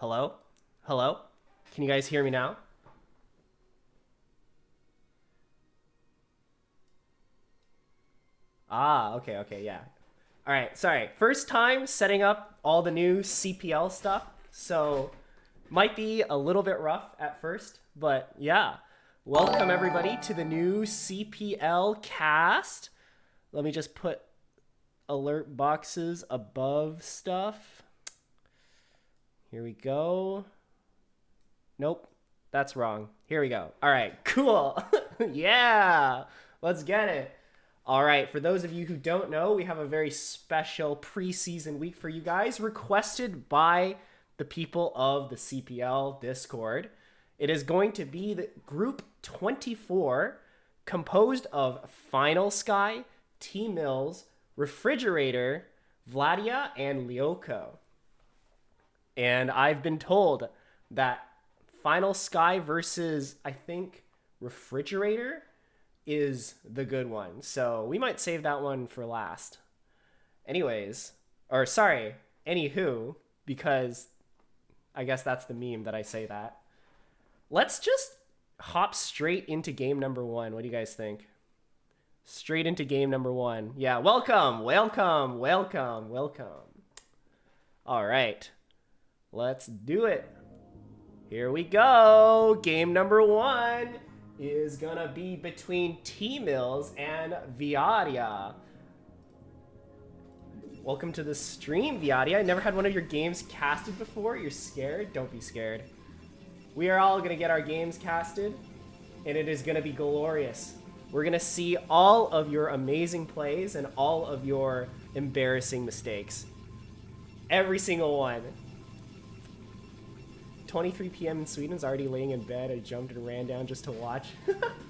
Hello? Hello? Can you guys hear me now? Ah, okay, yeah. All right, sorry. First time setting up all the new CPL stuff, so might be a little bit rough at first, but yeah. Welcome everybody to the new CPL cast. Let me just put alert boxes above stuff. Here we go. Nope, that's wrong. Here we go. All right, cool. Yeah, let's get it. All right, for those of you who don't know, we have a very special preseason week for you guys, requested by the people of the CPL Discord. It is going to be the Group 24, composed of Finalsky, Tmillz, FridgeRaider, Viadia, and Lyoko. And I've been told that Finalsky versus, I think, FridgeRaider is the good one. So we might save that one for last. Anyways, or sorry, anywho, because I guess that's the meme that I say that. Let's just hop straight into game number one. What do you guys think? Straight into game number one. Yeah, welcome. All right, let's do it. Here we go. Game number one is gonna be between Tmillz and Viadia. Welcome to the stream, Viadia. I never had one of your games casted before. You're scared? Don't be scared. We are all gonna get our games casted, and it is gonna be glorious. We're gonna see all of your amazing plays and all of your embarrassing mistakes. Every single one. 23 p.m. in Sweden is already laying in bed. I jumped and ran down just to watch.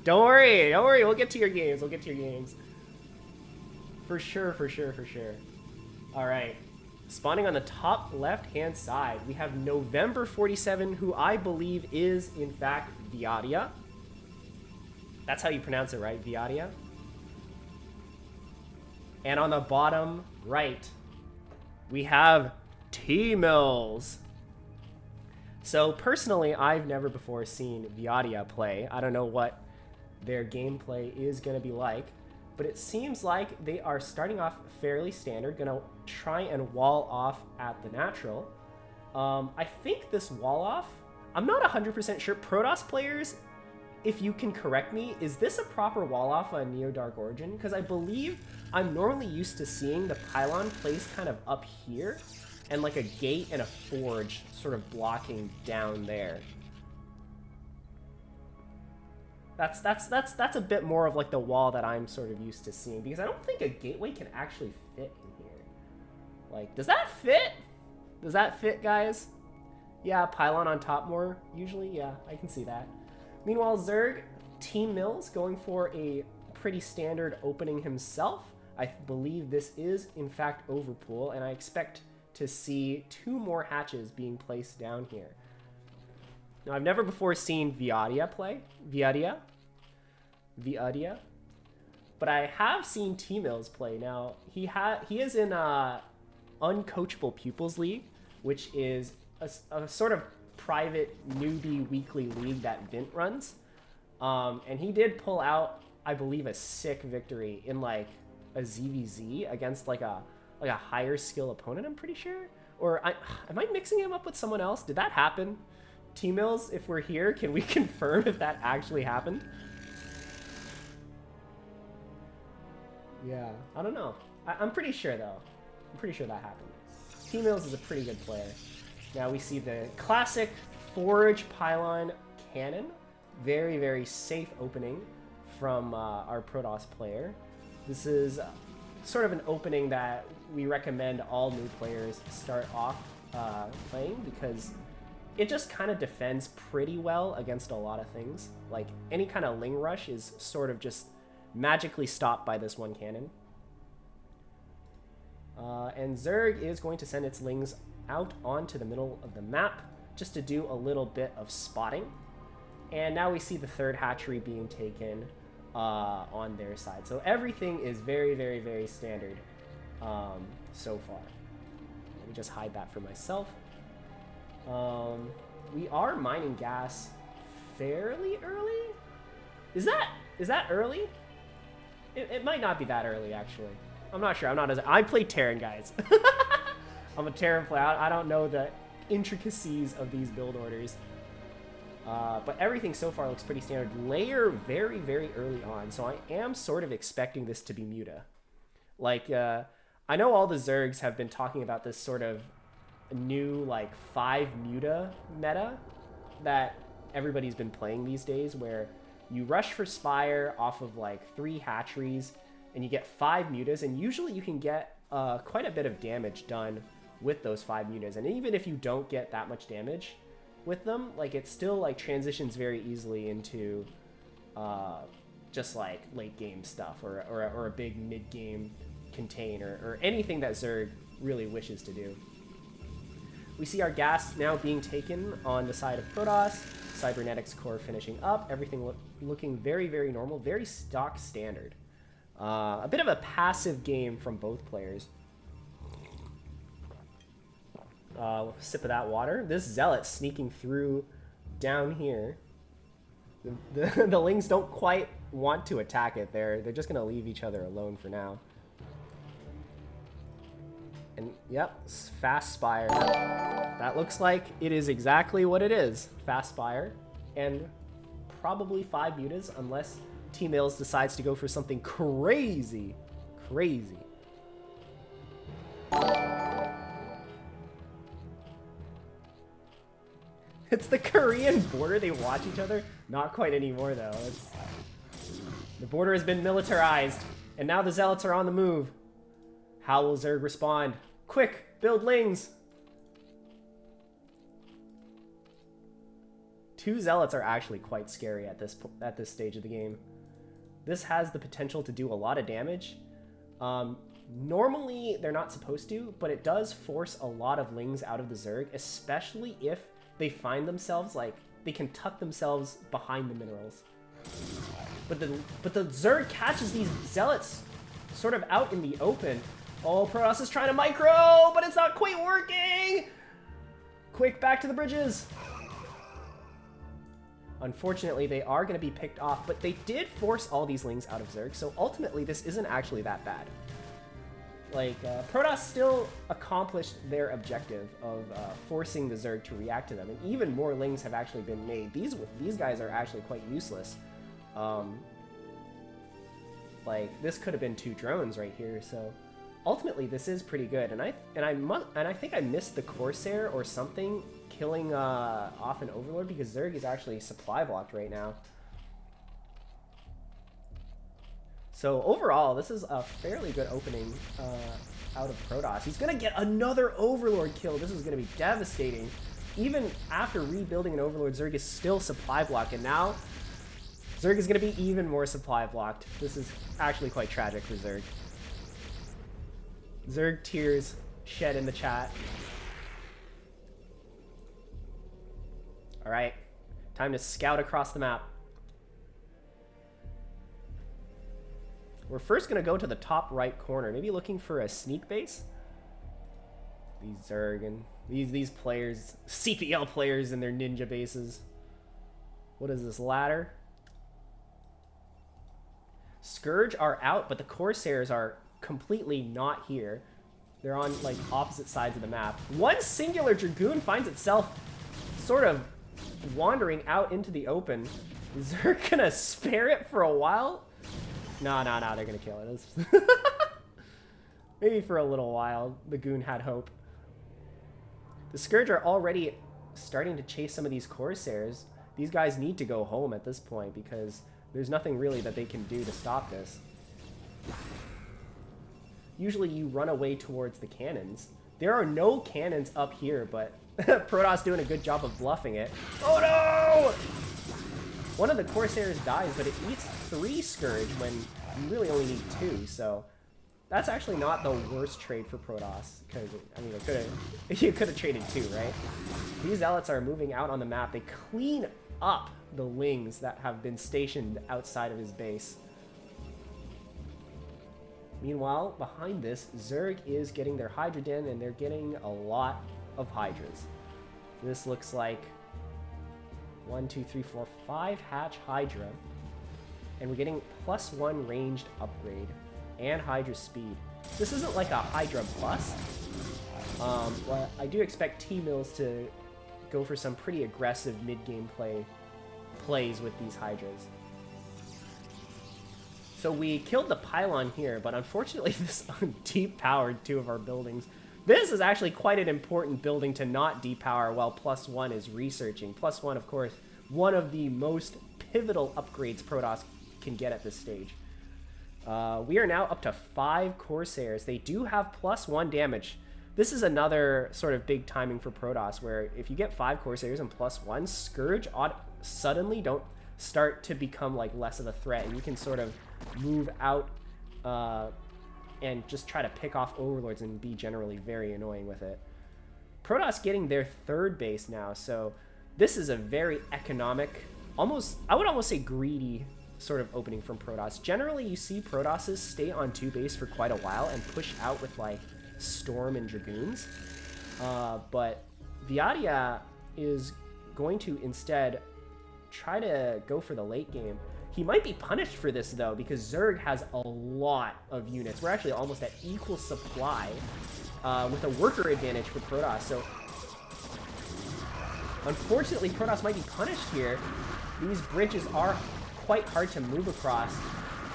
Don't worry. We'll get to your games. For sure. All right. Spawning on the top left-hand side, we have November 47, who I believe is, in fact, Viadia. That's how you pronounce it, right? Viadia. And on the bottom right, we have Tmillz. So personally, I've never before seen Viadia play. I don't know what their gameplay is going to be like, but it seems like they are starting off fairly standard, going to try and wall off at the natural. I think this wall off, I'm not 100% sure. Protoss players, if you can correct me, is this a proper wall off on Neo Dark Origin? Because I believe I'm normally used to seeing the pylon placed kind of up here, and like a gate and a forge sort of blocking down there. That's a bit more of like the wall that I'm sort of used to seeing, because I don't think a gateway can actually fit in here. Like, does that fit? Does that fit, guys? Yeah, pylon on top more, usually. Yeah, I can see that. Meanwhile, Zerg, Tmillz going for a pretty standard opening himself. I believe this is, in fact, Overpool, and I expect to see 2 more hatches being placed down here. Now, I've never before seen Viadia play. Viadia. But I have seen Tmillz play. Now, he is in Uncoachable Pupils League, which is a sort of private newbie weekly league that Vint runs. And he did pull out, I believe, a sick victory in like a ZVZ against like a higher skill opponent, I'm pretty sure. Or am I mixing him up with someone else? Did that happen? Tmillz, if we're here, can we confirm if that actually happened? Yeah, I don't know. I'm pretty sure though. I'm pretty sure that happened. Tmillz is a pretty good player. Now we see the classic Forge Pylon Cannon. Very, very safe opening from our Protoss player. This is sort of an opening that we recommend all new players start off playing, because it just kind of defends pretty well against a lot of things. Like any kind of Ling Rush is sort of just magically stopped by this one cannon. And Zerg is going to send its Lings out onto the middle of the map just to do a little bit of spotting. And now we see the third hatchery being taken on their side. So everything is very, very, very standard so far. Let me just hide that for myself. We are mining gas fairly early. Is that early? It might not be that early, actually. I'm not sure. I play Terran, guys. I'm a Terran player. I don't know the intricacies of these build orders. But everything so far looks pretty standard. Layer very, very early on, so I am sort of expecting this to be Muta. Like, I know all the Zergs have been talking about this sort of new, like, 5 Muta meta that everybody's been playing these days, where you rush for Spire off of, like, 3 hatcheries, and you get 5 Mutas, and usually you can get quite a bit of damage done with those 5 Mutas. And even if you don't get that much damage with them, like, it still, like, transitions very easily into just, like, late game stuff, or a big mid-game contain, or anything that Zerg really wishes to do. We see our gas now being taken on the side of Protoss, Cybernetics core finishing up, everything looking very, very normal, very stock standard. A bit of a passive game from both players. Sip of that water. This Zealot sneaking through down here. The Lings don't quite want to attack it. They're just going to leave each other alone for now. And yep, fast Spire. That looks like it is exactly what it is. Fast Spire. And probably 5 mutas, unless Tmillz decides to go for something crazy. Crazy. It's the Korean border. They watch each other. Not quite anymore, though. The border has been militarized, and now the Zealots are on the move. How will Zerg respond? Quick, build Lings! 2 Zealots are actually quite scary at this stage of the game. This has the potential to do a lot of damage. Normally, they're not supposed to, but it does force a lot of Lings out of the Zerg, especially if they find themselves, like, they can tuck themselves behind the minerals. But the Zerg catches these Zealots sort of out in the open. Oh, Protoss is trying to micro, but it's not quite working! Quick, back to the bridges! Unfortunately, they are going to be picked off, but they did force all these Lings out of Zerg, so ultimately this isn't actually that bad. Like, Protoss still accomplished their objective of forcing the Zerg to react to them, and even more Lings have actually been made. These guys are actually quite useless. Like, this could have been 2 drones right here, so ultimately this is pretty good. And I think I missed the Corsair or something killing off an Overlord, because Zerg is actually supply blocked right now. So overall, this is a fairly good opening out of Protoss. He's going to get another Overlord kill. This is going to be devastating. Even after rebuilding an Overlord, Zerg is still supply blocked, and now Zerg is going to be even more supply blocked. This is actually quite tragic for Zerg. Zerg tears shed in the chat. Alright, time to scout across the map. We're first going to go to the top right corner, maybe looking for a sneak base. These Zerg and these players, CPL players in their ninja bases. What is this, ladder? Scourge are out, but the Corsairs are completely not here. They're on, like, opposite sides of the map. One singular Dragoon finds itself sort of wandering out into the open. Is Zerg gonna spare it for a while? No, they're gonna kill it. Maybe for a little while. The Goon had hope. The Scourge are already starting to chase some of these Corsairs. These guys need to go home at this point, because there's nothing really that they can do to stop this. Usually you run away towards the cannons. There are no cannons up here, but Protoss doing a good job of bluffing it. Oh no! One of the Corsairs dies, but it eats 3 Scourge when you really only need 2, so that's actually not the worst trade for Protoss, because, I mean, you could have traded 2, right? These Zealots are moving out on the map. They clean up the Lings that have been stationed outside of his base. Meanwhile, behind this, Zerg is getting their Hydra Den, and they're getting a lot of Hydras. This looks like 1, 2, 3, 4, 5 hatch Hydra. And we're getting +1 ranged upgrade and Hydra speed. This isn't like a Hydra bust, but I do expect Tmillz to go for some pretty aggressive mid-game plays with these Hydras. So we killed the pylon here, but unfortunately this depowered 2 of our buildings. This is actually quite an important building to not depower while +1 is researching. +1, of course, one of the most pivotal upgrades Protoss can get at this stage. We are now up to 5 Corsairs. They do have +1 damage. This is another sort of big timing for Protoss, where if you get 5 Corsairs and +1, Scourge suddenly don't start to become like less of a threat, and you can sort of move out and just try to pick off Overlords and be generally very annoying with it. Protoss getting their 3rd base now, so this is a very economic, I would almost say greedy sort of opening from Protoss. Generally, you see Protosses stay on 2 base for quite a while and push out with like Storm and Dragoons. But Viadia is going to instead try to go for the late game. He might be punished for this though, because Zerg has a lot of units. We're actually almost at equal supply with a worker advantage for Protoss. So unfortunately, Protoss might be punished here. These bridges are quite hard to move across,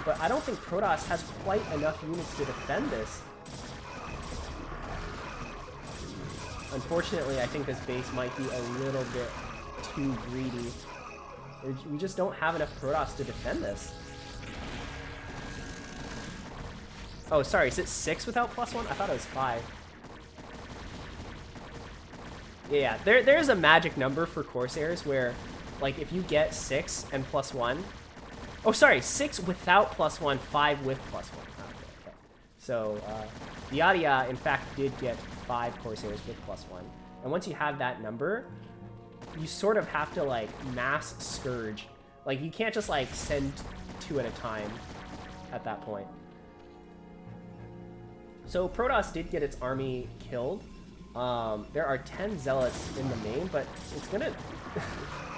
but I don't think Protoss has quite enough units to defend this. Unfortunately, I think this base might be a little bit too greedy. We just don't have enough Protoss to defend this. Oh, sorry, is it 6 without +1? I thought it was 5. Yeah, there's a magic number for Corsairs where, like, if you get 6 and +1... Oh, sorry, 6 without +1, 5 with +1. Okay. So, Viadia, in fact, did get 5 Corsairs with +1. And once you have that number, you sort of have to, like, mass Scourge. Like, you can't just, like, send 2 at a time at that point. So, Protoss did get its army killed. There are 10 Zealots in the main, but it's gonna...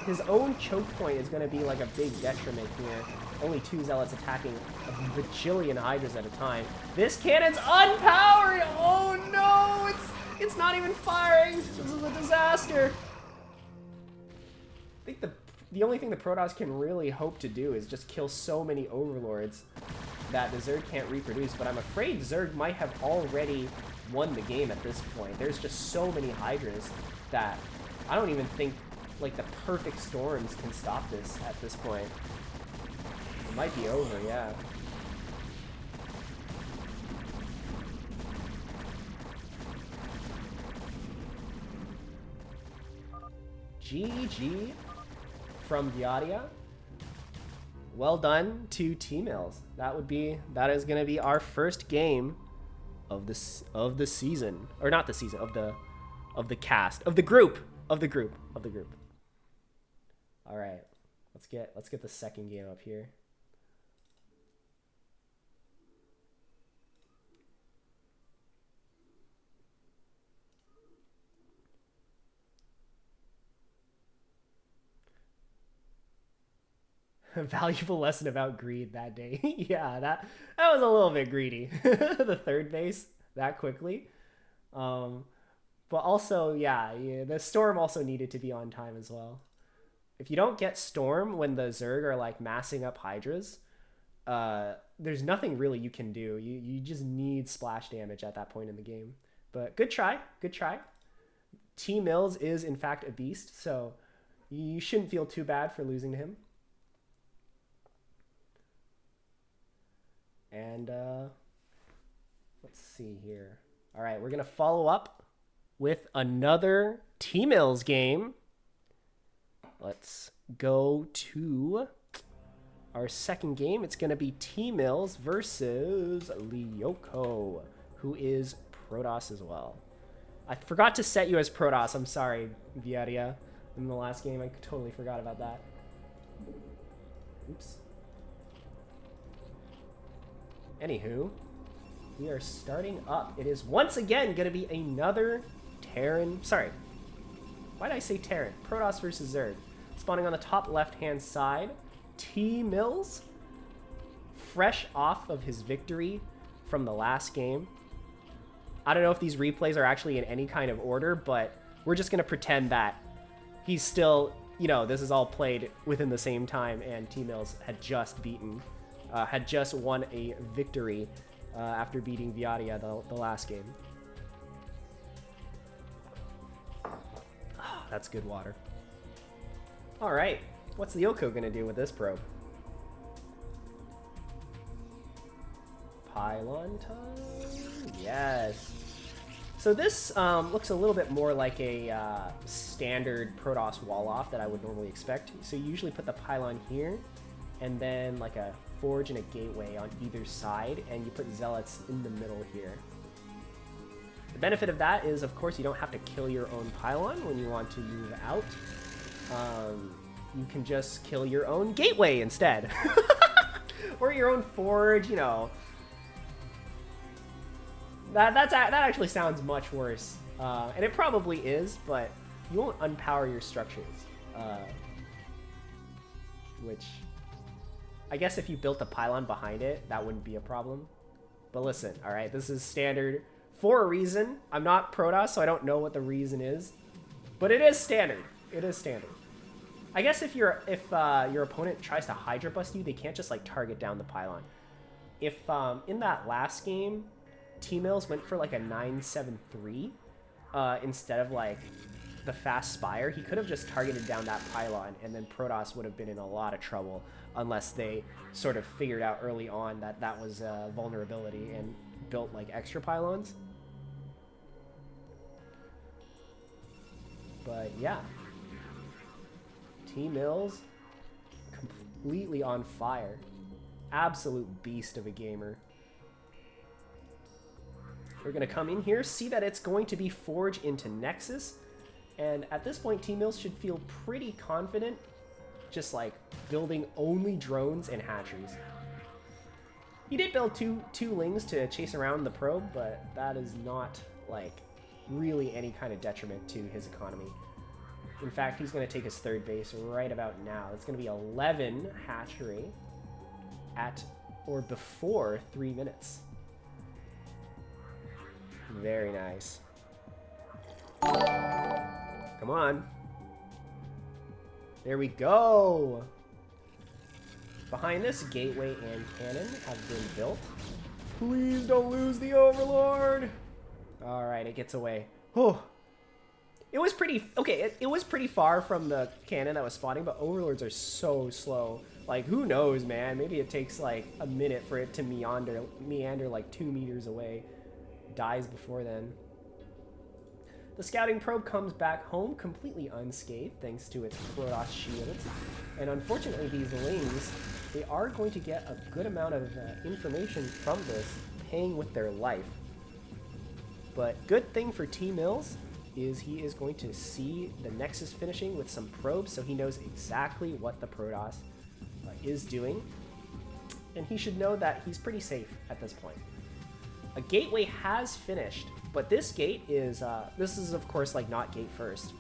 his own choke point is gonna be, like, a big detriment here. Only 2 Zealots attacking a bajillion Hydras at a time. This cannon's unpowered! Oh, no! It's not even firing! This is a disaster! I think the only thing the Protoss can really hope to do is just kill so many Overlords that the Zerg can't reproduce, but I'm afraid Zerg might have already won the game at this point. There's just so many Hydras that I don't even think, like, the perfect storms can stop this at this point. It might be over, yeah. GG from Viadia. Well done to Tmillz. That is gonna be our first game of the season, or not the season, of the cast, of the group. All right, let's get the second game up here. A valuable lesson about greed that day. Yeah, that was a little bit greedy. The 3rd base that quickly. But also, yeah, the Storm also needed to be on time as well. If you don't get Storm when the Zerg are, like, massing up Hydras, there's nothing really you can do. You just need splash damage at that point in the game. But good try. Tmillz is, in fact, a beast, so you shouldn't feel too bad for losing to him. And let's see here. All right, we're going to follow up with another Tmillz game. Let's go to our second game. It's going to be Tmillz versus Lyoko, who is Protoss as well. I forgot to set you as Protoss. I'm sorry, Viadia. In the last game, I totally forgot about that. Oops. Anywho, we are starting up. It is once again going to be another Terran... Sorry. Why did I say Terran? Protoss versus Zerg. Spawning on the top left-hand side. Tmillz, fresh off of his victory from the last game. I don't know if these replays are actually in any kind of order, but we're just going to pretend that he's still, you know, this is all played within the same time, and Tmillz had just won a victory after beating Viadia the last game. Oh, that's good water. All right, what's Lyoko going to do with this probe? Pylon time? Yes. So this looks a little bit more like a standard Protoss wall-off that I would normally expect. So you usually put the pylon here, and then like a forge and a gateway on either side, and you put zealots in the middle here. The benefit of that is, of course, you don't have to kill your own pylon when you want to move out. You can just kill your own gateway instead. Or your own forge, you know. That actually sounds much worse. And it probably is, but you won't unpower your structures. Which, I guess if you built a pylon behind it, that wouldn't be a problem. But listen, alright, this is standard for a reason. I'm not Protoss, so I don't know what the reason is. But it is standard. It is standard. I guess if your opponent tries to Hydra bust you, they can't just like target down the pylon. If in that last game, Tmillz went for like a 973 instead of like the fast spire, he could have just targeted down that pylon, and then Protoss would have been in a lot of trouble unless they sort of figured out early on that that was a vulnerability and built like extra pylons. But yeah, Tmillz completely on fire. Absolute beast of a gamer. We're going to come in here, see that it's going to be Forge into Nexus, and at this point Tmillz should feel pretty confident just like building only drones and hatcheries. He did build two lings to chase around the probe, but that is not like really any kind of detriment to his economy. In fact, he's going to take his third base right about now. It's going to be 11 hatchery at or before 3 minutes. Very nice. Come on. There we go. Behind this, gateway and cannon have been built. Please don't lose the Overlord. All right, it gets away. Oh. It was pretty, okay, it was pretty far from the cannon that was spawning, but Overlords are so slow. Like, who knows, man? Maybe it takes like a minute for it to meander like 2 meters away. Dies before then. The scouting probe comes back home completely unscathed thanks to its Protoss shields. And unfortunately, these lings, they are going to get a good amount of information from this, paying with their life. But good thing for Tmillz is he is going to see the Nexus finishing with some probes, so he knows exactly what the Protoss is doing. And he should know that he's pretty safe at this point. A gateway has finished, but this gate is, this is of course like not gate first.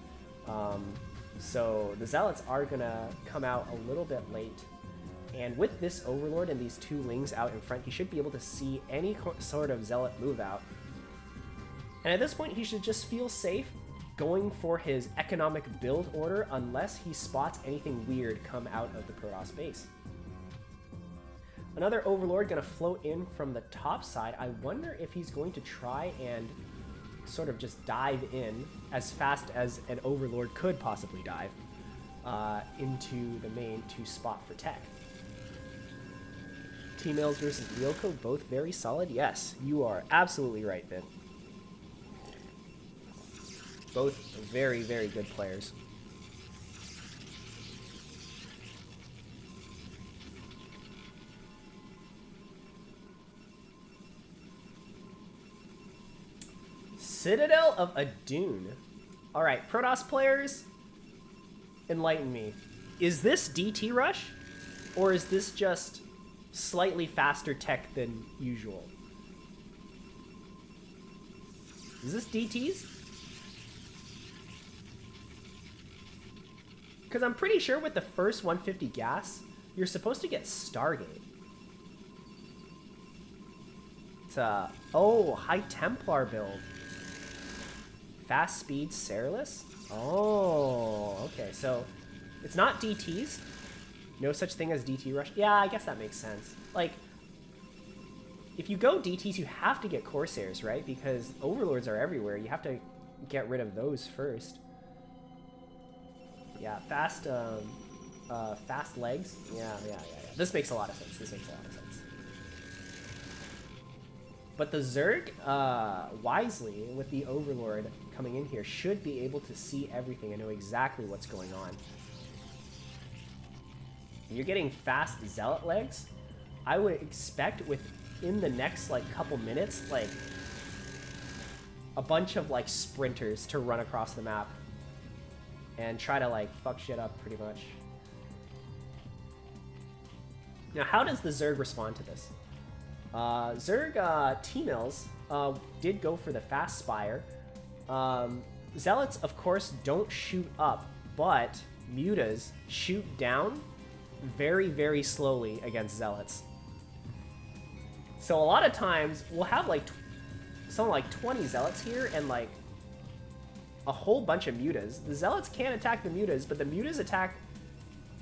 So the Zealots are gonna come out a little bit late. And with this Overlord and these two lings out in front, he should be able to see any sort of Zealot move out. And at this point, he should just feel safe going for his economic build order unless he spots anything weird come out of the Protoss base. Another Overlord gonna float in from the top side. I wonder if he's going to try and sort of just dive in as fast as an Overlord could possibly dive into the main to spot for tech. Tmillz versus Lyoko, both very solid. Yes, you are absolutely right, Vin. Both very, very good players. Citadel of Adun. All right, Protoss players, enlighten me. Is this DT rush, or is this just slightly faster tech than usual? Is this DTs? Because I'm pretty sure with the first 150 gas, you're supposed to get Stargate. It's a... Oh, High Templar build. Fast speed Seralus? Oh, okay. So, it's not DTs. No such thing as DT rush. Yeah, I guess that makes sense. Like, if you go DTs, you have to get Corsairs, right? Because Overlords are everywhere. You have to get rid of those first. Yeah, fast legs. Yeah. This makes a lot of sense. But the Zerg, wisely, with the Overlord coming in here, should be able to see everything and know exactly what's going on. You're getting fast Zealot legs. I would expect within the next, like, couple minutes, like, a bunch of, like, sprinters to run across the map and try to, like, fuck shit up, pretty much. Now, how does the Zerg respond to this? Zerg, Tmillz, did go for the fast Spire. Zealots, of course, don't shoot up, but Mutas shoot down very, very slowly against Zealots. So a lot of times, we'll have, like, something like 20 Zealots here and, like, a whole bunch of Mutas. The Zealots can't attack the Mutas, but the Mutas attack...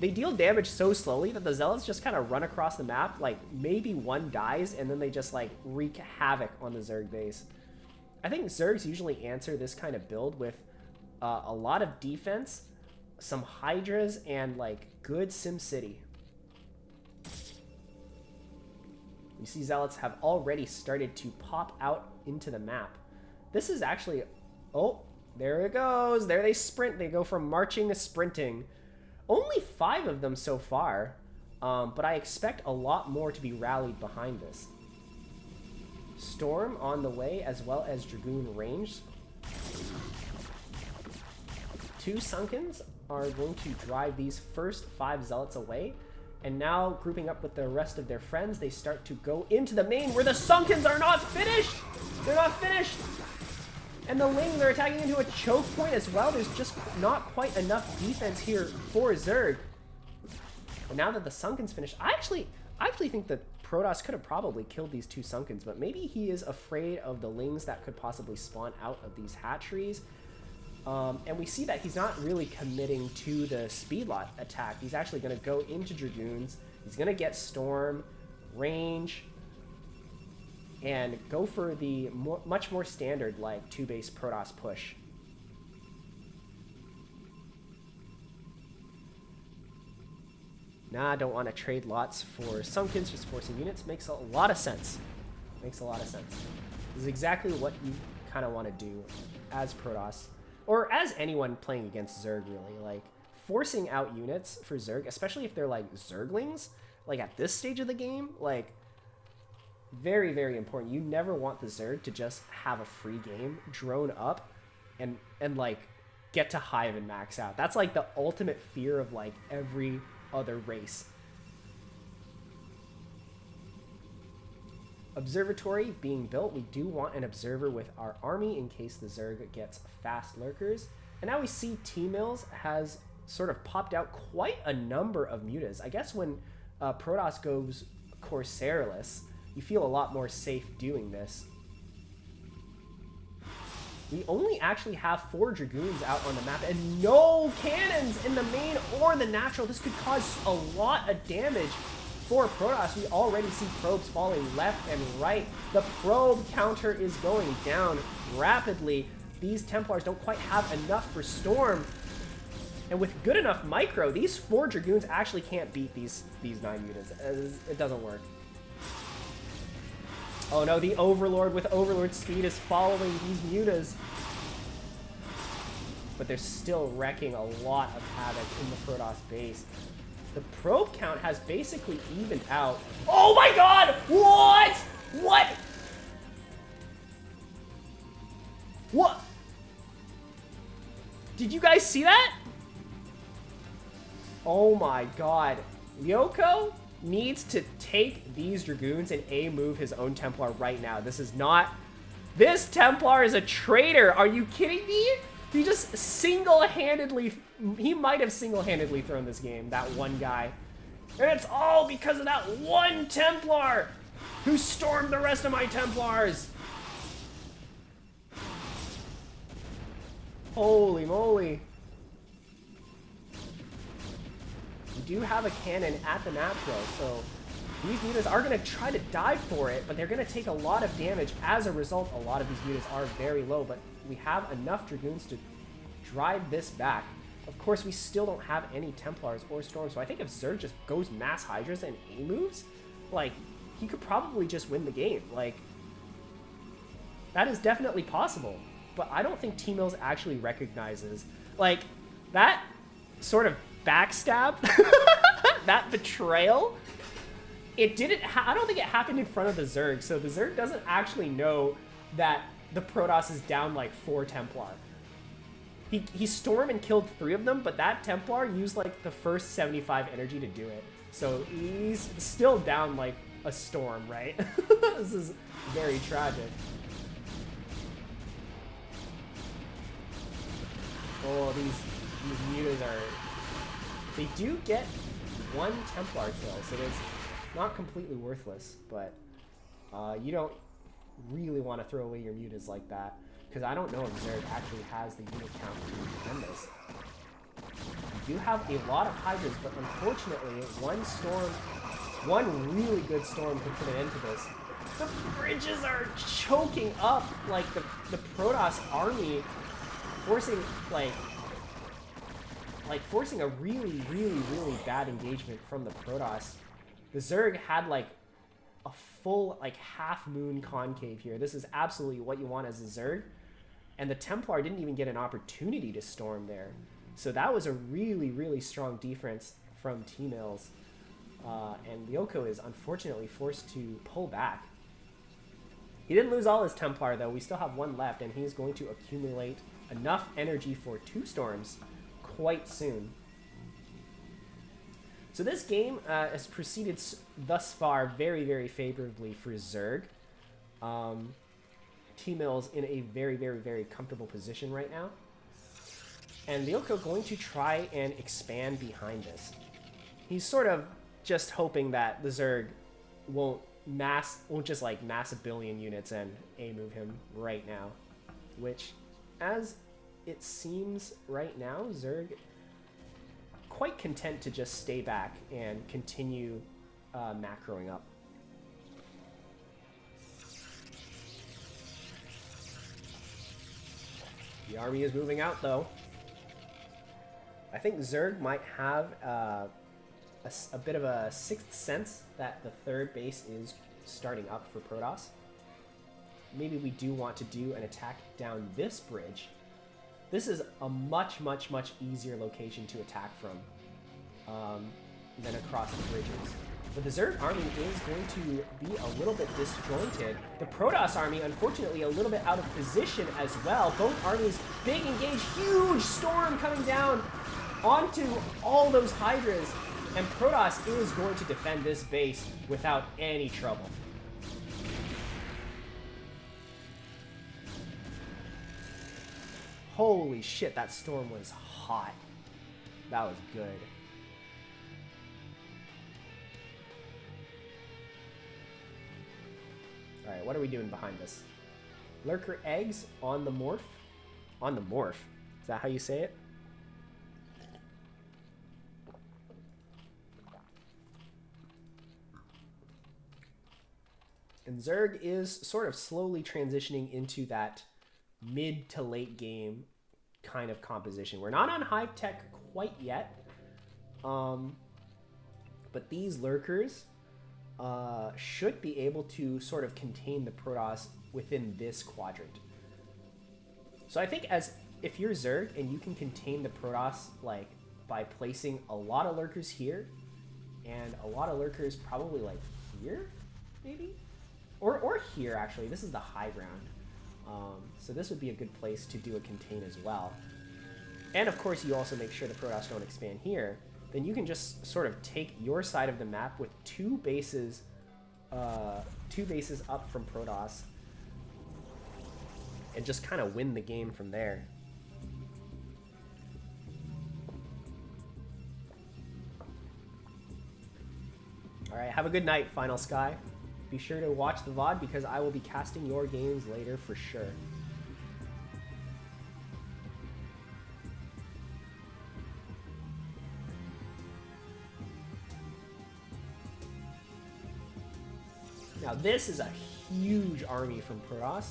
They deal damage so slowly that the Zealots just kind of run across the map, like, maybe one dies, and then they just, like, wreak havoc on the Zerg base. I think Zergs usually answer this kind of build with a lot of defense, some Hydras, and, like, good SimCity. You see Zealots have already started to pop out into the map. This is actually... Oh, there it goes. There they sprint. They go from marching to sprinting. Only 5 of them so far, but I expect a lot more to be rallied behind this. Storm on the way, as well as Dragoon range. 2 Sunkens are going to drive these first 5 Zealots away, and now, grouping up with the rest of their friends, they start to go into the main, where the Sunkens are not finished! They're not finished! And the Lings are attacking into a choke point as well. There's just not quite enough defense here for Zerg. And now that the Sunken's finished, I actually think that Protoss could have probably killed these 2 Sunkens, but maybe he is afraid of the Lings that could possibly spawn out of these hatcheries. And we see that he's not really committing to the Speedlot attack. He's actually going to go into Dragoons. He's going to get Storm, range, and go for the much more standard, like, 2-base Protoss push. Nah, I don't want to trade lots for Sunkens, just forcing units. Makes a lot of sense. Makes a lot of sense. This is exactly what you kind of want to do as Protoss, or as anyone playing against Zerg, really. Like, forcing out units for Zerg, especially if they're, like, Zerglings, like, at this stage of the game, like, very, very important. You never want the Zerg to just have a free game, drone up, and like, get to Hive and max out. That's, like, the ultimate fear of, like, every other race. Observatory being built. We do want an observer with our army in case the Zerg gets fast lurkers. And now we see Tmillz has sort of popped out quite a number of Mutas. I guess when Protoss goes Corsairless, you feel a lot more safe doing this. We only actually have 4 Dragoons out on the map and no cannons in the main or the natural. This could cause a lot of damage for Protoss. We already see probes falling left and right. The probe counter is going down rapidly. These Templars don't quite have enough for Storm. And with good enough micro, these 4 Dragoons actually can't beat these 9 Mutas. It doesn't work. Oh no, the Overlord with Overlord speed is following these Mutas. But they're still wrecking a lot of havoc in the Protoss base. The probe count has basically evened out. Oh my god! What? What? What? Did you guys see that? Oh my god. Lyoko needs to take these Dragoons and A-move his own Templar right now. This is not... This Templar is a traitor! Are you kidding me? He just single-handedly, he might have single-handedly thrown this game, that one guy. And it's all because of that one Templar who stormed the rest of my Templars. Holy moly. We do have a cannon at the natural, so these mutas are going to try to dive for it, but they're going to take a lot of damage. As a result, a lot of these mutas are very low, but we have enough Dragoons to drive this back. Of course, we still don't have any Templars or Storms, so I think if Zerg just goes mass Hydras and A moves, like, he could probably just win the game. Like, that is definitely possible, but I don't think Tmillz actually recognizes, like, that sort of backstab, that betrayal, it didn't, I don't think it happened in front of the Zerg, so the Zerg doesn't actually know that the Protoss is down like 4 Templar. He stormed and killed 3 of them, but that Templar used like the first 75 energy to do it. So he's still down like a storm, right? This is very tragic. Oh, these mutas are, they do get 1 Templar kill, so it's not completely worthless, but you don't really want to throw away your mutas like that, because I don't know if Zerg actually has the unit count to defend this. You do have a lot of Hydras, but unfortunately, one really good storm could put an end to this. The bridges are choking up like the Protoss army, forcing forcing a really bad engagement from the Protoss. The Zerg had like a full like half moon concave here. This is absolutely what you want as a Zerg. And the Templar didn't even get an opportunity to storm there. So that was a really strong defense from Tmillz. And Lyoko is unfortunately forced to pull back. He didn't lose all his Templar though. We still have 1 left, and he's going to accumulate enough energy for 2 storms quite soon. So this game has proceeded thus far very favorably for Zerg. Tmillz in a very comfortable position right now. And Lyoko going to try and expand behind this. He's sort of just hoping that the Zerg won't just like mass a billion units and A-move him right now. Which, as it seems right now, Zerg quite content to just stay back and continue macroing up. The army is moving out though. I think Zerg might have a bit of a 6th sense that the 3rd base is starting up for Protoss. Maybe we do want to do an attack down this bridge. This is a much easier location to attack from than across the bridges. But the Zerg army is going to be a little bit disjointed. The Protoss army, unfortunately, a little bit out of position as well. Both armies, big engage, huge storm coming down onto all those Hydras. And Protoss is going to defend this base without any trouble. Holy shit, that storm was hot. That was good. Alright, what are we doing behind this? Lurker eggs on the morph? On the morph. Is that how you say it? And Zerg is sort of slowly transitioning into that mid to late game kind of composition. We're not on Hive Tech quite yet, but these Lurkers should be able to sort of contain the Protoss within this quadrant. So I think if you're Zerg and you can contain the Protoss like by placing a lot of Lurkers here and a lot of Lurkers probably like here, maybe? Or here, actually. This is the high ground. So this would be a good place to do a contain as well. And of course, you also make sure the Protoss don't expand here. Then you can just sort of take your side of the map with 2 bases up from Protoss and just kind of win the game from there. Alright, have a good night, Finalsky. Be sure to watch the VOD because I will be casting your games later for sure. Now this is a huge army from Protoss,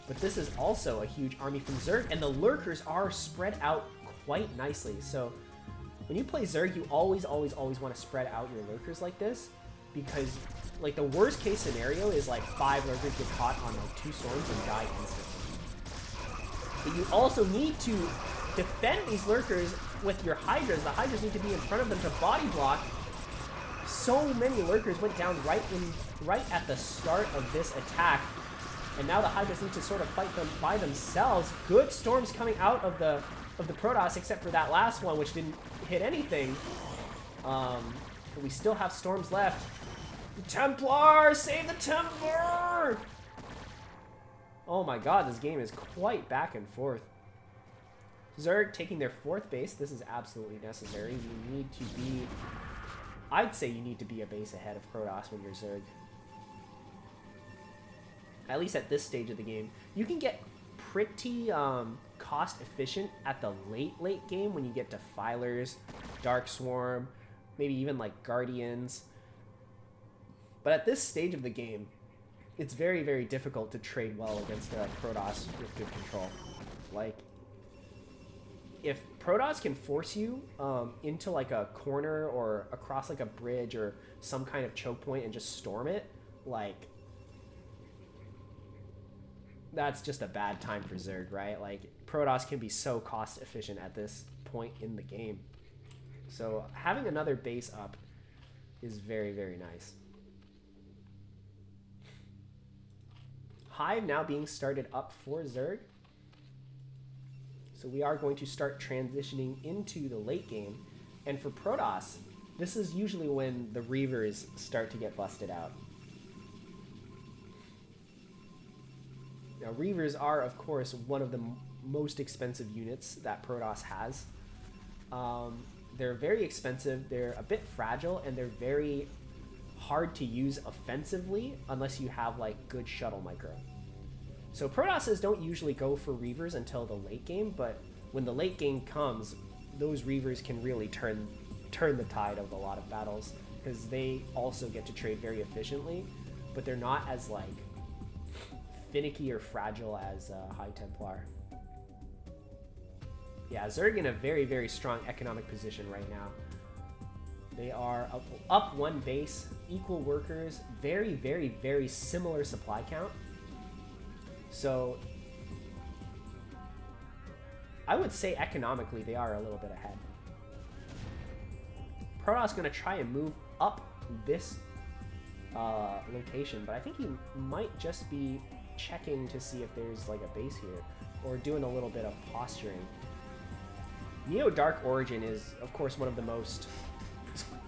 but this is also a huge army from Zerg, and the lurkers are spread out quite nicely. So when you play Zerg, you always want to spread out your lurkers like this, because like the worst case scenario is like 5 lurkers get caught on like 2 storms and die instantly. But you also need to defend these lurkers with your Hydras. The Hydras need to be in front of them to body block. So many lurkers went down right at the start of this attack, and now the Hydras need to sort of fight them by themselves. Good storms coming out of the Protoss, except for that last one, which didn't hit anything. But we still have storms left. The Templar! Save the Templar! Oh my god, this game is quite back and forth. Zerg taking their 4th base. This is absolutely necessary. You need to be... I'd say you need to be a base ahead of Protoss when you're Zerg. At least at this stage of the game. You can get pretty cost efficient at the late game when you get Defilers, Dark Swarm, maybe even like Guardians. But at this stage of the game, it's very, very difficult to trade well against Protoss with good control. Like, if Protoss can force you into like a corner or across like a bridge or some kind of choke point and just storm it, like, that's just a bad time for Zerg, right? Like, Protoss can be so cost efficient at this point in the game. So having another base up is very, very nice. Hive now being started up for Zerg. So we are going to start transitioning into the late game. And for Protoss, this is usually when the Reavers start to get busted out. Now, Reavers are, of course, one of the most expensive units that Protoss has. They're very expensive, they're a bit fragile, and they're very hard to use offensively unless you have, like, good shuttle micro. So Protosses don't usually go for Reavers until the late game, but when the late game comes, those Reavers can really turn the tide of a lot of battles, because they also get to trade very efficiently, but they're not as, like, finicky or fragile as High Templar. Yeah, Zerg in a very, very strong economic position right now. They are up 1 base, equal workers, very, very, very similar supply count. So I would say economically they are a little bit ahead. Protoss going to try and move up this location, but I think he might just be checking to see if there's like a base here, or doing a little bit of posturing. Neo Dark Origin is, of course, one of the most...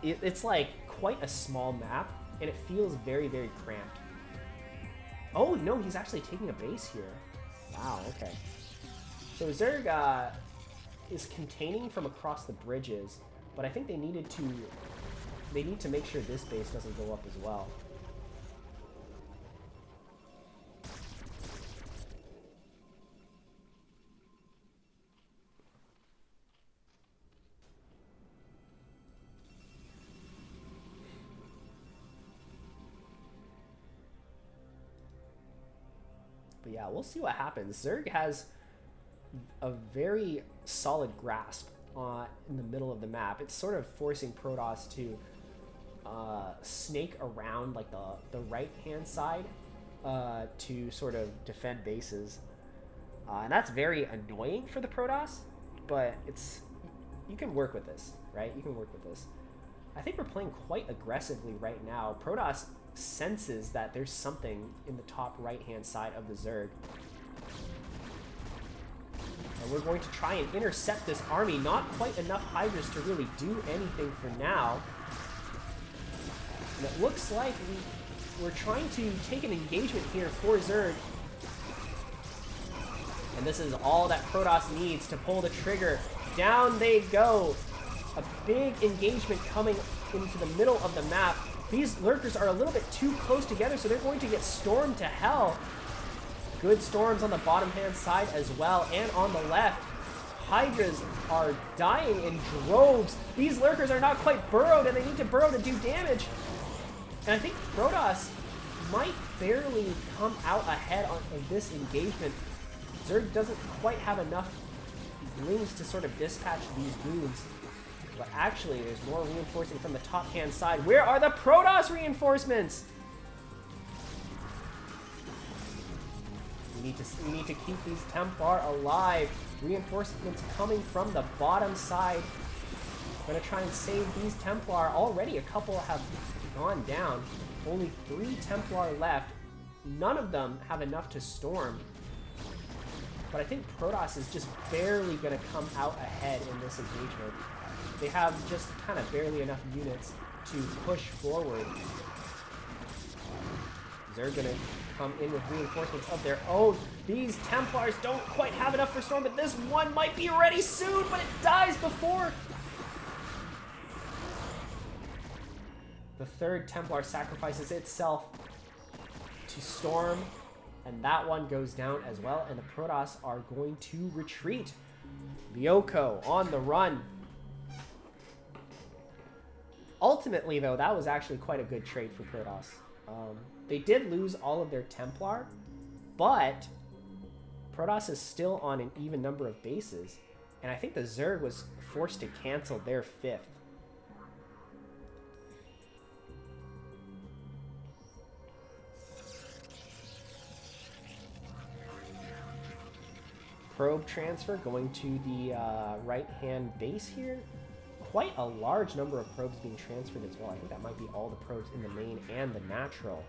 It's like quite a small map, and it feels very, very cramped. Oh, no, he's actually taking a base here. Wow, okay. So Zerg is containing from across the bridges, but I think they need to make sure this base doesn't go up as well. But yeah, we'll see what happens. Zerg has a very solid grasp in the middle of the map. It's sort of forcing Protoss to snake around like the right-hand side to sort of defend bases. And that's very annoying for the Protoss, but you can work with this, right? You can work with this. I think we're playing quite aggressively right now. Protoss senses that there's something in the top right-hand side of the Zerg. And we're going to try and intercept this army. Not quite enough Hydras to really do anything for now. And it looks like we're trying to take an engagement here for Zerg. And this is all that Protoss needs to pull the trigger. Down they go. A big engagement coming into the middle of the map. These lurkers are a little bit too close together, so they're going to get stormed to hell. Good storms on the bottom hand side as well, and on the left. Hydras are dying in droves. These lurkers are not quite burrowed, and they need to burrow to do damage. And I think Protoss might barely come out ahead of this engagement. Zerg doesn't quite have enough lings to sort of dispatch these goons. But actually, there's more reinforcing from the top hand side. Where are the Protoss reinforcements? We need to keep these Templar alive. Reinforcements coming from the bottom side. Gonna try and save these Templar. Already a couple have gone down. Only 3 Templar left. None of them have enough to storm. But I think Protoss is just barely gonna come out ahead in this engagement. They have just kind of barely enough units to push forward. They're gonna come in with reinforcements of their own. These Templars don't quite have enough for storm, but this one might be ready soon, but it dies before. The third Templar sacrifices itself to storm, and that one goes down as well, and the Protoss are going to retreat. Lyoko on the run. Ultimately, though, that was actually quite a good trade for Protoss. They did lose all of their Templar, but Protoss is still on an even number of bases, and I think the Zerg was forced to cancel their 5th. Probe transfer going to the right-hand base here. Quite a large number of probes being transferred as well. I think that might be all the probes in the main and the natural.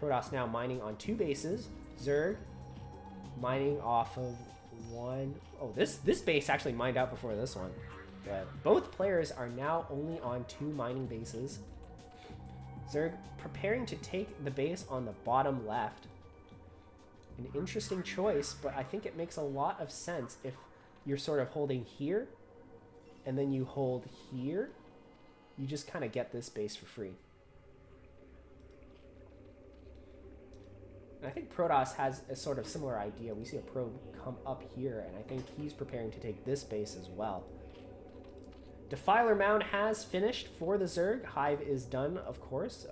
Protoss now mining on 2 bases. Zerg mining off of 1. Oh, this base actually mined out before this one. But both players are now only on 2 mining bases. Zerg preparing to take the base on the bottom left. An interesting choice, but I think it makes a lot of sense if you're sort of holding here and then you hold here. You just kind of get this base for free. And I think Protoss has a sort of similar idea. We see a probe come up here, and I think he's preparing to take this base as well. Defiler Mound has finished for the Zerg. Hive is done, of course.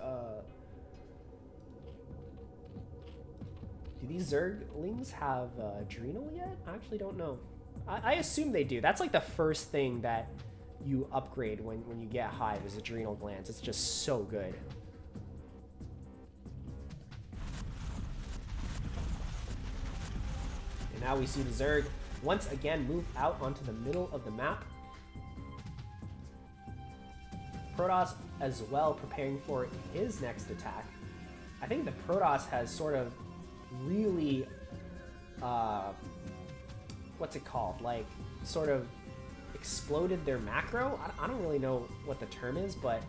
Do these Zerglings have Adrenal yet? I actually don't know. I assume they do. That's like the first thing that you upgrade when you get Hive is Adrenal Glands. It's just so good. And now we see the Zerg once again move out onto the middle of the map. Protoss as well preparing for his next attack. I think the Protoss has sort of really, what's it called? Like, sort of exploded their macro? I don't really know what the term is, but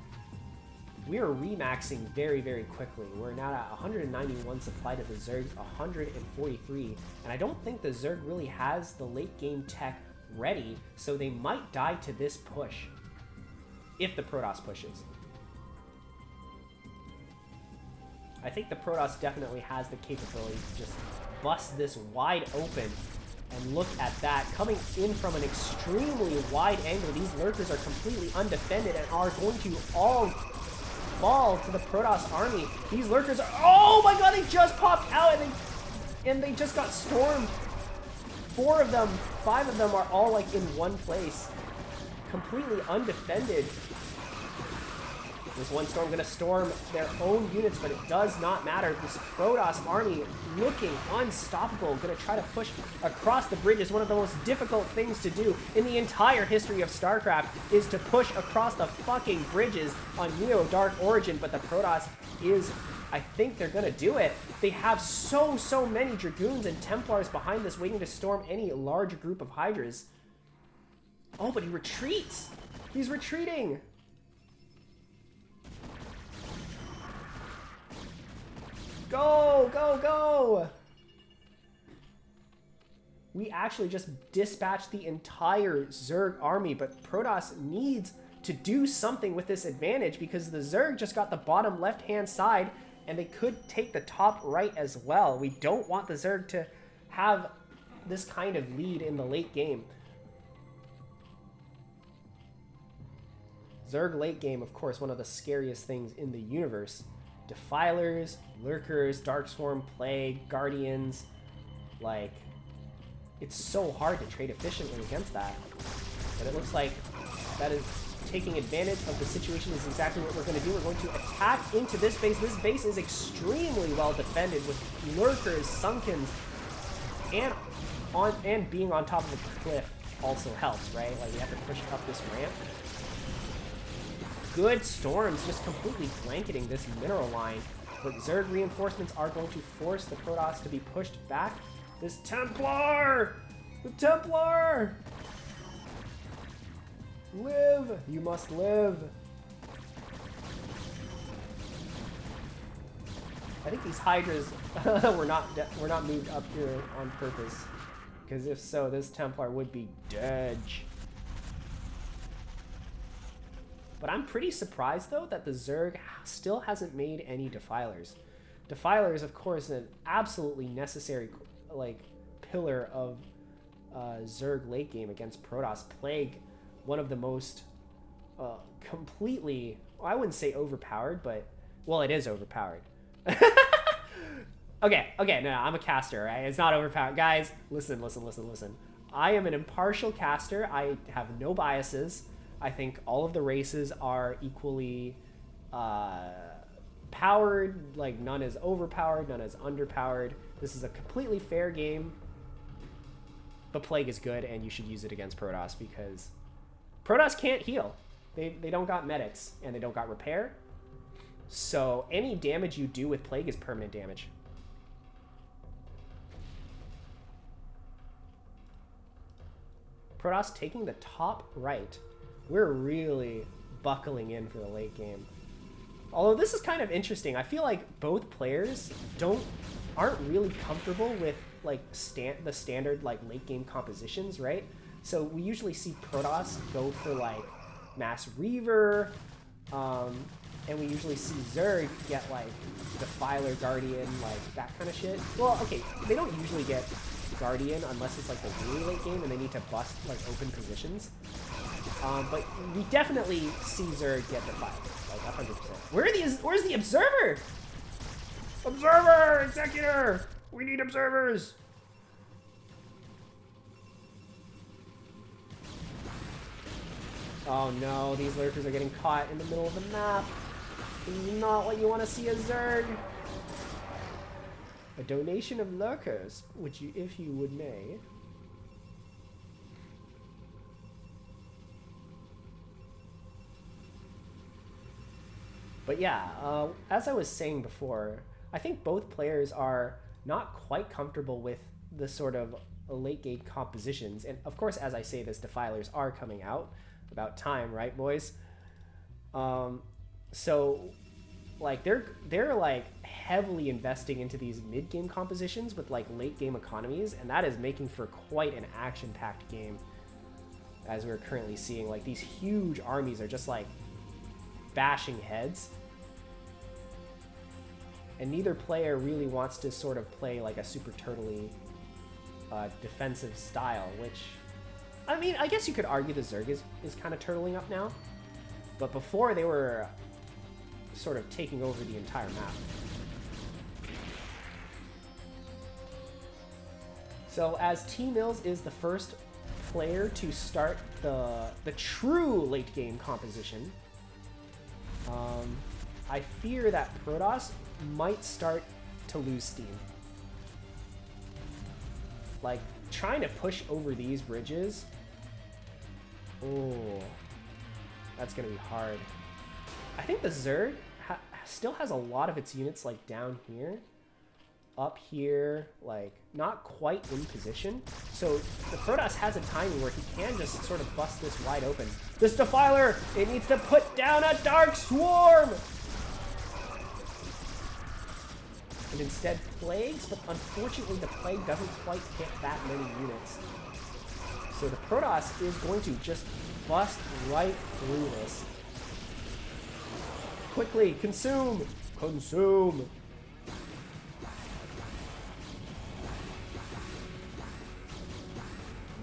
we are remaxing very, very quickly. We're now at 191 supply to the Zerg's 143, and I don't think the Zerg really has the late game tech ready, so they might die to this push, if the Protoss pushes. I think the Protoss definitely has the capability to just bust this wide open, and look at that. Coming in from an extremely wide angle, these lurkers are completely undefended and are going to all fall to the Protoss army. These lurkers are, oh my god, they just popped out and they just got stormed. 4 of them, 5 of them are all like in one place, completely undefended. This one storm going to storm their own units, but it does not matter. This Protoss army looking unstoppable, going to try to push across the bridges. One of the most difficult things to do in the entire history of StarCraft is to push across the fucking bridges on Neo Dark Origin, but the Protoss is, I think they're going to do it. They have so many Dragoons and Templars behind this waiting to storm any large group of Hydras. Oh, but he retreats. He's retreating. Go, go, go! We actually just dispatched the entire Zerg army, but Protoss needs to do something with this advantage, because the Zerg just got the bottom left-hand side, and they could take the top right as well. We don't want the Zerg to have this kind of lead in the late game. Zerg late game, of course, one of the scariest things in the universe. Defilers, Lurkers, Darkswarm, Plague, Guardians. Like, it's so hard to trade efficiently against that. But it looks like that is taking advantage of the situation is exactly what we're going to do. We're going to attack into this base. This base is extremely well defended with Lurkers, Sunkens, and being on top of a cliff also helps, right? Like, you have to push up this ramp. Good storms just completely blanketing this mineral line. But Zerg reinforcements are going to force the Protoss to be pushed back. This Templar! The Templar! Live! You must live! I think these Hydras were not moved up here on purpose. Because if so, this Templar would be dead. But I'm pretty surprised, though, that the Zerg still hasn't made any Defilers. Defilers, of course, an absolutely necessary, like, pillar of Zerg late game against Protoss. Plague, one of the most completely, well, I wouldn't say overpowered, but, well, it is overpowered. Okay, no, I'm a caster, right? It's not overpowered. Guys, listen. I am an impartial caster. I have no biases. I think all of the races are equally powered. Like, none is overpowered, none is underpowered. This is a completely fair game. But Plague is good, and you should use it against Protoss, because Protoss can't heal. They don't got medics, and they don't got repair. So any damage you do with Plague is permanent damage. Protoss taking the top right. We're really buckling in for the late game. Although this is kind of interesting. I feel like both players aren't really comfortable with like the standard like late game compositions, right? So we usually see Protoss go for like Mass Reaver, and we usually see Zerg get like Defiler, Guardian, like that kind of shit. Well, okay, they don't usually get Guardian unless it's like the really late game and they need to bust like open positions. But we definitely see Zerg get Defiler, like 100%. Where's the Observer? Observer! Executor! We need observers! Oh no, these lurkers are getting caught in the middle of the map. This is not what you want to see as Zerg. A donation of lurkers, which you, if you would may. But yeah, as I was saying before, I think both players are not quite comfortable with the sort of late game compositions. And of course, as I say this, Defilers are coming out. About time, right, boys? So, like, they're like heavily investing into these mid-game compositions with like late-game economies, and that is making for quite an action-packed game. As we're currently seeing, like, these huge armies are just like bashing heads. And neither player really wants to sort of play like a super turtley defensive style, which, I mean, I guess you could argue the Zerg is kind of turtling up now. But before, they were sort of taking over the entire map. So as Tmillz is the first player to start the true late game composition, I fear that Protoss might start to lose steam. Like, trying to push over these bridges, oh, that's gonna be hard. I think the Zerg still has a lot of its units like down here, up here, like not quite in position. So the Protoss has a timing where he can just sort of bust this wide open. This Defiler, it needs to put down a Dark Swarm! And instead Plagues, but unfortunately the Plague doesn't quite hit that many units. So the Protoss is going to just bust right through this. Quickly, consume! Consume!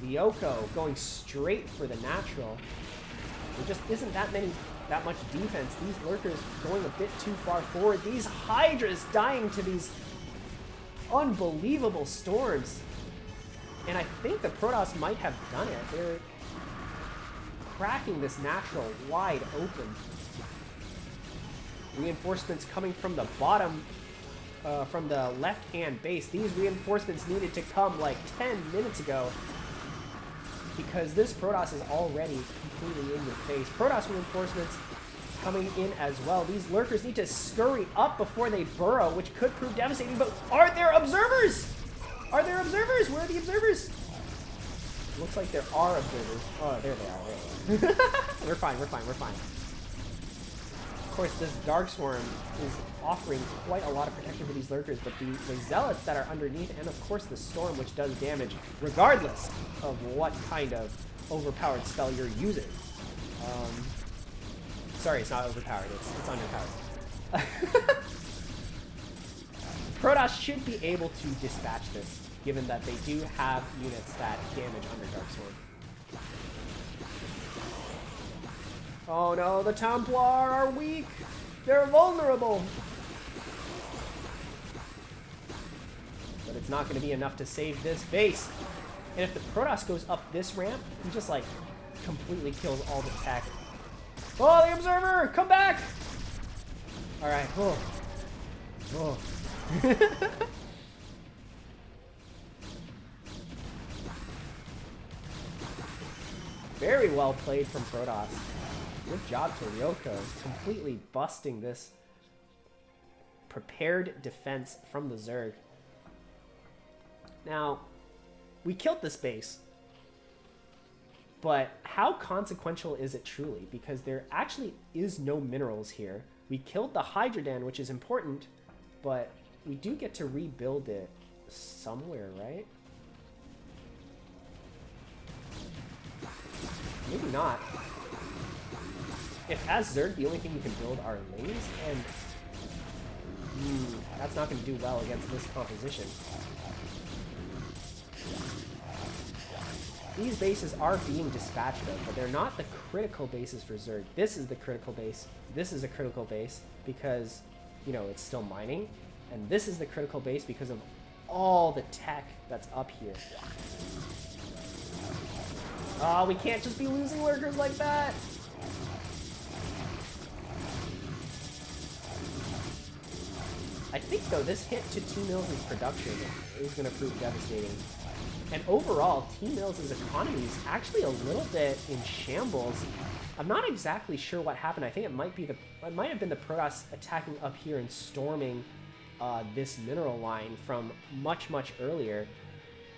Lyoko going straight for the natural. There just isn't that much defense. These lurkers going a bit too far forward. These hydras dying to these unbelievable storms. And I think the Protoss might have done it. They're cracking this natural wide open. Reinforcements coming from the bottom, from the left-hand base. These reinforcements needed to come like 10 minutes ago because this Protoss is already completely in your face. Protoss reinforcements coming in as well. These lurkers need to scurry up before they burrow, which could prove devastating, but are there observers? Are there observers? Where are the observers? Looks like there are observers. Oh, there they are. There they are. We're fine, we're fine, we're fine. Of course, this Dark Swarm is offering quite a lot of protection for these lurkers, but the Zealots that are underneath, and of course the Storm, which does damage, regardless of what kind of overpowered spell you're using. Sorry, it's not overpowered, it's underpowered. Protoss should be able to dispatch this, given that they do have units that damage under Dark Swarm. Oh no, the Templar are weak! They're vulnerable! But it's not going to be enough to save this base. And if the Protoss goes up this ramp, he just like completely kills all the tech. Oh, the Observer! Come back! Alright, oh. Oh. Very well played from Protoss. Good job to Lyoko, completely busting this prepared defense from the Zerg. Now, we killed this base, but how consequential is it truly? Because there actually is no minerals here. We killed the Hydrodan, which is important, but we do get to rebuild it somewhere, right? Maybe not. If as Zerg, the only thing we can build are lanes, and that's not going to do well against this composition. These bases are being dispatched though, but they're not the critical bases for Zerg. This is the critical base. This is a critical base because, you know, it's still mining. And this is the critical base because of all the tech that's up here. Oh, we can't just be losing lurkers like that. I think, though, this hit to Tmillz's production is going to prove devastating. And overall, Tmillz's economy is actually a little bit in shambles. I'm not exactly sure what happened. I think it might have been the Protoss attacking up here and storming this mineral line from much earlier.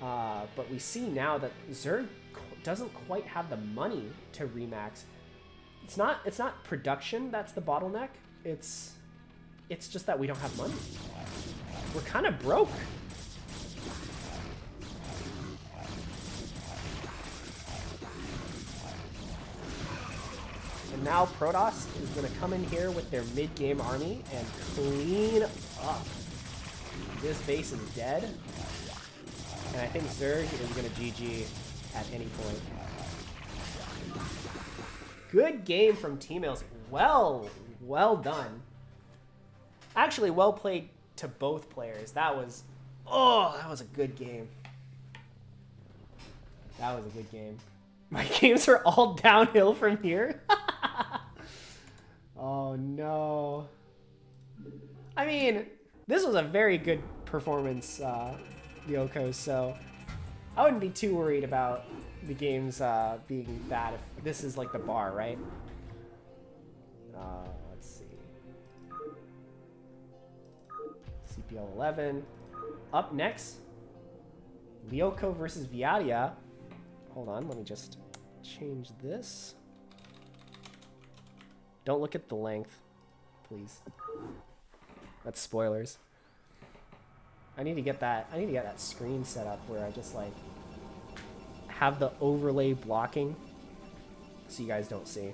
But we see now that Zerg doesn't quite have the money to remax. It's not production that's the bottleneck. It's just that we don't have money. We're kind of broke. And now Protoss is going to come in here with their mid-game army and clean up. This base is dead. And I think Zerg is going to GG at any point. Good game from Tmillz. Well done. Actually, well played to both players. That was a good game. That was a good game. My games are all downhill from here. Oh no. I mean, this was a very good performance, Lyoko, so I wouldn't be too worried about the games being bad if this is like the bar, right? Let's see. CPL 11. Up next, Lyoko versus Viadia. Hold on, let me just change this. Don't look at the length, please. That's spoilers. I need to get that screen set up where I just like have the overlay blocking so you guys don't see.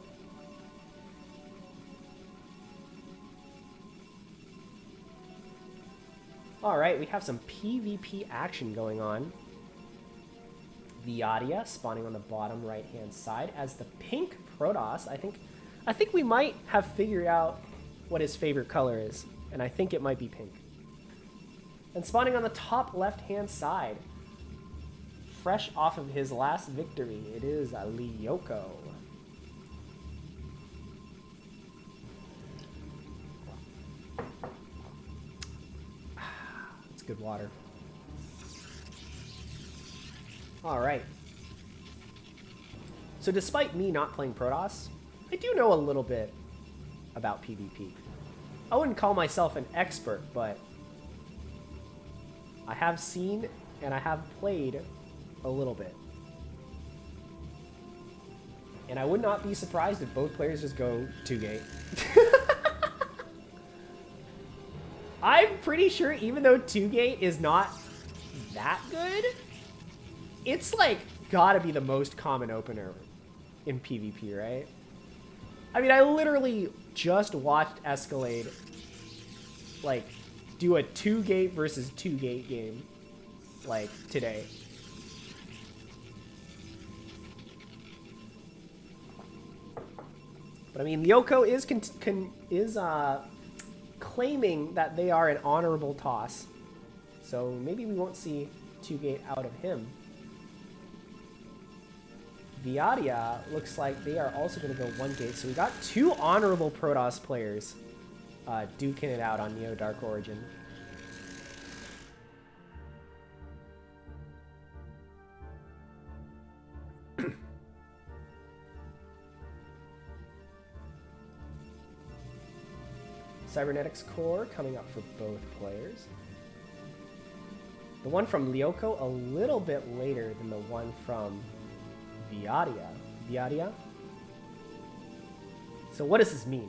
All right, we have some PvP action going on. Viadia spawning on the bottom right-hand side as the pink Protoss. I think we might have figured out what his favorite color is, and I think it might be pink. And spawning on the top left-hand side, fresh off of his last victory, it is Lyoko. It's good water. All right. So despite me not playing Protoss, I do know a little bit about PvP. I wouldn't call myself an expert, but I have seen and I have played a little bit. And I would not be surprised if both players just go 2-gate. I'm pretty sure even though 2-gate is not that good, it's like gotta be the most common opener in PvP, right? I mean, I literally just watched Escalade like do a 2-gate versus 2-gate game like today. But I mean, Lyoko is claiming that they are an honorable toss, so maybe we won't see 2-gate out of him. Viadia looks like they are also going to go 1-gate, so we got 2 honorable Protoss players duking it out on Neo Dark Origin. Cybernetics Core coming up for both players. The one from Lyoko a little bit later than the one from Viadia. Viadia? So what does this mean?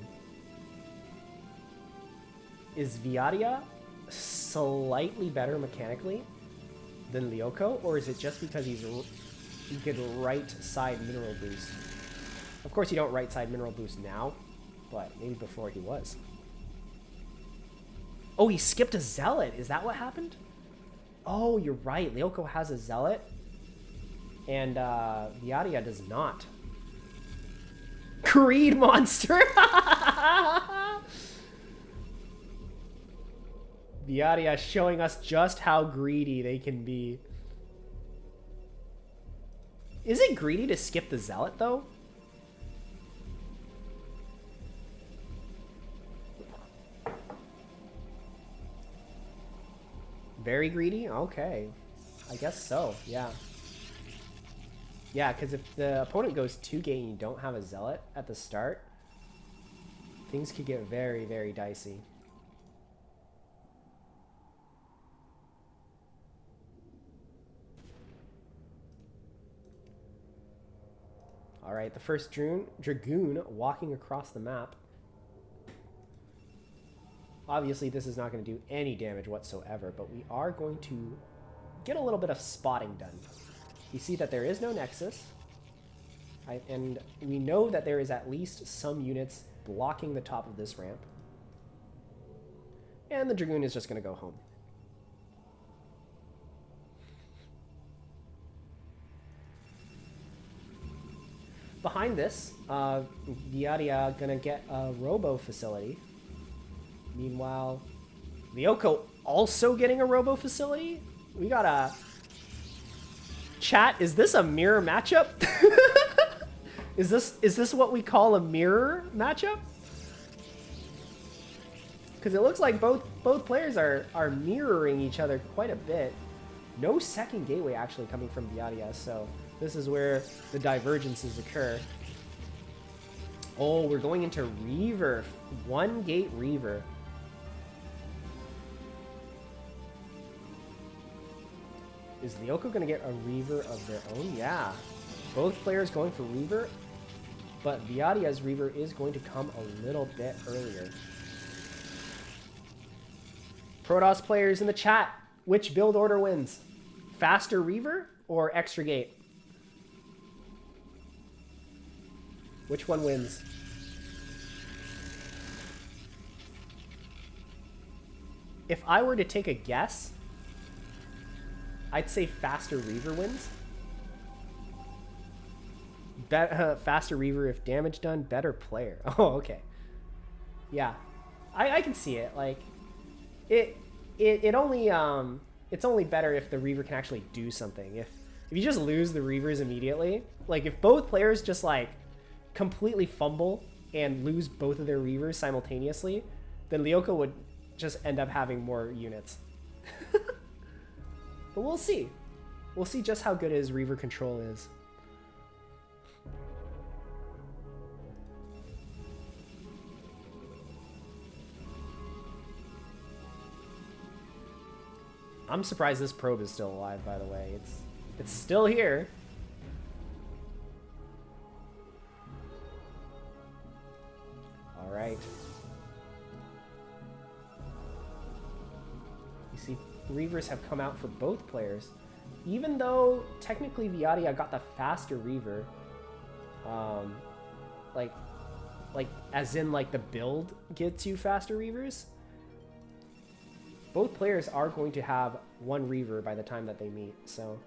Is Viadia slightly better mechanically than Lyoko, or is it just because he could right side mineral boost? Of course you don't right side mineral boost now, but maybe before he was. Oh, he skipped a zealot. Is that what happened? Oh, you're right. Lyoko has a zealot, and Viadia does not. Greed monster. Viadia showing us just how greedy they can be. Is it greedy to skip the zealot though? Very greedy? Okay. I guess so, yeah. Yeah, because if the opponent goes 2-gate and you don't have a zealot at the start, things could get very, very dicey. Alright, the first Dragoon walking across the map. Obviously, this is not going to do any damage whatsoever, but we are going to get a little bit of spotting done. You see that there is no Nexus, and we know that there is at least some units blocking the top of this ramp. And the Dragoon is just going to go home. Behind this, Viadia going to get a Robo facility. Meanwhile, Lyoko also getting a Robo facility? We got a... Chat, is this a mirror matchup? Is this what we call a mirror matchup? Because it looks like both players are mirroring each other quite a bit. No second gateway actually coming from Viadia, so this is where the divergences occur. Oh, we're going into Reaver. 1-gate Reaver. Is Lyoko going to get a Reaver of their own? Yeah. Both players going for Reaver, but Viadia's Reaver is going to come a little bit earlier. Protoss players in the chat, which build order wins? Faster Reaver or extra gate? Which one wins? If I were to take a guess, I'd say faster Reaver wins. Faster Reaver if damage done, better player. Oh, okay. Yeah, I can see it. Like, it only it's only better if the Reaver can actually do something. If you just lose the Reavers immediately, like if both players just like completely fumble and lose both of their Reavers simultaneously, then Lyoko would just end up having more units. But we'll see. We'll see just how good his Reaver control is. I'm surprised this probe is still alive, by the way. It's still here. All right. You see, Reavers have come out for both players. Even though technically Viadia got the faster Reaver, like as in like the build gets you faster Reavers. Both players are going to have one Reaver by the time that they meet, so.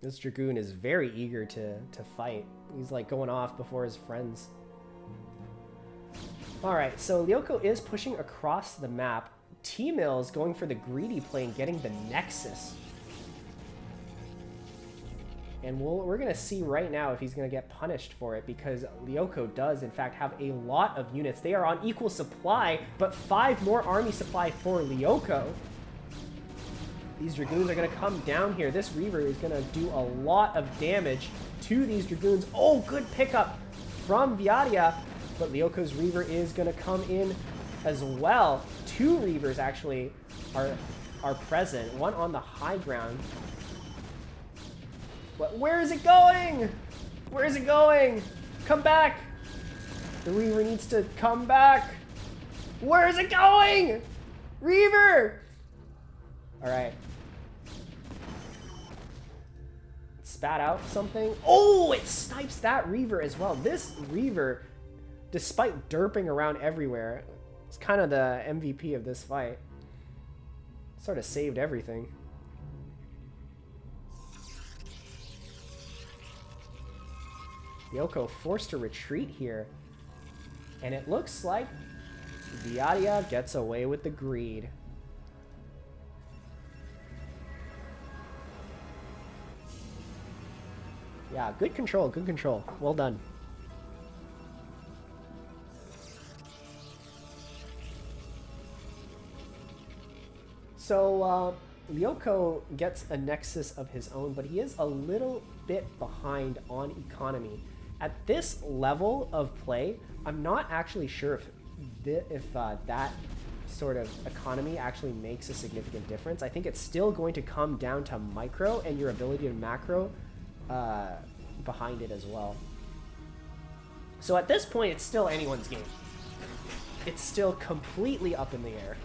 This Dragoon is very eager to fight. He's like going off before his friends. Alright, so Lyoko is pushing across the map. Tmillz going for the greedy play and getting the Nexus. And we're going to see right now if he's going to get punished for it, because Lyoko does, in fact, have a lot of units. They are on equal supply, but 5 more army supply for Lyoko. These Dragoons are going to come down here. This Reaver is going to do a lot of damage to these Dragoons. Oh, good pickup from Viadia, but Lyoko's Reaver is going to come in as well. 2 Reavers, actually, are present. One on the high ground. But where is it going? Where is it going? Come back! The Reaver needs to come back. Where is it going? Reaver! Alright. Spat out something. Oh, it snipes that Reaver as well. This Reaver, despite derping around everywhere, is kind of the MVP of this fight. Sort of saved everything. Lyoko forced to retreat here. And it looks like Viadia gets away with the greed. Yeah, good control, good control. Well done. So, Lyoko gets a Nexus of his own, but he is a little bit behind on economy. At this level of play, I'm not actually sure if that sort of economy actually makes a significant difference. I think it's still going to come down to micro and your ability to macro behind it as well. So at this point, it's still anyone's game. It's still completely up in the air.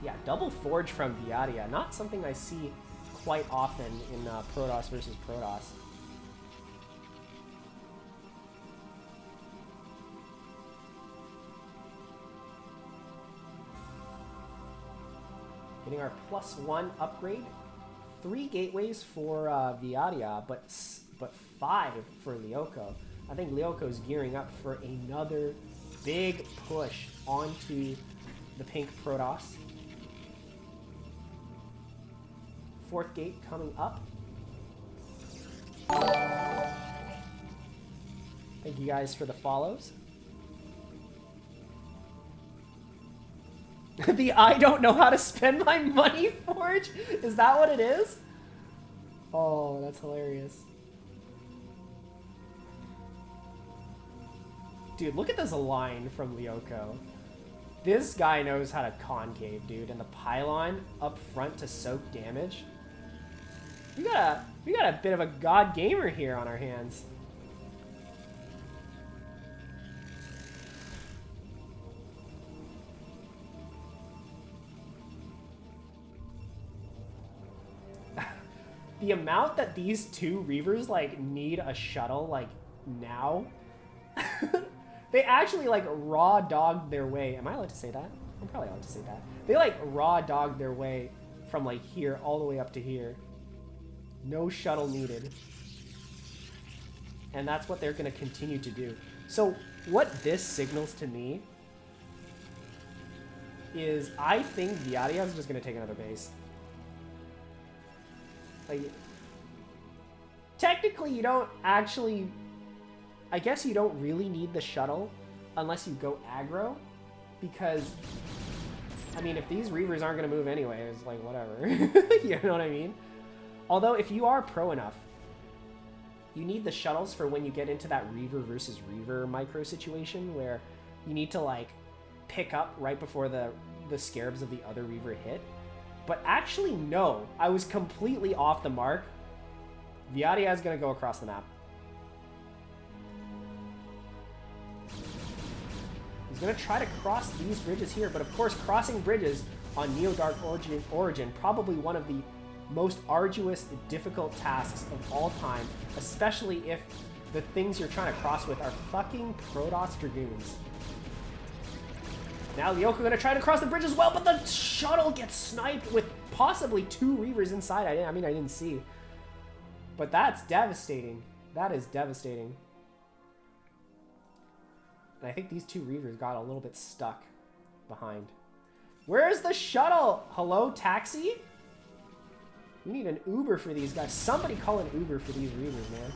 Yeah, double forge from Viadia, not something I see quite often in Protoss versus Protoss. Getting our +1 upgrade. 3 gateways for Viadia, but 5 for Lyoko. I think Lyoko's gearing up for another big push onto the pink Protoss. 4th gate coming up. Thank you guys for the follows. The I don't know how to spend my money forge? Is that what it is? Oh, that's hilarious. Dude, look at this line from Lyoko. This guy knows how to concave, dude, and the pylon up front to soak damage. We got a bit of a god gamer here on our hands. the amount that these two Reavers, like, need a shuttle, like, now. They actually, like, raw dogged their way. Am I allowed to say that? I'm probably allowed to say that. They, like, raw dogged their way from, like, here all the way up to here. No shuttle needed. And that's what they're going to continue to do. So what this signals to me is I think Viadia is just going to take another base. Like, technically, you don't actually... I guess you don't really need the shuttle unless you go aggro. Because, I mean, if these Reavers aren't going to move anyway, it's like, whatever. You know what I mean? Although, if you are pro enough, you need the shuttles for when you get into that Reaver versus Reaver micro situation where you need to, like, pick up right before the scarabs of the other Reaver hit. But actually, no. I was completely off the mark. Viadia is going to go across the map. He's going to try to cross these bridges here, but of course, crossing bridges on Neo-Dark Origin, probably one of the most arduous, difficult tasks of all time, especially if the things you're trying to cross with are fucking Protoss Dragoons. Now Lyoko gonna try to cross the bridge as well, but the shuttle gets sniped with possibly two Reavers inside. I mean, I didn't see. But that's devastating. That is devastating. And I think these two Reavers got a little bit stuck behind. Where's the shuttle? Hello, taxi? We need an Uber for these guys. Somebody call an Uber for these Reavers, man.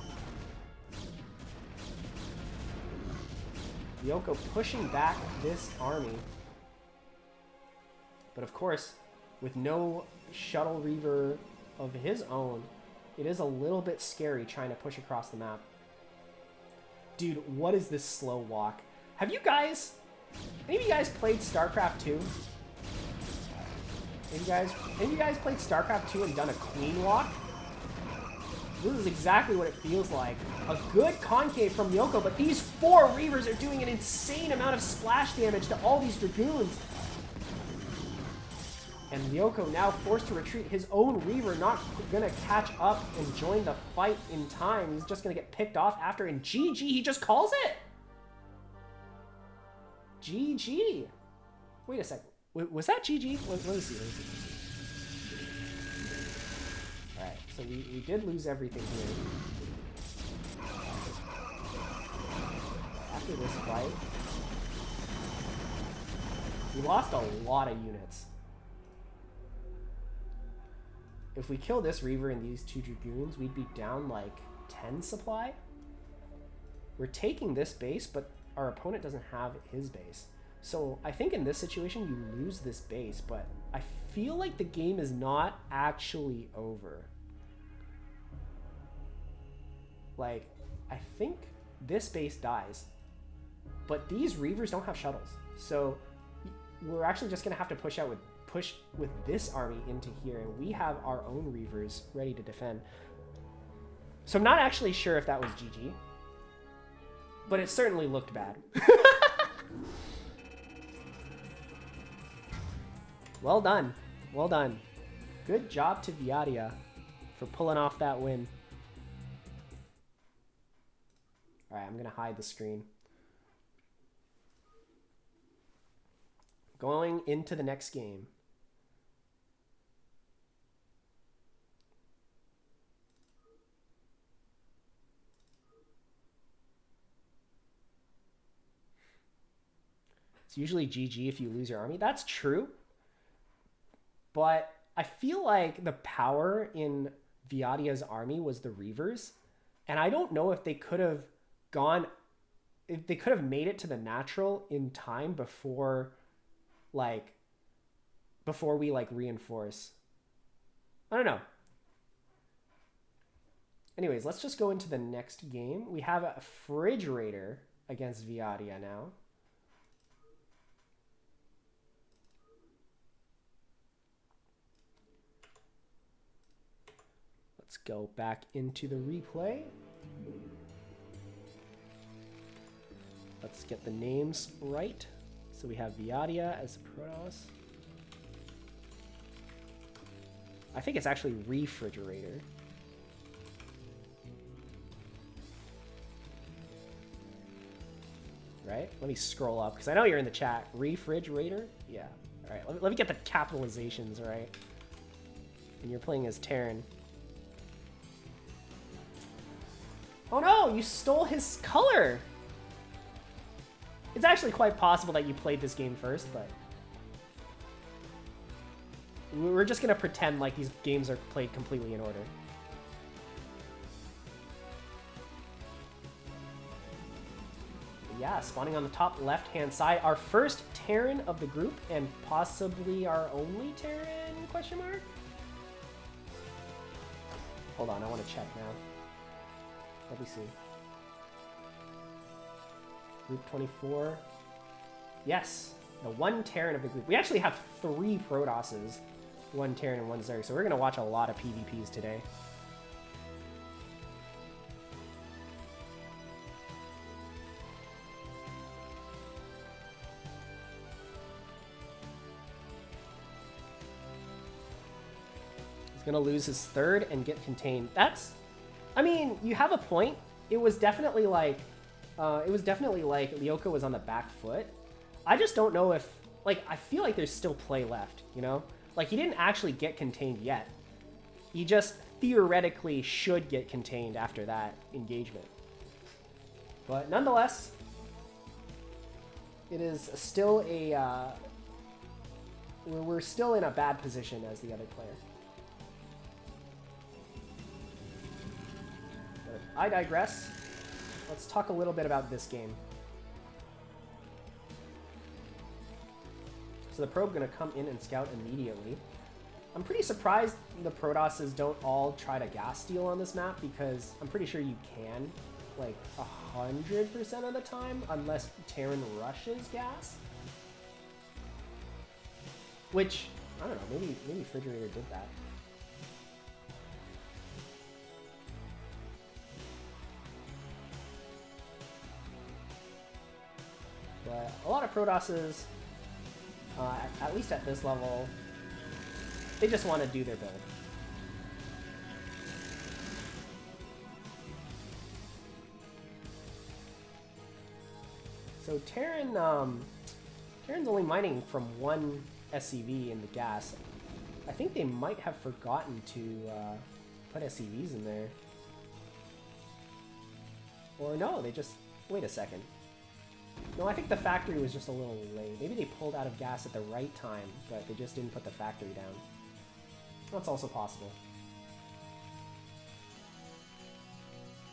Lyoko pushing back this army. But of course, with no shuttle Reaver of his own, it is a little bit scary trying to push across the map. Dude, what is this slow walk? Have you guys... Any of you guys played Starcraft 2? Any of you guys played Starcraft 2 and done a queen walk? This is exactly what it feels like. A good concave from Lyoko, but these four Reavers are doing an insane amount of splash damage to all these Dragoons. And Lyoko now forced to retreat. His own Reaver not gonna catch up and join the fight in time. He's just gonna get picked off after, and GG, he just calls it! GG. Wait a second. Was that GG? Let me see. Alright, so we did lose everything here. After this fight, we lost a lot of units. If we kill this Reaver and these two Dragoons, we'd be down like 10 supply. We're taking this base, but our opponent doesn't have his base. So I think in this situation, you lose this base, but I feel like the game is not actually over. Like, I think this base dies, but these Reavers don't have shuttles. So we're actually just gonna have to push with this army into here, and we have our own Reavers ready to defend. So I'm not actually sure if that was GG, but it certainly looked bad. Well done. Well done. Good job to Viadia for pulling off that win. Alright, I'm going to hide the screen. Going into the next game. It's usually GG if you lose your army. That's true. But I feel like the power in Viadia's army was the Reavers. And I don't know if they could have gone... If they could have made it to the natural in time before we, like, reinforce. I don't know. Anyways, let's just go into the next game. We have a FridgeRaider against Viadia now. Let's go back into the replay. Let's get the names right. So we have Viadia as Protoss. I think it's actually RiceHat. right? Let me scroll up, because I know you're in the chat. RiceHat? Yeah. All right, let me get the capitalizations right. And you're playing as Terran. Oh no, you stole his color! It's actually quite possible that you played this game first, but... we're just gonna pretend like these games are played completely in order. Yeah, spawning on the top left-hand side. Our first Terran of the group, and possibly our only Terran, question mark? Hold on, I want to check now. Let me see. Group 24. Yes, the one Terran of the group. We actually have 3 Protosses. 1 Terran and 1 Zerg, so we're going to watch a lot of PvPs today. He's going to lose his 3rd and get contained. That's... I mean, you have a point. It was definitely like Lyoko was on the back foot. I just don't know if... like, I feel like there's still play left, you know? Like, he didn't actually get contained yet. He just theoretically should get contained after that engagement. But nonetheless, it is still a... we're still in a bad position as the other player. But I digress. Let's talk a little bit about this game. So the probe going to come in and scout immediately. I'm pretty surprised the Protosses don't all try to gas steal on this map, because I'm pretty sure you can, like, 100% of the time, unless Terran rushes gas. Which, I don't know, maybe FridgeRaider did that. But a lot of Protosses, at least at this level, they just want to do their build. So Terran's only mining from 1 SCV in the gas. I think they might have forgotten to put SCVs in there. Or no, they just... wait a second. No, I think the factory was just a little late. Maybe they pulled out of gas at the right time, but they just didn't put the factory down. That's also possible.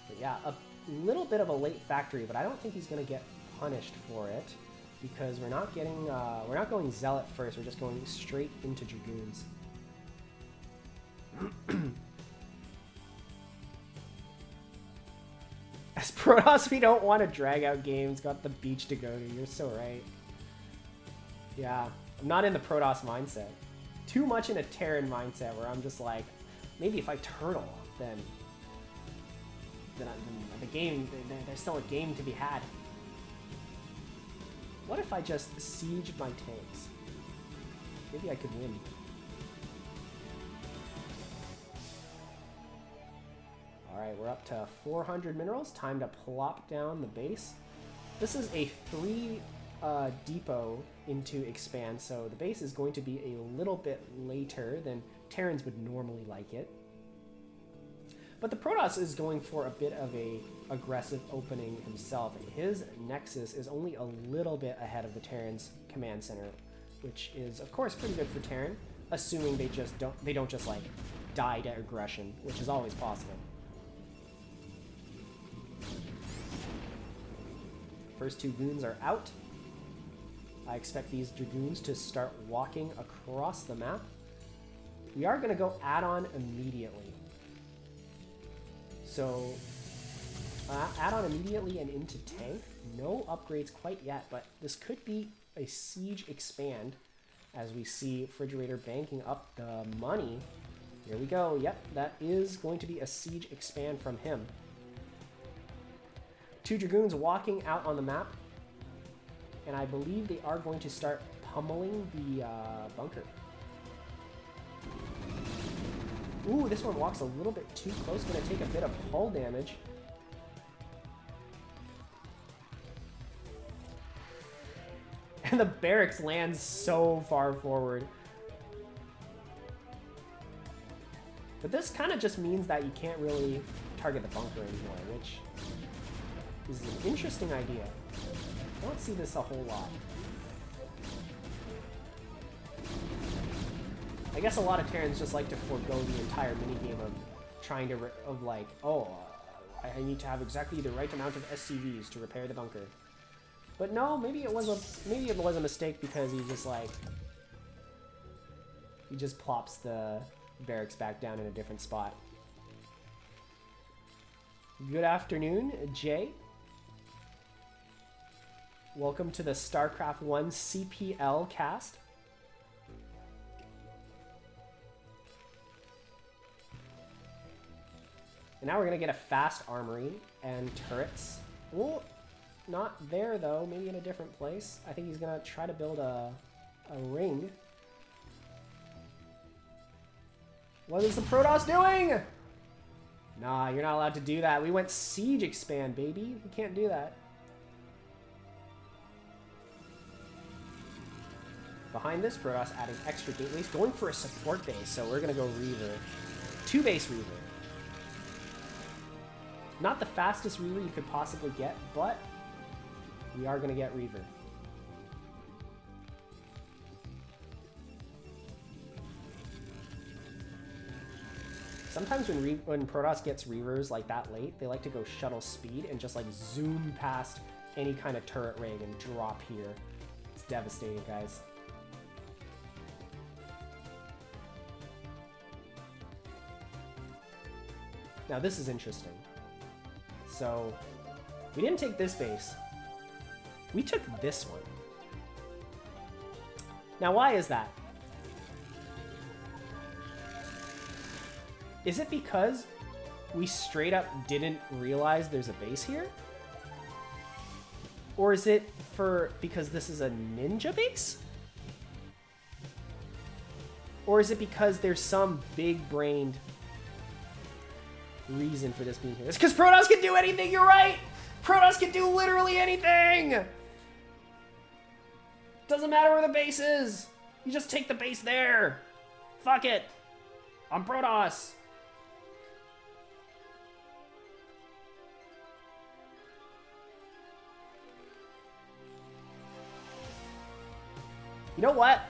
But yeah, a little bit of a late factory, but I don't think he's going to get punished for it, because we're not going Zealot first, we're just going straight into Dragoons. As Protoss, we don't want to drag out games. Got the beach to go to. You're so right. Yeah, I'm not in the Protoss mindset. Too much in a Terran mindset where I'm just like, maybe if I turtle, then the game, there's still a game to be had. What if I just sieged my tanks? Maybe I could win. Alright, we're up to 400 minerals. Time to plop down the base. This is a 3 depot into expand, so the base is going to be a little bit later than Terrans would normally like it. But the Protoss is going for a bit of a aggressive opening himself. His Nexus is only a little bit ahead of the Terran's command center, which is of course pretty good for Terran, assuming they don't just like die to aggression, which is always possible. First 2 goons are out. I expect these Dragoons to start walking across the map. We are going to go add-on immediately. So, add-on immediately and into tank. No upgrades quite yet, but this could be a siege expand as we see FridgeRaider banking up the money. Here we go. Yep, that is going to be a siege expand from him. 2 Dragoons walking out on the map, and I believe they are going to start pummeling the bunker. Ooh, this one walks a little bit too close. Going to take a bit of hull damage. And the barracks lands so far forward. But this kind of just means that you can't really target the bunker anymore, which is an interesting idea. I don't see this a whole lot. I guess a lot of Terrans just like to forego the entire minigame of trying to, like, oh, I need to have exactly the right amount of SCVs to repair the bunker. But no, maybe it was a mistake because he just plops the barracks back down in a different spot. Good afternoon, Jay. Welcome to the Starcraft 1 CPL cast. And now we're gonna get a fast armory and turrets. Well, not there though, maybe in a different place. I think he's gonna try to build a ring. What is the Protoss doing? Nah, you're not allowed to do that. We went siege expand, baby. We can't do that. Behind this, Protoss adding extra gateways, going for a support base, so we're gonna go Reaver. 2-base Reaver. Not the fastest Reaver you could possibly get, but we are gonna get Reaver. Sometimes when Protoss gets Reavers like that late, they like to go shuttle speed and just like zoom past any kind of turret ring and drop here. It's devastating, guys. Now this is interesting. So, we didn't take this base. We took this one. Now why is that? Is it because we straight up didn't realize there's a base here? Or is it because this is a ninja base? Or is it because there's some big-brained reason for this being here? It's because Protoss can do anything, you're right! Protoss can do literally anything! Doesn't matter where the base is! You just take the base there! Fuck it! I'm Protoss! You know what?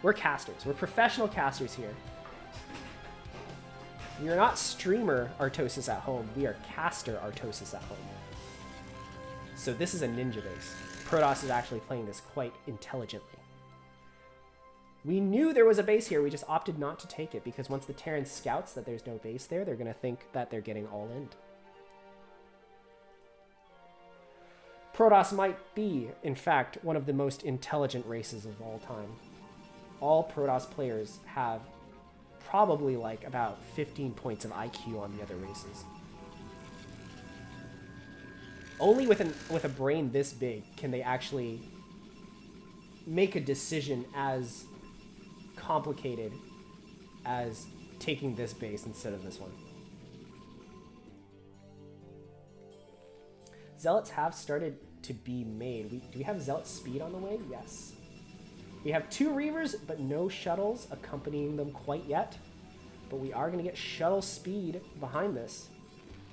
We're casters. We're professional casters here. We are not streamer Artosis at home. We are caster Artosis at home. So this is a ninja base. Protoss is actually playing this quite intelligently. We knew there was a base here. We just opted not to take it because once the Terran scouts that there's no base there, they're going to think that they're getting all in. Protoss might be, in fact, one of the most intelligent races of all time. All Protoss players have probably like about 15 points of IQ on the other races. Only with a brain this big can they actually make a decision as complicated as taking this base instead of this one. Zealots have started to be made. Do we have Zealot speed on the way? Yes. We have 2 Reavers, but no shuttles accompanying them quite yet. But we are going to get shuttle speed behind this.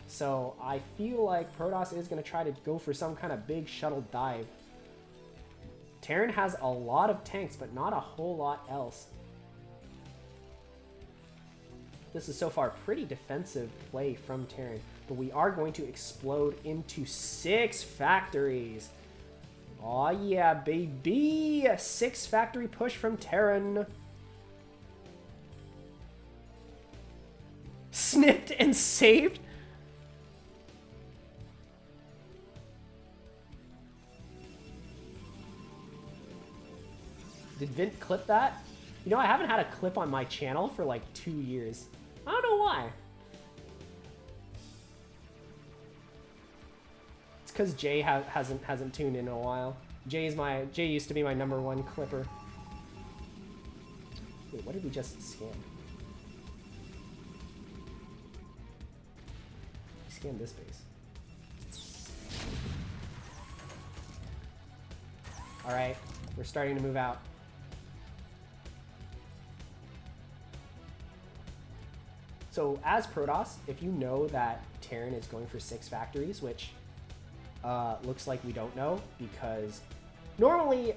So I feel like Protoss is going to try to go for some kind of big shuttle dive. Terran has a lot of tanks, but not a whole lot else. This is so far pretty defensive play from Terran. But we are going to explode into 6 factories. Aw yeah, baby! 6 factory push from Terran. Snipped and saved? Did Vint clip that? You know, I haven't had a clip on my channel for like 2 years. I don't know why. It's because Jay hasn't tuned in a while. Jay used to be my #1 clipper. Wait, what did we just scan? We scanned this base. All right, we're starting to move out. So as Protoss, if you know that Terran is going for 6 factories, which looks like we don't know, because normally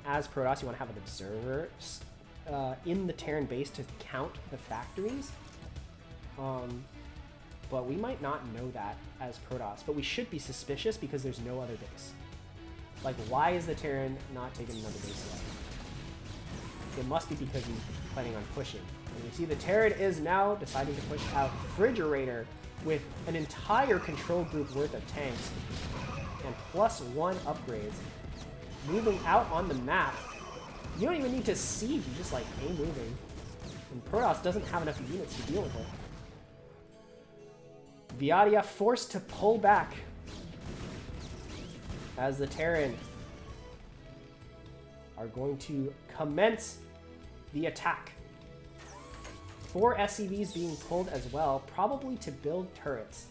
as Protoss you want to have an observer in the Terran base to count the factories. But we might not know that as Protoss, but we should be suspicious because there's no other base. Like, why is the Terran not taking another base yet? It must be because he's planning on pushing. And you see the Terran is now deciding to push out FridgeRaider with an entire control group worth of tanks and +1 upgrades. Moving out on the map. You don't even need to siege, you just like, hey, moving. And Protoss doesn't have enough units to deal with it. Viadia forced to pull back as the Terran are going to commence the attack. 4 SCVs being pulled as well, probably to build turrets.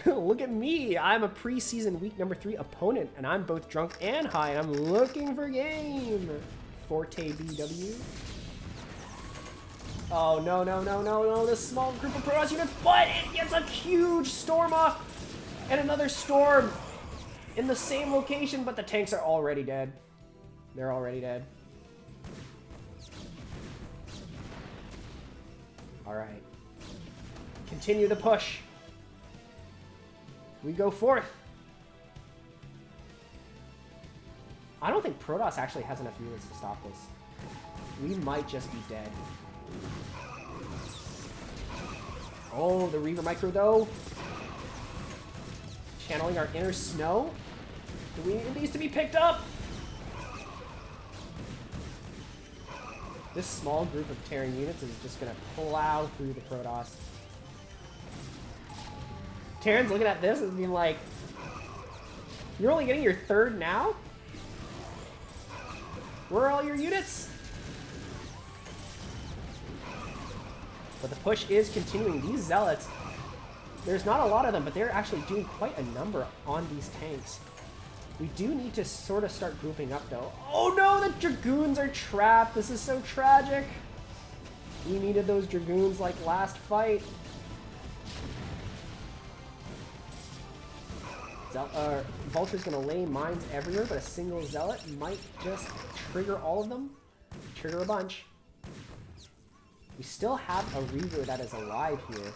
Look at me! I'm a preseason week number 3 opponent, and I'm both drunk and high, and I'm looking for game! Forte BW. Oh, no, no, no, no, no, this small group of Protoss units, but it gets a huge storm off! And another storm! In the same location, but the tanks are already dead. They're already dead. Alright. Continue the push. We go forth. I don't think Protoss actually has enough units to stop this. We might just be dead. Oh, the Reaver Micro though. Channeling our inner snow. It needs to be picked up. This small group of Terran units is just gonna plow through the Protoss. Terran's looking at this and being like, you're only getting your 3rd now? Where are all your units? But the push is continuing. These Zealots, there's not a lot of them, but they're actually doing quite a number on these tanks. We do need to sort of start grouping up though. Oh no, the Dragoons are trapped. This is so tragic. We needed those Dragoons like last fight. Vulture's gonna lay mines everywhere, but a single Zealot might just trigger all of them. Trigger a bunch. We still have a Reaver that is alive here,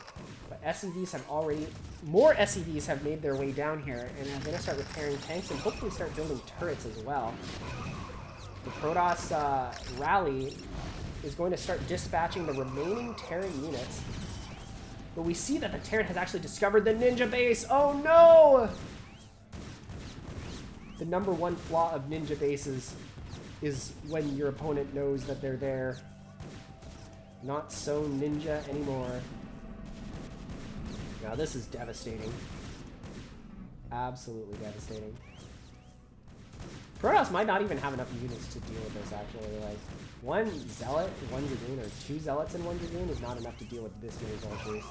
but SCVs have already... More SCVs have made their way down here, and I'm gonna start repairing tanks and hopefully start building turrets as well. The Protoss rally is going to start dispatching the remaining Terran units, but we see that the Terran has actually discovered the ninja base. Oh no! The #1 flaw of ninja bases is when your opponent knows that they're there. Not so ninja anymore. Now this is devastating. Absolutely devastating. Protoss might not even have enough units to deal with this, actually. Like, 1 Zealot, 1 Dragoon, or 2 Zealots and 1 Dragoon is not enough to deal with this many Vultures.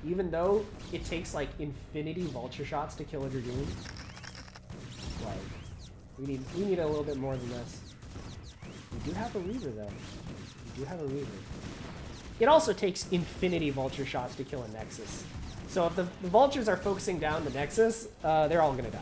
Even though it takes like infinity Vulture shots to kill a Dragoon, like, we need a little bit more than this. We do have a Reaver though. We do have a Reaver. It also takes infinity Vulture shots to kill a Nexus. So if the Vultures are focusing down the Nexus, they're all gonna die.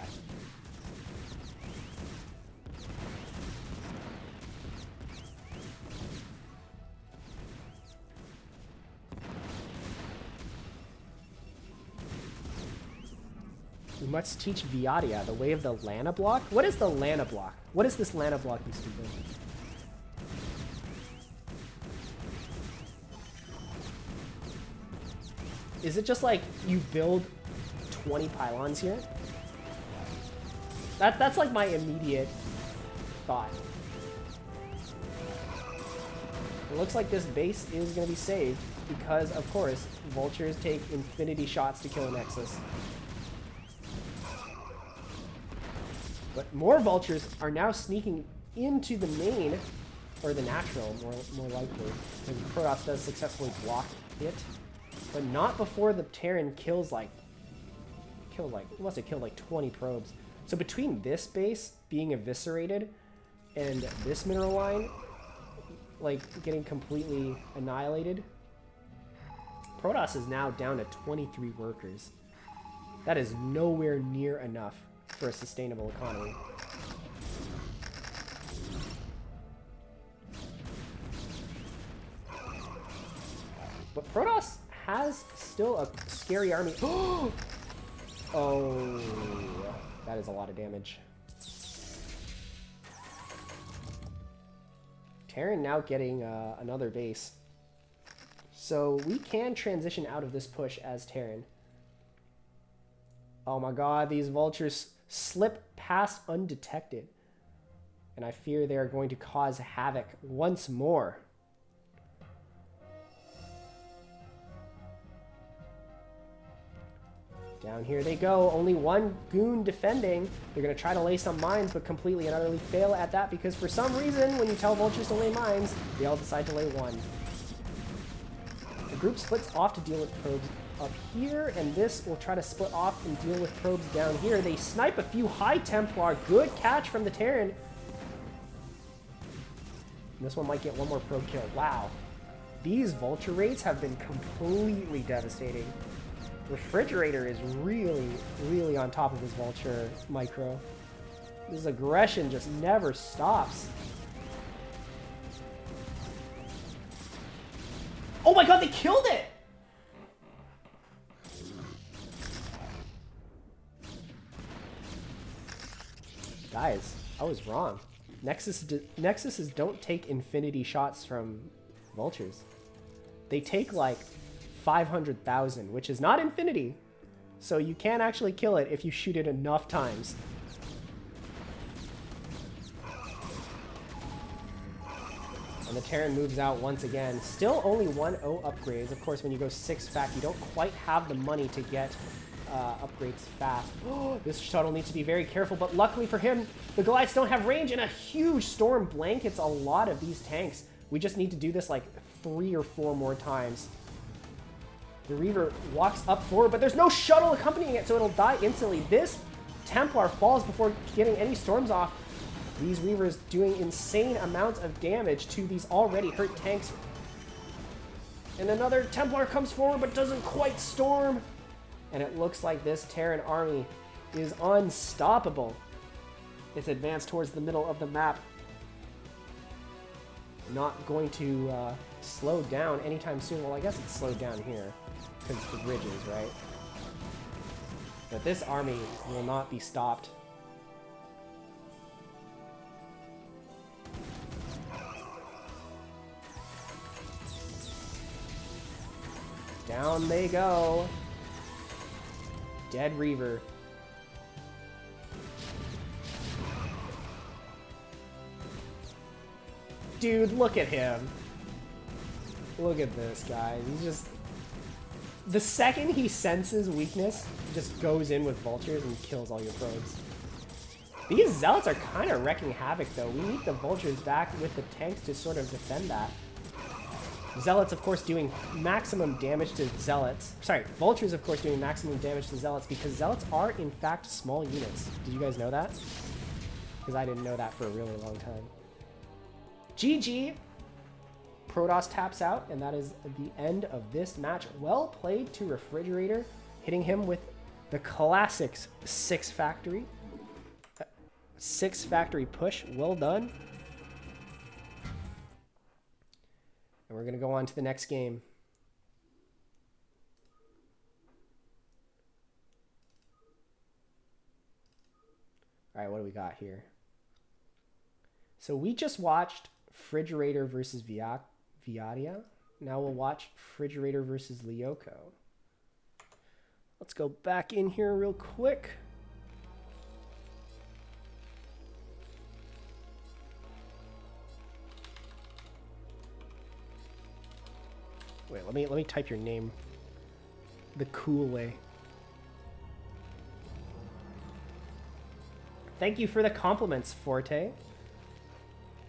We must teach Viadia the way of the Lana block. What is the Lana block? What is this Lana block, you stupid? Is it just like you build 20 pylons here? That's like my immediate thought. It looks like this base is going to be saved because, of course, Vultures take infinity shots to kill a Nexus. But more Vultures are now sneaking into the main or the natural, more likely. And Protoss does successfully block it, but not before the Terran kills like, he must have killed like 20 probes. So between this base being eviscerated and this mineral line, like getting completely annihilated, Protoss is now down to 23 workers. That is nowhere near enough for a sustainable economy. But Protoss has still a scary army. Oh, that is a lot of damage. Terran now getting another base. So we can transition out of this push as Terran. Oh my god, these vultures slip past undetected. And I fear they are going to cause havoc once more. Down here they go. Only one goon defending. They're going to try to lay some mines, but completely and utterly fail at that because for some reason, when you tell vultures to lay mines, they all decide to lay one. The group splits off to deal with probes up here, and this will try to split off and deal with probes down here. They snipe a few high Templar. Good catch from the Terran. And this one might get one more probe kill. Wow. These vulture rates have been completely devastating. RiceHat is really, really on top of his vulture micro. This aggression just never stops. Oh my god, they killed it! Guys, I was wrong. Nexuses don't take infinity shots from vultures. They take like 500,000, which is not infinity. So you can actually kill it if you shoot it enough times. And the Terran moves out once again. Still only 1-0 upgrades. Of course, when you go 6-fact, you don't quite have the money to get upgrades fast. This shuttle needs to be very careful, but luckily for him, the Goliaths don't have range, and a huge storm blankets a lot of these tanks. We just need to do this like 3 or 4 more times. The Reaver walks up forward, but there's no shuttle accompanying it, so it'll die instantly. This Templar falls before getting any storms off. These Reavers doing insane amounts of damage to these already hurt tanks. And another Templar comes forward, but doesn't quite storm. And it looks like this Terran army is unstoppable. It's advanced towards the middle of the map. Not going to slow down anytime soon. Well, I guess it's slowed down here because it's the ridges, right? But this army will not be stopped. Down they go. Dead Reaver. Dude, look at him. Look at this guy. He's just... The second he senses weakness, he just goes in with vultures and kills all your probes. These Zealots are kind of wrecking havoc, though. We need the vultures back with the tanks to sort of defend that. Zealots, of course, doing maximum damage to Zealots. Sorry, Vultures, of course, doing maximum damage to Zealots because Zealots are, in fact, small units. Did you guys know that? Because I didn't know that for a really long time. GG. Protoss taps out, and that is the end of this match. Well played to RiceHat, hitting him with the classic 6-factory. 6-factory push. Well done. And we're going to go on to the next game. All right, what do we got here? So we just watched FridgeRaider versus Viadia. Now we'll watch FridgeRaider versus Lyoko. Let's go back in here real quick. Wait, let me type your name the cool way. Thank you for the compliments, Forte.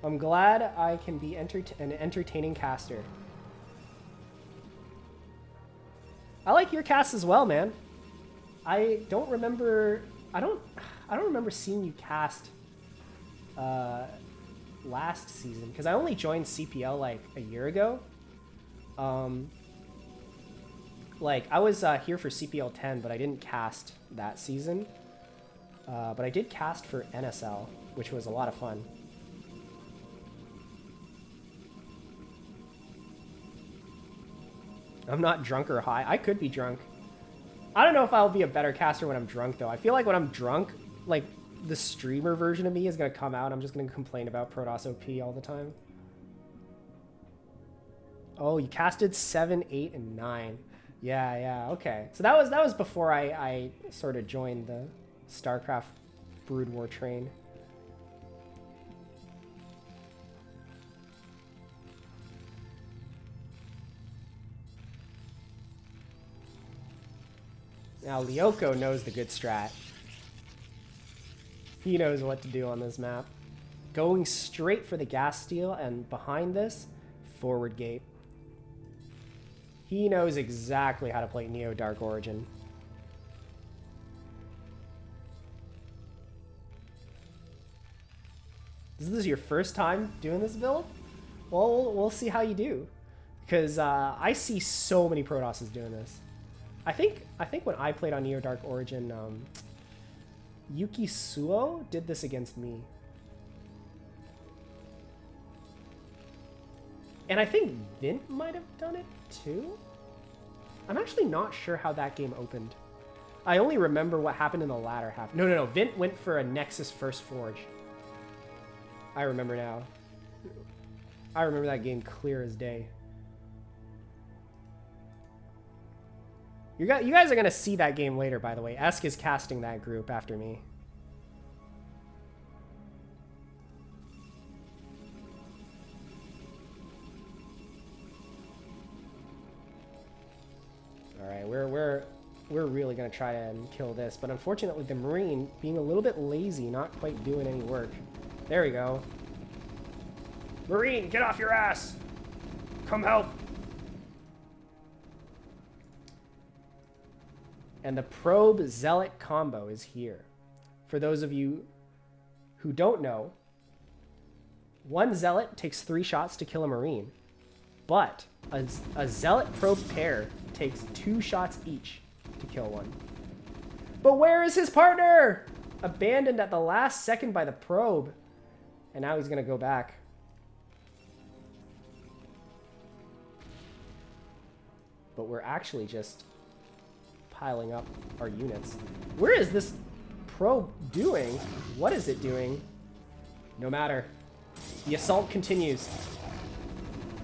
I'm glad I can be an entertaining caster. I like your cast as well, man. I don't remember seeing you cast last season because I only joined CPL like a year ago. Like I was here for CPL 10, but I didn't cast that season. But I did cast for NSL, which was a lot of fun. I'm not drunk or high. I could be drunk. I don't know if I'll be a better caster when I'm drunk, though. I feel like when I'm drunk, like, the streamer version of me is going to come out. I'm just going to complain about Protoss OP all the time. Oh, you casted 7, 8, and 9. Yeah, okay. So that was before I sort of joined the Starcraft Brood War train. Now, Lyoko knows the good strat. He knows what to do on this map. Going straight for the gas steal, and behind this, forward gate. He knows exactly how to play Neo Dark Origin. Is this your first time doing this build? Well, we'll see how you do. Because I see so many Protosses doing this. I think when I played on Neo Dark Origin, Yuki Suo did this against me. And I think Vint might have done it too? I'm actually not sure how that game opened. I only remember what happened in the latter half. No. Vint went for a Nexus First Forge. I remember now. I remember that game clear as day. You guys are going to see that game later, by the way. Esk is casting that group after me. Alright, we're really going to try and kill this. But unfortunately, the Marine, being a little bit lazy, not quite doing any work. There we go. Marine, get off your ass! Come help! And the Probe Zealot combo is here. For those of you who don't know, one Zealot takes 3 shots to kill a Marine, but a Zealot Probe pair takes 2 shots each to kill one. But where is his partner? Abandoned at the last second by the Probe. And now he's going to go back. But we're actually just piling up our units. Where is this Probe doing? What is it doing? No matter. The assault continues.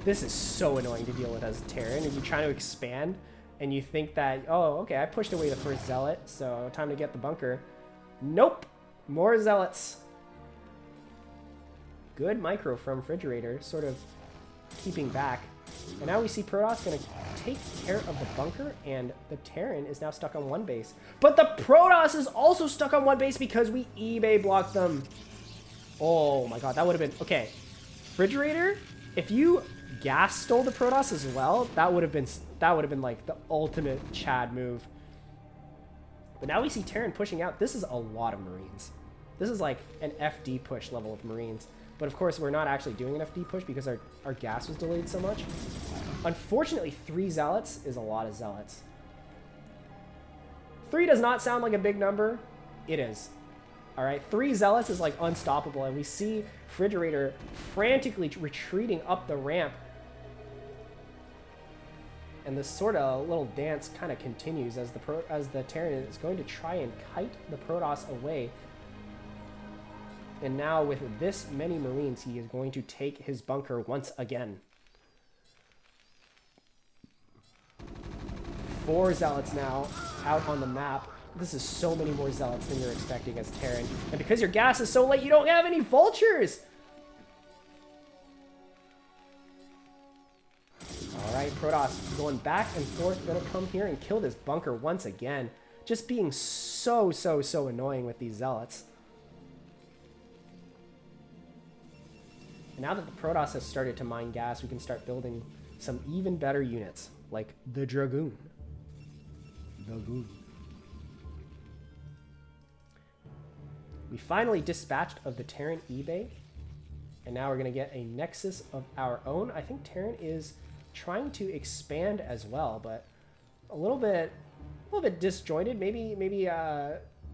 This is so annoying to deal with as Terran. If you're trying to expand and you think that, oh, okay, I pushed away the first Zealot, so time to get the bunker. Nope. More Zealots. Good micro from FridgeRaider, sort of keeping back. And now we see Protoss going to take care of the bunker, and the Terran is now stuck on 1 base. But the Protoss is also stuck on 1 base because we eBay blocked them. Oh my god, that would have been... Okay, FridgeRaider, if you gas stole the Protoss as well, that would have been like the ultimate Chad move. But now we see Terran pushing out. This is a lot of Marines. This is like an FD push level of Marines. But of course, we're not actually doing an FD push because our gas was delayed so much. Unfortunately, 3 Zealots is a lot of Zealots. 3 does not sound like a big number. It is. All right, 3 Zealots is like unstoppable. And we see FridgeRaider frantically retreating up the ramp. And this sort of little dance kind of continues as the Terran is going to try and kite the Protoss away. And now with this many Marines, he is going to take his bunker once again. 4 Zealots now out on the map. This is so many more Zealots than you're expecting as Terran. And because your gas is so late, you don't have any Vultures! Alright, Protoss going back and forth, gonna come here and kill this bunker once again. Just being so annoying with these Zealots. And now that the Protoss has started to mine gas, we can start building some even better units, like the Dragoon. We finally dispatched of the Terran eBay, and now we're going to get a Nexus of our own. I think Terran is trying to expand as well, but a little bit disjointed. Maybe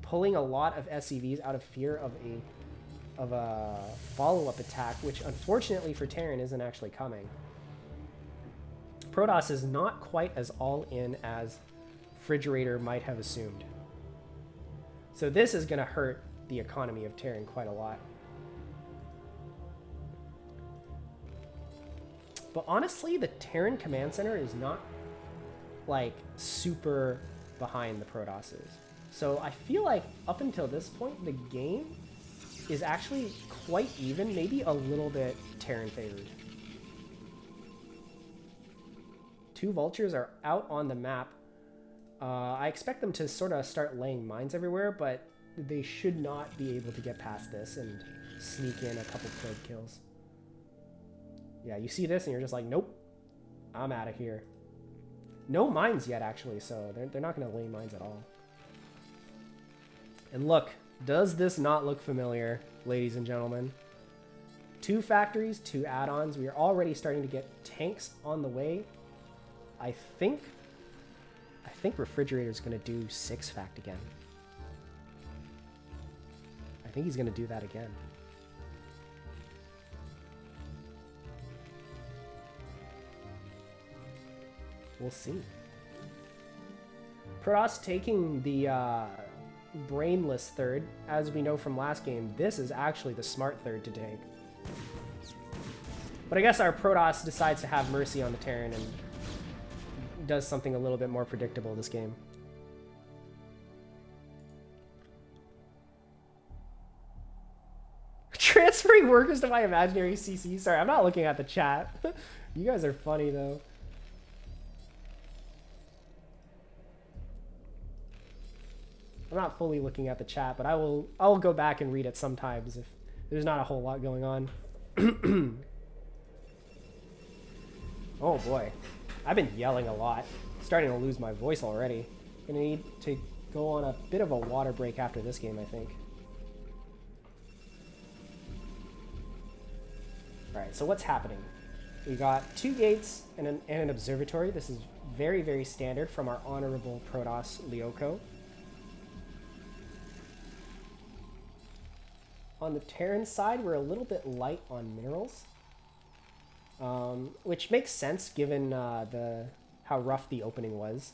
pulling a lot of SCVs out of fear of a follow-up attack, which unfortunately for Terran isn't actually coming. Protoss is not quite as all-in as FridgeRaider might have assumed. So this is going to hurt the economy of Terran quite a lot. But honestly, the Terran command center is not like super behind the Protosses. So I feel like up until this point, the game is actually quite even, maybe a little bit Terran favored. 2 vultures are out on the map. I expect them to sort of start laying mines everywhere, but they should not be able to get past this and sneak in a couple probe kills. Yeah, you see this and you're just like, nope, I'm out of here. No mines yet, actually, so they're not going to lay mines at all. And look, does this not look familiar, ladies and gentlemen? 2 factories, 2 add-ons. We are already starting to get tanks on the way. I think RiceHat's going to do 6-fact again. I think he's going to do that again. We'll see. Protoss taking the brainless third. As we know from last game, this is actually the smart third to take. But I guess our Protoss decides to have mercy on the Terran and does something a little bit more predictable this game. Transferring workers to my imaginary CC. Sorry, I'm not looking at the chat. You guys are funny though. I'm not fully looking at the chat, but I will go back and read it sometimes if there's not a whole lot going on. Oh boy. I've been yelling a lot. Starting to lose my voice already. Gonna need to go on a bit of a water break after this game, I think. Alright, so what's happening? We got 2 gates and an observatory. This is very, very standard from our honorable Protoss Lyoko. On the Terran side, we're a little bit light on minerals. Which makes sense given how rough the opening was,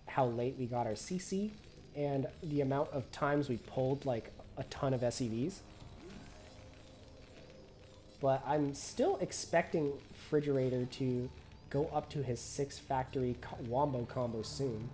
how late we got our CC, and the amount of times we pulled like a ton of SCVs. But I'm still expecting FridgeRaider to go up to his 6-factory wombo combo soon.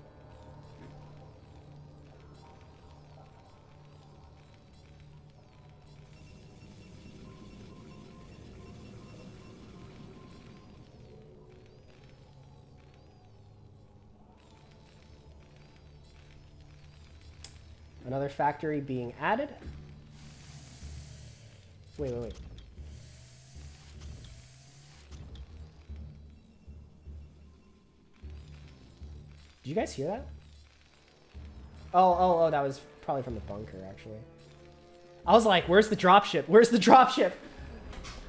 Another factory being added. Wait. Did you guys hear that? Oh, that was probably from the bunker, actually. I was like, where's the dropship? Where's the dropship?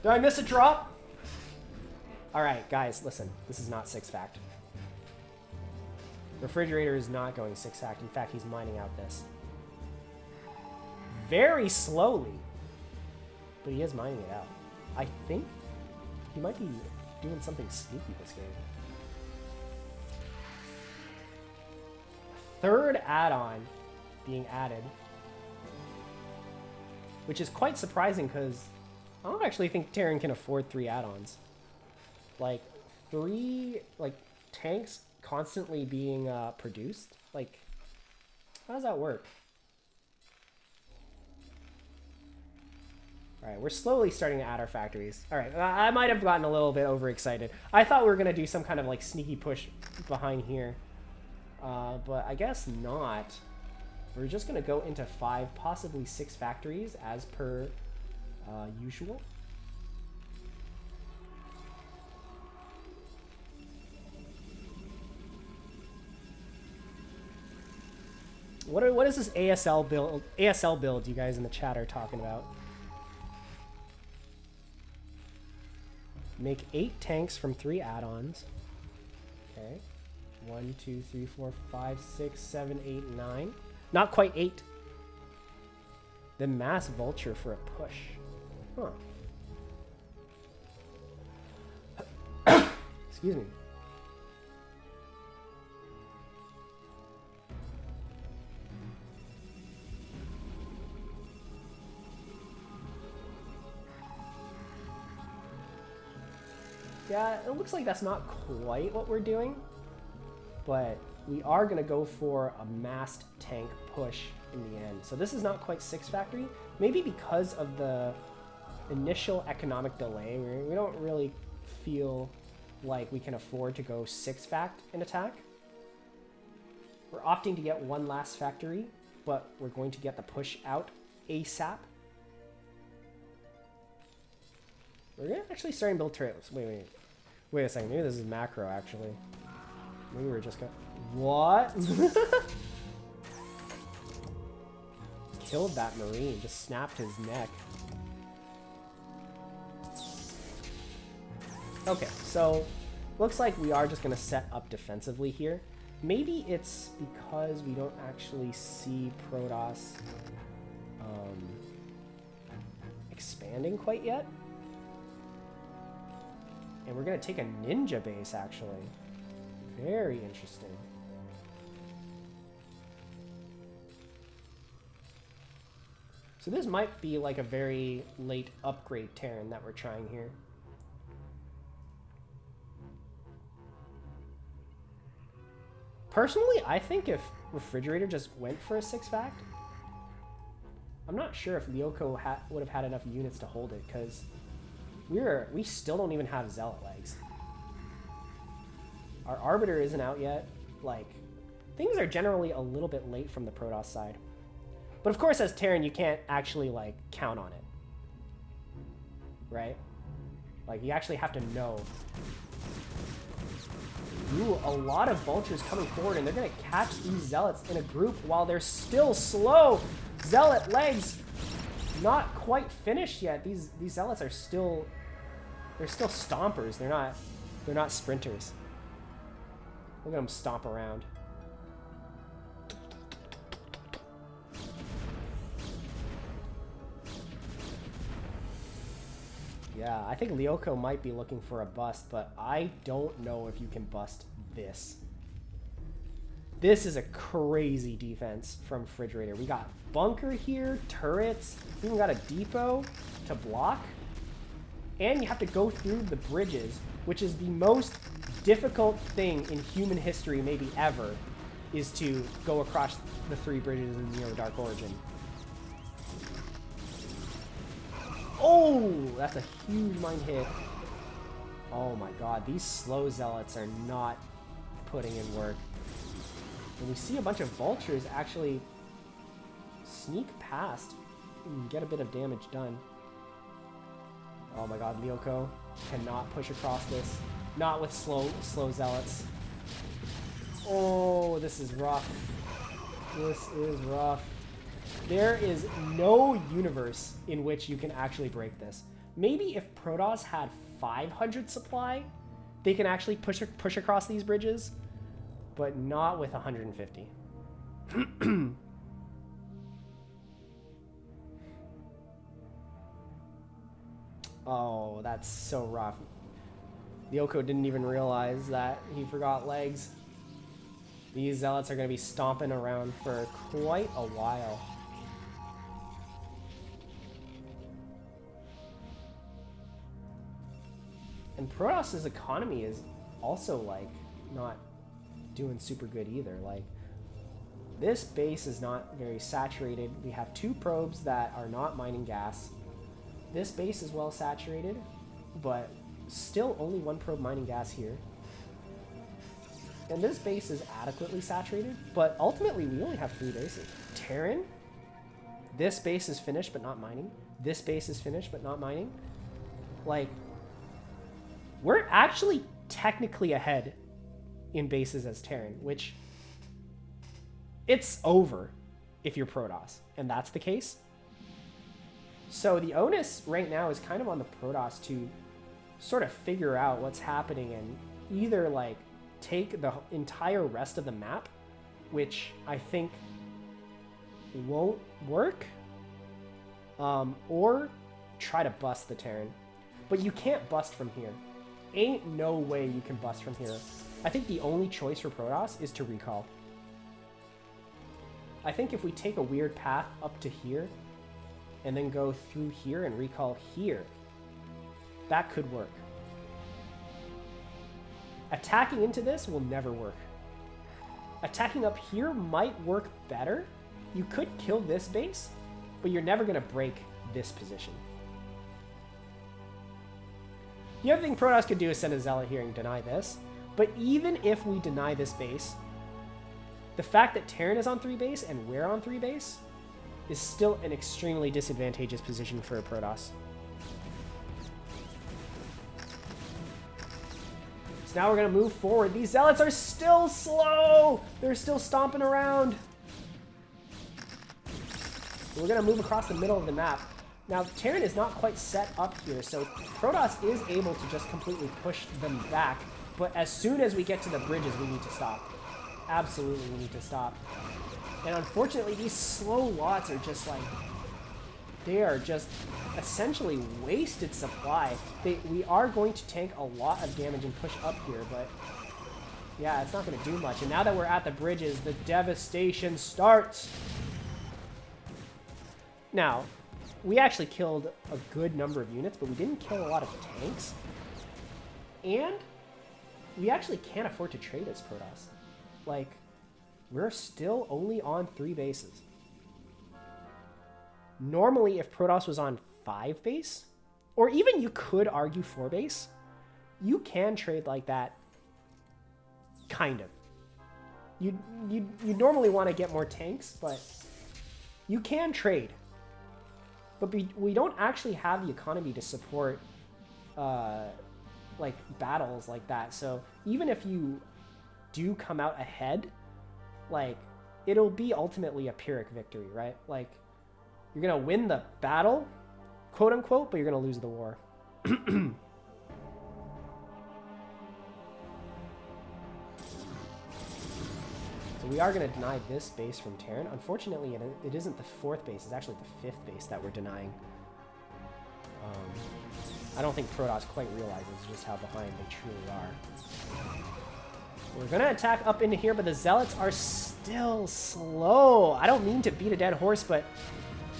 Did I miss a drop? All right, guys, listen. This is not 6-fact. RiceHat is not going 6-fact. In fact, he's mining out this. Very slowly, but he is mining it out. I think he might be doing something sneaky this game. 3rd add-on being added, which is quite surprising because I don't actually think Terran can afford 3 add-ons. Like 3 tanks constantly being produced. Like, how does that work? All right, we're slowly starting to add our factories. All right, I might have gotten a little bit overexcited. I thought we were going to do some kind of like sneaky push behind here. But I guess not. We're just going to go into 5, possibly 6 factories as per usual. What is this ASL build you guys in the chat are talking about? Make 8 tanks from 3 add-ons. Okay. 1, 2, 3, 4, 5, 6, 7, 8, 9. Not quite 8. Then mass vulture for a push. Huh. Excuse me. Yeah, it looks like that's not quite what we're doing, but we are going to go for a massed tank push in the end. So this is not quite 6 factory, maybe because of the initial economic delay. We don't really feel like we can afford to go 6 fact in attack. We're opting to get 1 last factory, but we're going to get the push out ASAP. We're actually starting to build trails. Wait a second. Maybe this is macro, actually. Maybe we're just gonna... What? Killed that Marine. Just snapped his neck. Okay, so... Looks like we are just gonna set up defensively here. Maybe it's because we don't actually see Protoss expanding quite yet. And we're going to take a ninja base, actually. Very interesting. So this might be like a very late upgrade Terran that we're trying here. Personally, I think if FridgeRaider just went for a 6 fact, I'm not sure if Lyoko would have had enough units to hold it, because we still don't even have Zealot legs. Our Arbiter isn't out yet. Like, things are generally a little bit late from the Protoss side. But of course, as Terran, you can't actually, like, count on it. Right? Like, you actually have to know. Ooh, a lot of Vultures coming forward, and they're going to catch these Zealots in a group while they're still slow. Zealot legs not quite finished yet. These Zealots are still... They're still stompers. They're not sprinters. Look at them stomp around. Yeah, I think Lyoko might be looking for a bust, but I don't know if you can bust this. This is a crazy defense from FridgeRaider. We got bunker here, turrets, we even got a depot to block. And you have to go through the bridges, which is the most difficult thing in human history, maybe ever, is to go across the 3 bridges in Neo Dark Origin. Oh, that's a huge mine hit. Oh my god, these slow Zealots are not putting in work. And we see a bunch of Vultures actually sneak past and get a bit of damage done. Oh my god, Lyoko cannot push across this. Not with slow Zealots. Oh, this is rough. This is rough. There is no universe in which you can actually break this. Maybe if Protoss had 500 supply, they can actually push across these bridges, but not with 150. Oh, that's so rough. Lyoko didn't even realize that he forgot legs. These Zealots are going to be stomping around for quite a while. And Protoss's economy is also, like, not doing super good either. Like, this base is not very saturated. We have 2 probes that are not mining gas. This base is well saturated, but still only 1 probe mining gas here. And this base is adequately saturated, but ultimately we only have 3 bases. Terran, this base is finished but not mining. This base is finished but not mining. Like, we're actually technically ahead in bases as Terran, which it's over. if you're Protoss, and that's the case. So the onus right now is kind of on the Protoss to sort of figure out what's happening and either like take the entire rest of the map, which I think won't work, or try to bust the Terran. But you can't bust from here. Ain't no way you can bust from here. I think the only choice for Protoss is to recall. I think if we take a weird path up to here and then go through here and recall here, that could work. Attacking into this will never work. Attacking up here might work better. You could kill this base, but you're never going to break this position. The other thing Protoss could do is send a Zealot here and deny this. But even if we deny this base, the fact that Terran is on 3 base and we're on 3 base is still an extremely disadvantageous position for a Protoss. So now we're going to move forward. These Zealots are still slow! They're still stomping around. We're going to move across the middle of the map. Now, Terran is not quite set up here, so Protoss is able to just completely push them back. But as soon as we get to the bridges, we need to stop. Absolutely, we need to stop. And unfortunately, these slow lots are just like... they are just essentially wasted supply. We are going to tank a lot of damage and push up here, but... yeah, it's not going to do much. And now that we're at the bridges, the devastation starts! Now, we actually killed a good number of units, but we didn't kill a lot of tanks. And we actually can't afford to trade as Protoss. Like, we're still only on 3 bases. Normally, if Protoss was on 5 base, or even you could argue 4 base, you can trade like that, kind of. You normally want to get more tanks, but you can trade. But we don't actually have the economy to support like battles like that. So even if you do come out ahead, like it'll be ultimately a Pyrrhic victory, right? Like you're gonna win the battle, quote unquote, but you're gonna lose the war. So we are going to deny this base from Terran. Unfortunately, it isn't the 4th base. It's actually the 5th base that we're denying. I don't think Protoss quite realizes just how behind they truly are. We're going to attack up into here, but the Zealots are still slow. I don't mean to beat a dead horse, but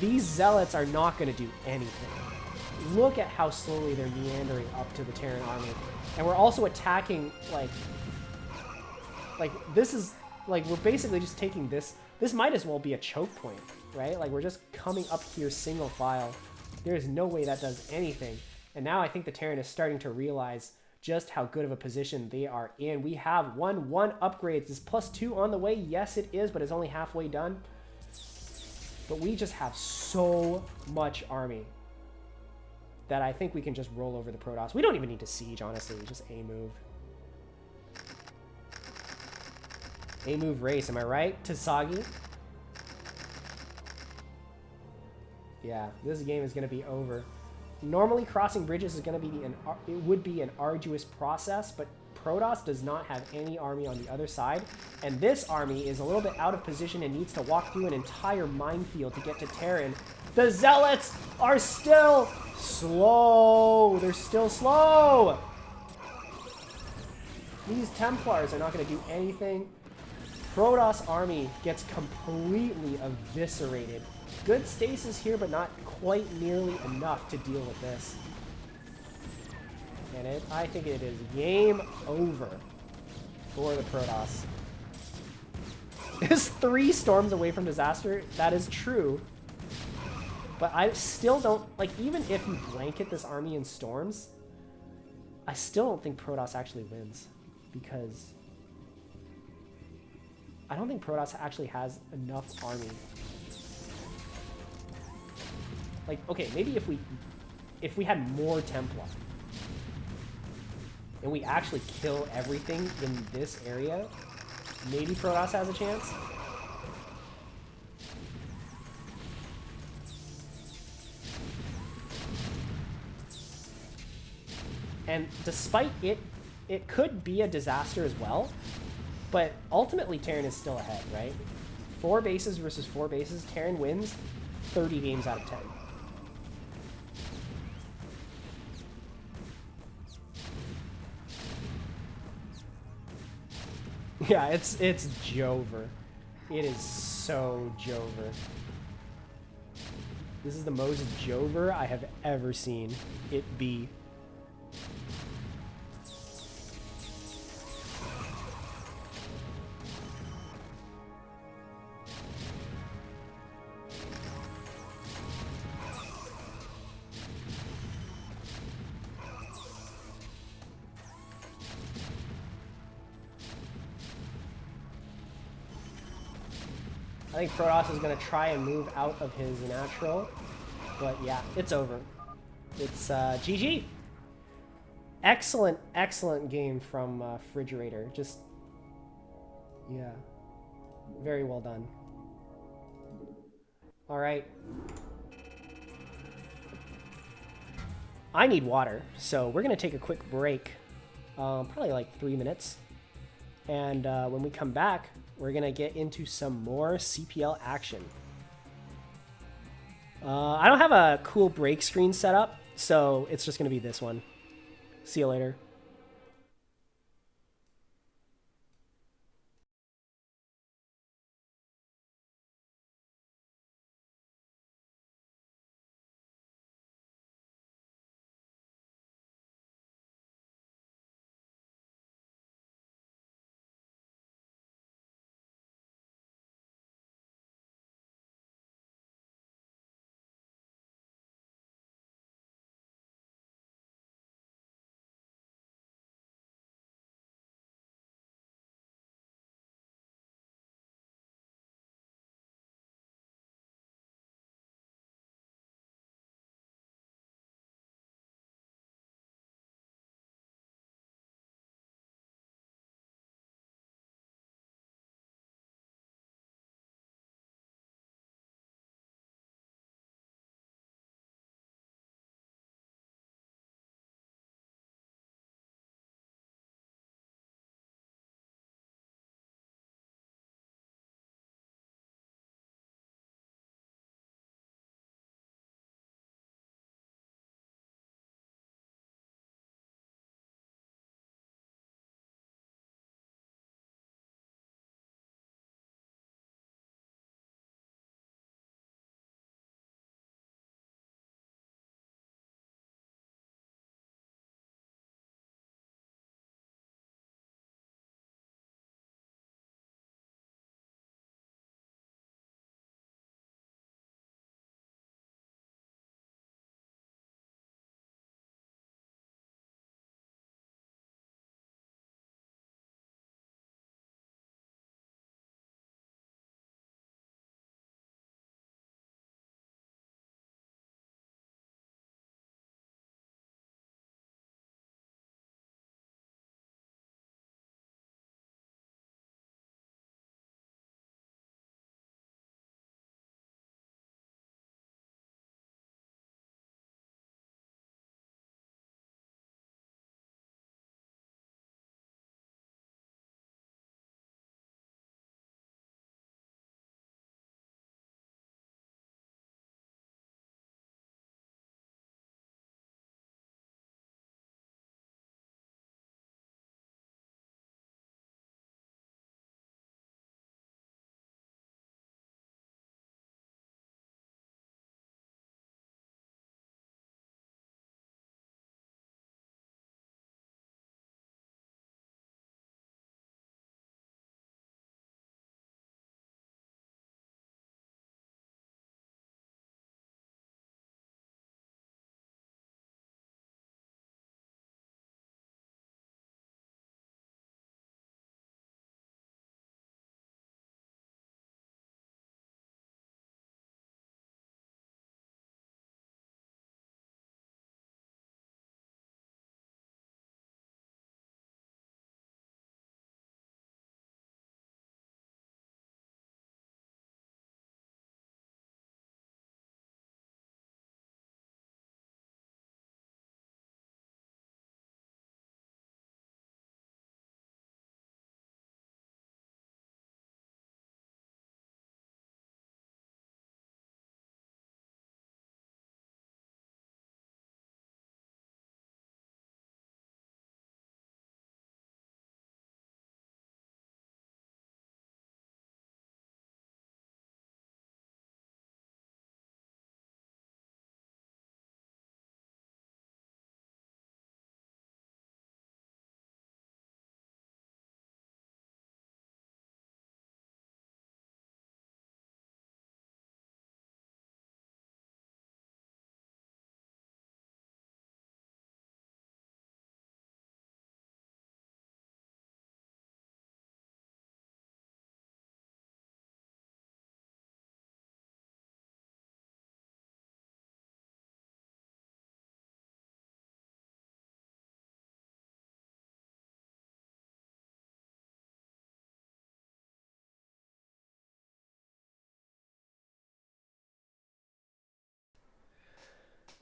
these Zealots are not going to do anything. Look at how slowly they're meandering up to the Terran army. And we're also attacking, like this is... like, we're basically just taking this. This might as well be a choke point, right? Like, we're just coming up here single file. There is no way that does anything. And now I think the Terran is starting to realize just how good of a position they are in. We have 1-1 upgrades. Is +2 on the way? Yes, it is, but it's only halfway done. But we just have so much army that I think we can just roll over the Protoss. We don't even need to siege, honestly. Just A-move. A-move race, am I right, Tasagi? Yeah, this game is going to be over. Normally, crossing bridges is going to be it would be an arduous process, but Protoss does not have any army on the other side, and this army is a little bit out of position and needs to walk through an entire minefield to get to Terran. The Zealots are still slow. They're still slow. These Templars are not going to do anything. Protoss army gets completely eviscerated. Good stasis here, but not quite nearly enough to deal with this. And I think it is game over for the Protoss. Is 3 storms away from disaster? That is true. But I still don't, like, even if you blanket this army in storms, I still don't think Protoss actually wins. Because I don't think Protoss actually has enough army. Like, okay, maybe if we had more Templar and we actually kill everything in this area, maybe Protoss has a chance. And despite it could be a disaster as well, but ultimately Terran is still ahead, right? 4 bases versus 4 bases, Terran wins 30 games out of 10. Yeah, it's Jover. It is so Jover. This is the most Jover I have ever seen it be. I think Protoss is going to try and move out of his natural, but yeah, it's over. It's GG. Excellent, excellent game from FridgeRaider. Just, yeah, very well done. All right. I need water, so we're going to take a quick break, probably like 3 minutes. And when we come back, we're going to get into some more CPL action. I don't have a cool break screen set up, so it's just going to be this one. See you later.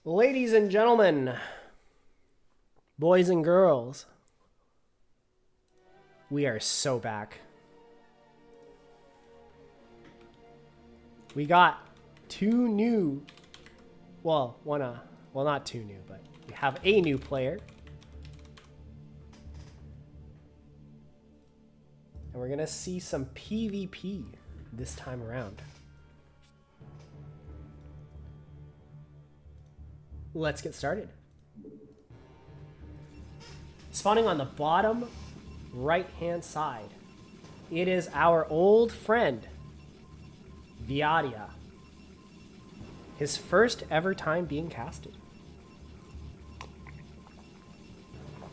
Ladies and gentlemen, boys and girls, we are so back. We got two new, well, not two new, but we have a new player. And we're gonna see some PvP this time around. Let's get started. Spawning on the bottom right-hand side, it is our old friend, Viadia. His first ever time being casted.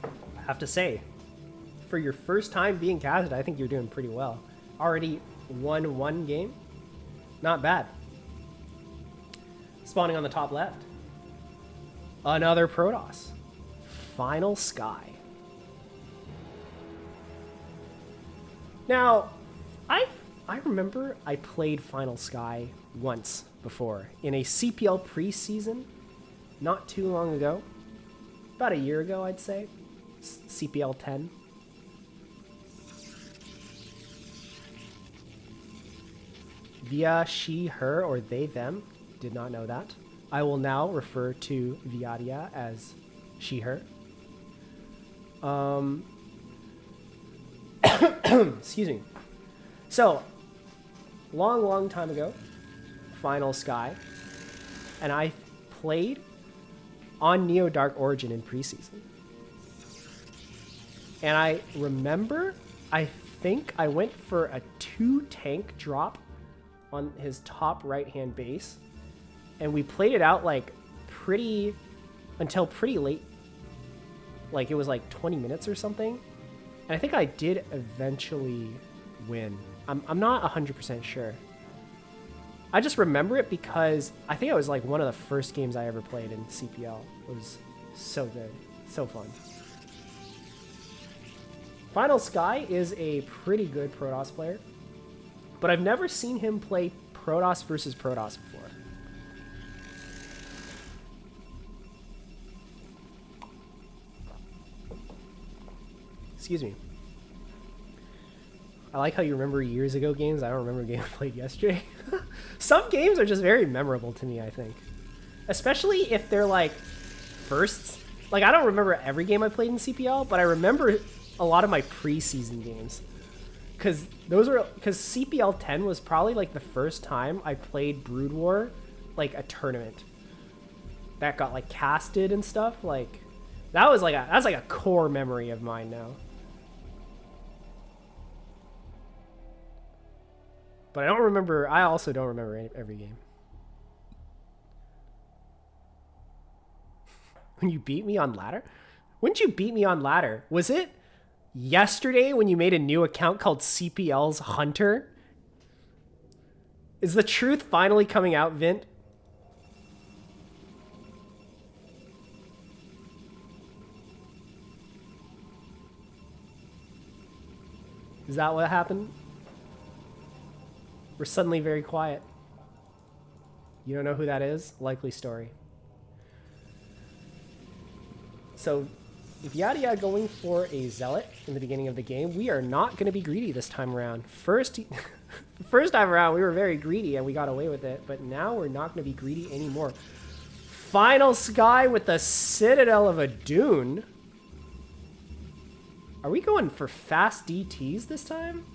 I have to say, for your first time being casted, I think you're doing pretty well. Already won one game. Not bad. Spawning on the top left, another Protoss, Finalsky. Now, I remember I played Finalsky once before in a CPL preseason not too long ago. About a year ago, I'd say. CPL 10. Via, she, her, or they, them. Did not know that. I will now refer to Viadia as she, her. Excuse me. So, long time ago, Finalsky, and I played on Neo Dark Origin in preseason. And I remember, I think I went for a 2-tank drop on his top right-hand base, and we played it out like until pretty late. Like it was like 20 minutes or something. And I think I did eventually win. I'm not 100% sure. I just remember it because I think it was like one of the first games I ever played in CPL. It was so good. So fun. Finalsky is a pretty good Protoss player, but I've never seen him play Protoss versus Protoss before. Excuse me. I like how you remember years ago games. I don't remember a game I played yesterday. Some games are just very memorable to me, I think. Especially if they're like firsts. Like I don't remember every game I played in CPL, but I remember a lot of my preseason games. Because CPL 10 was probably like the first time I played Brood War, like a tournament. That got like casted and stuff. Like that's like a core memory of mine now. But I also don't remember every game. When you beat me on ladder? Wouldn't you beat me on ladder? Was it yesterday when you made a new account called CPL's Hunter? Is the truth finally coming out, Vint? Is that what happened? We're suddenly very quiet. You don't know who that is? Likely story. So, Viadia going for a Zealot in the beginning of the game. We are not going to be greedy this time around. First time around, we were very greedy and we got away with it. But now we're not going to be greedy anymore. Finalsky with the Citadel of a Dune. Are we going for fast DTs this time?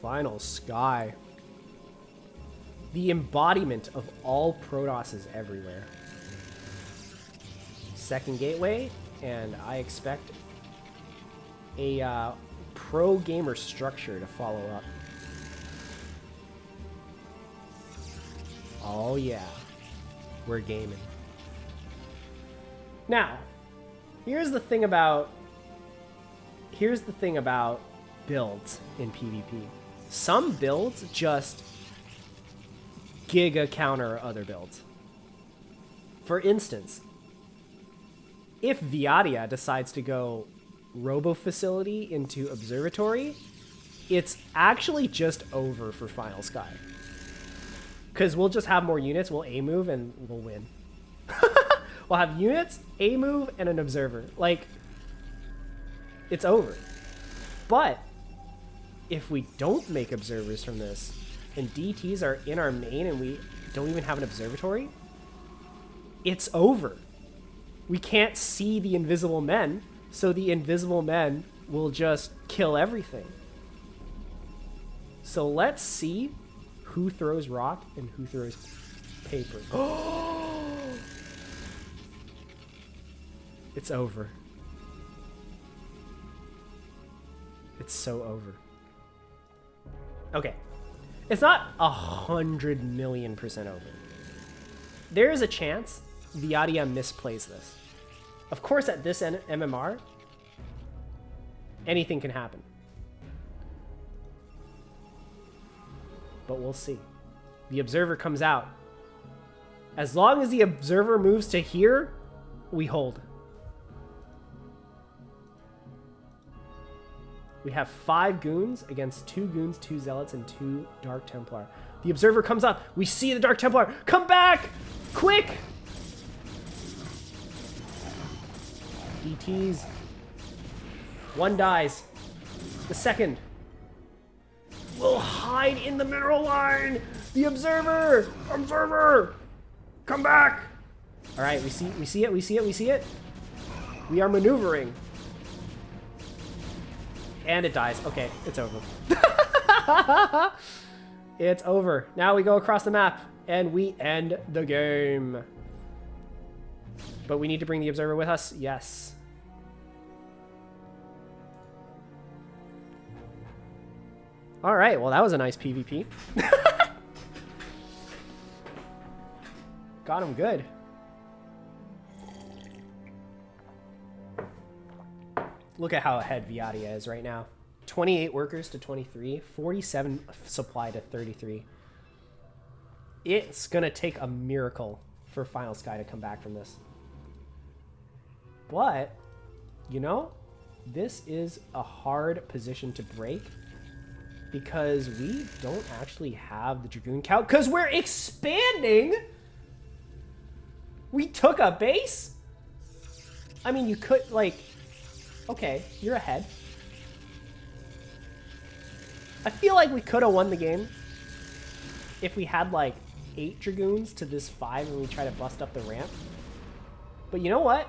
Finalsky. The embodiment of all Protosses everywhere. Second gateway, and I expect a pro gamer structure to follow up. Oh yeah, we're gaming. Now, here's the thing about builds in PvP. Some builds just giga counter other builds. For instance, if Viadia decides to go Robo Facility into Observatory, it's actually just over for Finalsky. Because we'll just have more units, we'll A-move, and we'll win. We'll have units, A-move, and an observer. Like, it's over. But if we don't make observers from this, and DTs are in our main and we don't even have an observatory, it's over. We can't see the invisible men, so the invisible men will just kill everything. So let's see who throws rock and who throws paper. It's over. It's so over. Okay. It's not 100,000,000% over. There is a chance Viadia misplays this. Of course, at this MMR, anything can happen. But we'll see. The observer comes out. As long as the observer moves to here, we hold. We have 5 goons against 2 goons, 2 zealots, and 2 Dark Templar. The observer comes up. We see the Dark Templar. Come back! Quick! DTs. 1 dies. The second will hide in the mineral line. The observer! Observer! Come back! All right, we see it. We are maneuvering. And it dies. Okay, it's over. It's over. Now we go across the map and we end the game. But we need to bring the observer with us. Yes. All right, well, that was a nice PvP. Got him good. Look at how ahead Viadia is right now. 28 workers to 23, 47 supply to 33. It's going to take a miracle for Finalsky to come back from this. But, you know, this is a hard position to break because we don't actually have the Dragoon count because we're expanding. We took a base. I mean, you could, like, okay, you're ahead. I feel like we could have won the game if we had like 8 Dragoons to this 5 and we try to bust up the ramp. But you know what?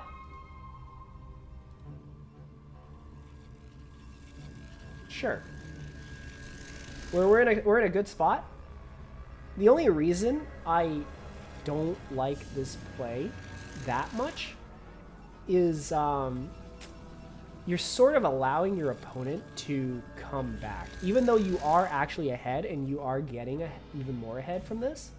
Sure. We're in a good spot. The only reason I don't like this play that much is you're sort of allowing your opponent to come back. Even though you are actually ahead and you are getting even more ahead from this,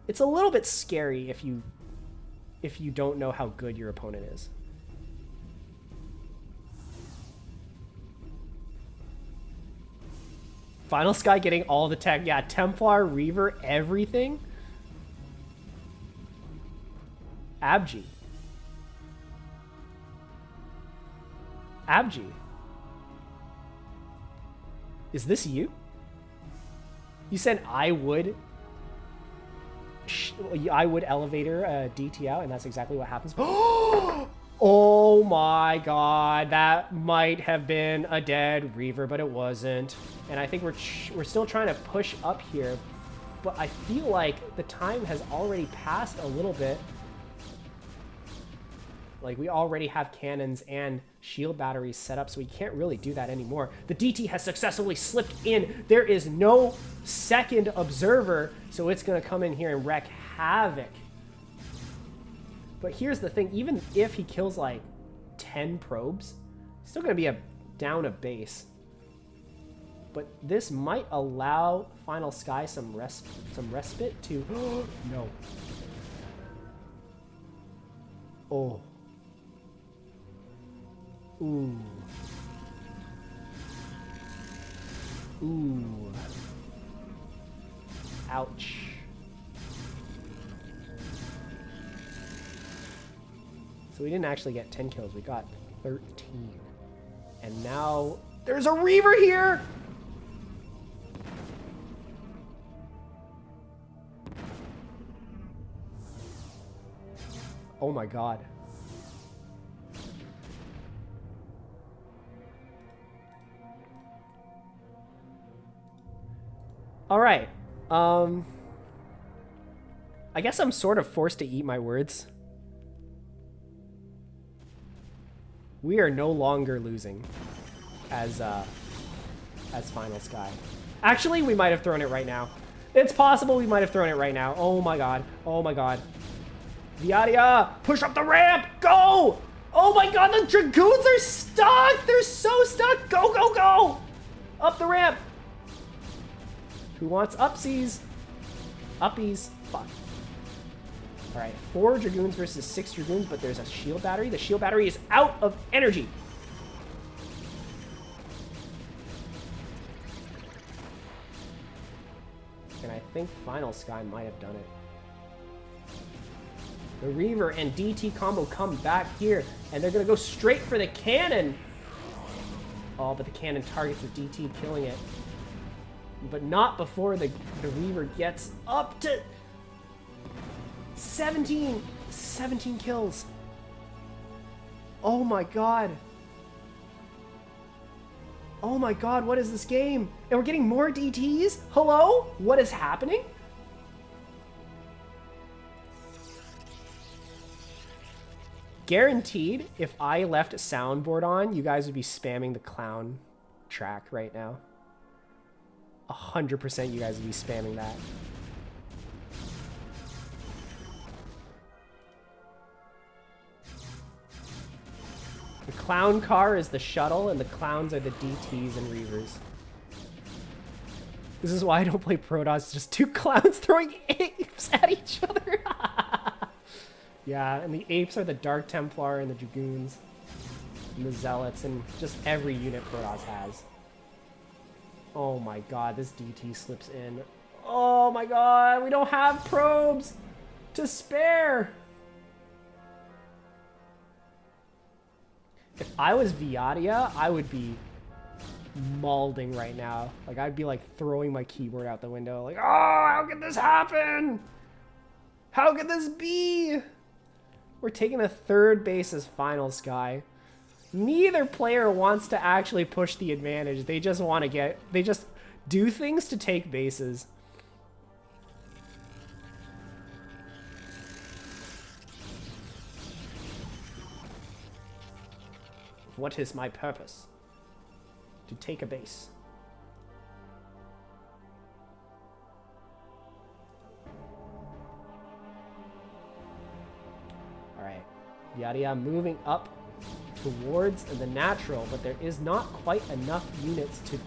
it's a little bit scary if you don't know how good your opponent is. Finalsky getting all the tech. Yeah, Templar, Reaver, everything. Abji. Abji. Is this you? You said I would elevator DT out, and that's exactly what happens. Oh my god, that might have been a dead Reaver, but it wasn't. And I think we're still trying to push up here, but I feel like the time has already passed a little bit. Like, we already have cannons and shield batteries set up, so we can't really do that anymore. The DT has successfully slipped in. There is no second observer, so it's going to come in here and wreak havoc. But here's the thing. Even if he kills, like, 10 probes, he's still going to be down a base. But this might allow Finalsky some respite to... No. Oh. Ooh. Ooh. Ouch. So we didn't actually get 10 kills, we got 13. And now There's a Reaver here! Oh my god. Alright. I guess I'm sort of forced to eat my words. We are no longer losing as Finalsky. Actually, we might have thrown it right now. It's possible we might have thrown it right now. Oh my god. Oh my god. Viadia, push up the ramp. Go! Oh my god, the Dragoons are stuck. They're so stuck. Go, go, go. Up the ramp. Who wants upsies? Uppies. Fuck. All right, 4 Dragoons versus 6 Dragoons, but there's a shield battery. The shield battery is out of energy. And I think Finalsky might have done it. The Reaver and DT combo come back here, and they're going to go straight for the cannon. Oh, but the cannon targets the DT, killing it. But not before the Reaver gets up to 17 kills. Oh my god. Oh my god, what is this game? And we're getting more DTs? Hello? What is happening? Guaranteed, if I left a soundboard on, you guys would be spamming the clown track right now. 100% you guys would be spamming that. The clown car is the shuttle, and the clowns are the DTs and Reavers. This is why I don't play Protoss, just 2 clowns throwing apes at each other. Yeah, and the apes are the Dark Templar and the Dragoons and the Zealots and just every unit Protoss has. Oh my god, this DT slips in. Oh my god, we don't have probes to spare. If I was Viadia, I would be mauling right now. Like, I'd be like throwing my keyboard out the window. Like, oh, how could this happen? How could this be? We're taking a 3rd base as Finalsky. Neither player wants to actually push the advantage. They just want to they just do things to take bases. What is my purpose? To take a base. Alright. Viadia moving up towards the natural, but there is not quite enough units to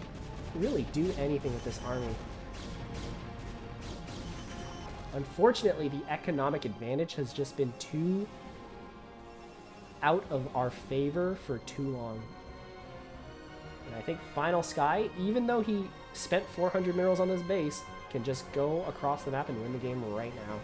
really do anything with this army. Unfortunately, the economic advantage has just been too out of our favor for too long. And I think Finalsky, even though he spent 400 minerals on this base, can just go across the map and win the game right now.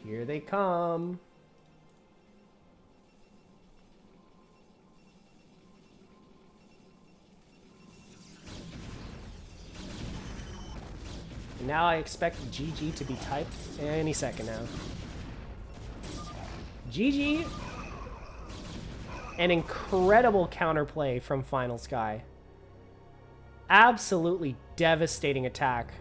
Here they come. And now I expect GG to be typed any second now. GG. An incredible counterplay from Finalsky. Absolutely devastating attack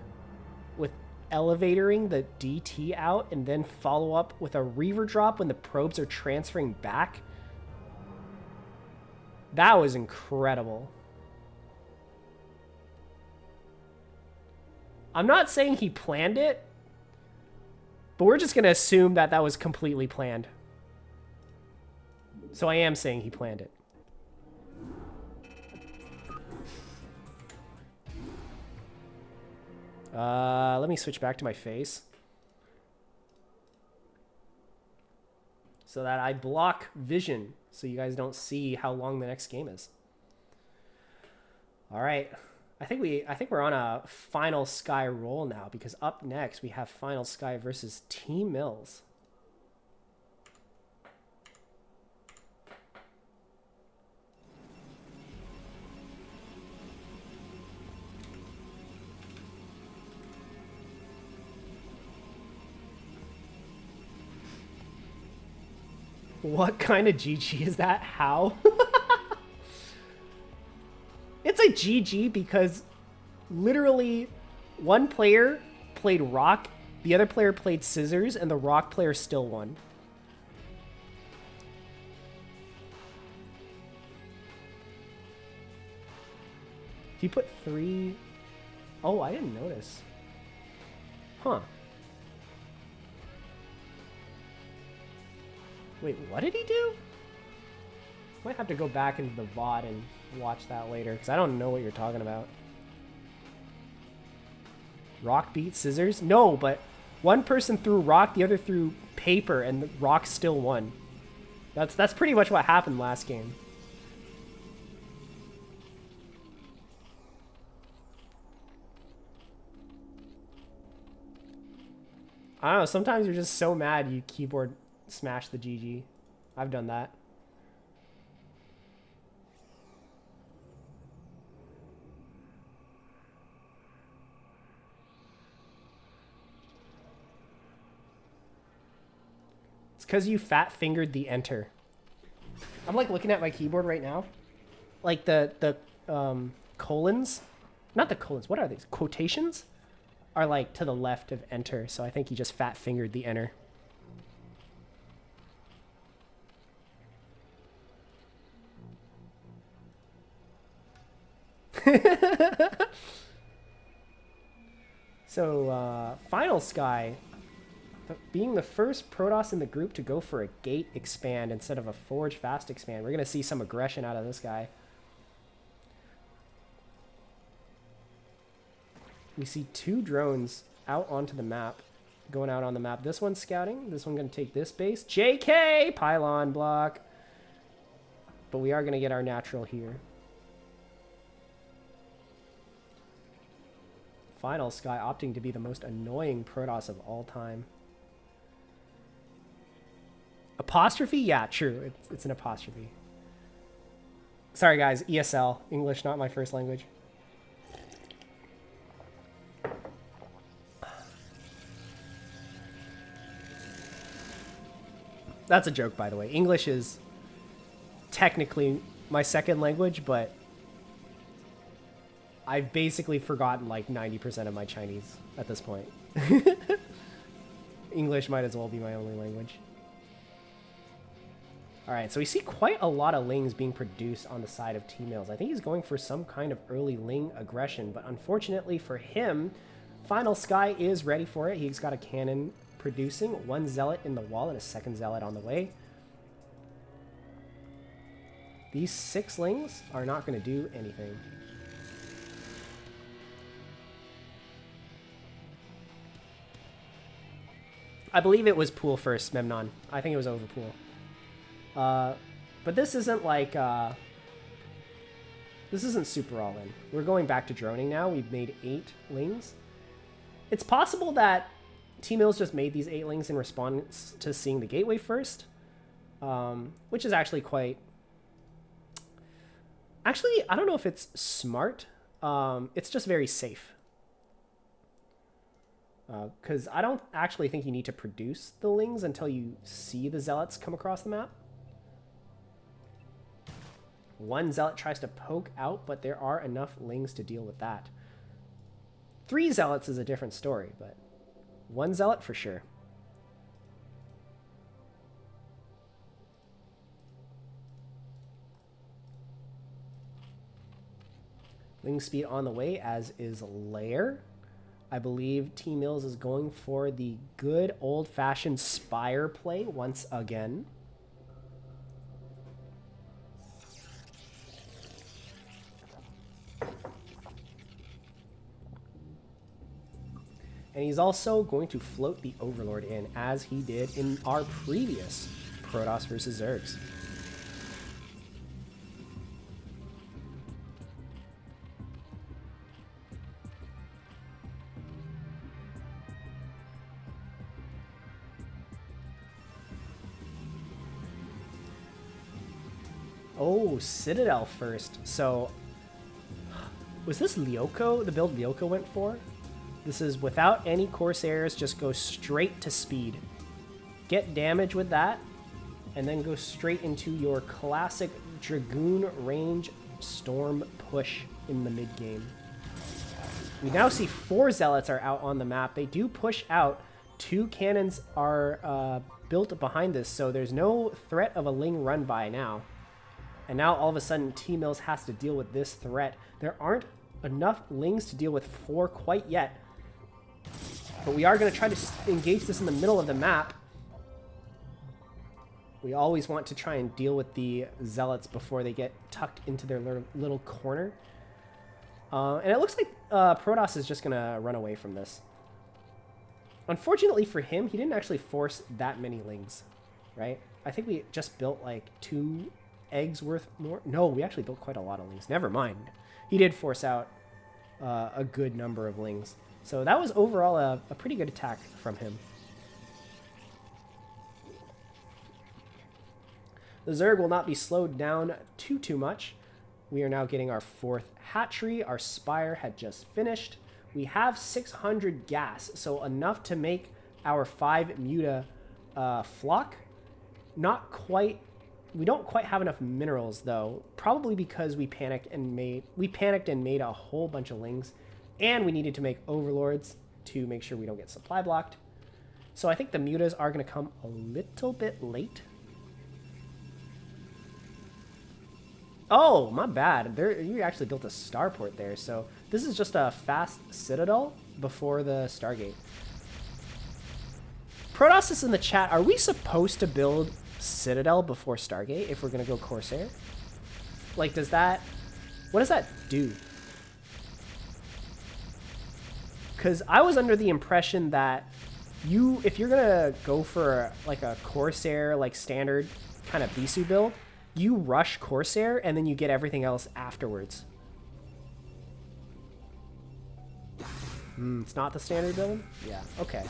with elevatoring the DT out and then follow up with a Reaver drop when the probes are transferring back. That was incredible. I'm not saying he planned it, but we're just going to assume that that was completely planned. So I am saying he planned it. Let me switch back to my face so that I block vision so you guys don't see how long the next game is. All right. I think we're on a Finalsky roll now, because up next we have Finalsky versus Tmillz. What kind of GG is that? How? It's a GG because literally one player played rock, the other player played scissors, and the rock player still won. He put 3... Oh, I didn't notice. Huh. Wait, what did he do? Might have to go back into the VOD and watch that later, because I don't know what you're talking about. Rock beat scissors? No, but one person threw rock, the other threw paper, and the rock still won. That's pretty much what happened last game. I don't know, sometimes you're just so mad you keyboard smash the GG. I've done that. It's because you fat fingered the enter. I'm like looking at my keyboard right now. Like the colons, not the colons, what are these? Quotations are like to the left of enter. So I think he just fat fingered the enter. So, Finalsky, being the first Protoss in the group to go for a gate expand instead of a forge fast expand. We're going to see some aggression out of this guy. We see 2 drones out onto the map, going out on the map. This one's scouting. This one's going to take this base. JK! Pylon block. But we are going to get our natural here. Finalsky opting to be the most annoying Protoss of all time. Apostrophe? Yeah, true. It's an apostrophe. Sorry, guys. ESL. English, not my first language. That's a joke, by the way. English is technically my second language, but I've basically forgotten like 90% of my Chinese at this point. English might as well be my only language. All right, so we see quite a lot of Lings being produced on the side of Tmillz. I think he's going for some kind of early Ling aggression, but unfortunately for him, Finalsky is ready for it. He's got a cannon producing, 1 Zealot in the wall and a 2nd Zealot on the way. These 6 Lings are not going to do anything. I believe it was pool first, Memnon. I think it was over pool. But this isn't like, this isn't super all in. We're going back to droning now. We've made 8 Lings. It's possible that Tmillz just made these 8 Lings in response to seeing the gateway first, which is actually quite... Actually, I don't know if it's smart. It's just very safe. Because I don't actually think you need to produce the Lings until you see the Zealots come across the map. 1 Zealot tries to poke out, but there are enough Lings to deal with that. 3 Zealots is a different story, but 1 Zealot for sure. Ling speed on the way, as is Lair. I believe Tmillz is going for the good old-fashioned Spire play once again. And he's also going to float the Overlord in, as he did in our previous Protoss versus Zergs. Oh, Citadel first. So, was this Lyoko, the build Lyoko went for? This is without any Corsairs, just go straight to speed. Get damage with that, and then go straight into your classic Dragoon range storm push in the mid-game. We now see 4 Zealots are out on the map. They do push out. 2 cannons are built behind this, so there's no threat of a Ling run by now. And now all of a sudden Tmillz has to deal with this threat. There aren't enough Lings to deal with 4 quite yet. But we are going to try to engage this in the middle of the map. We always want to try and deal with the Zealots before they get tucked into their little corner. And it looks like Protoss is just going to run away from this. Unfortunately for him, he didn't actually force that many Lings, right? I think we just built like 2 eggs worth more. No, we actually built quite a lot of Lings. Never mind. He did force out a good number of Lings. So that was overall a pretty good attack from him. The Zerg will not be slowed down too much. We are now getting our 4th hatchery. Our spire had just finished. We have 600 gas, so enough to make our 5 muta flock. Not quite. We don't quite have enough minerals though, probably because we panicked and made a whole bunch of Lings, and we needed to make overlords to make sure we don't get supply blocked. So I think the mutas are going to come a little bit late. Oh, my bad. You actually built a starport there, so this is just a fast citadel before the Stargate. Protoss is in the chat. Are we supposed to build Citadel before Stargate if we're going to go Corsair? Like, does that... What does that do? Because I was under the impression that if you're going to go for like a Corsair, like standard kind of Bisu build, you rush Corsair and then you get everything else afterwards. It's not the standard build? Yeah, okay.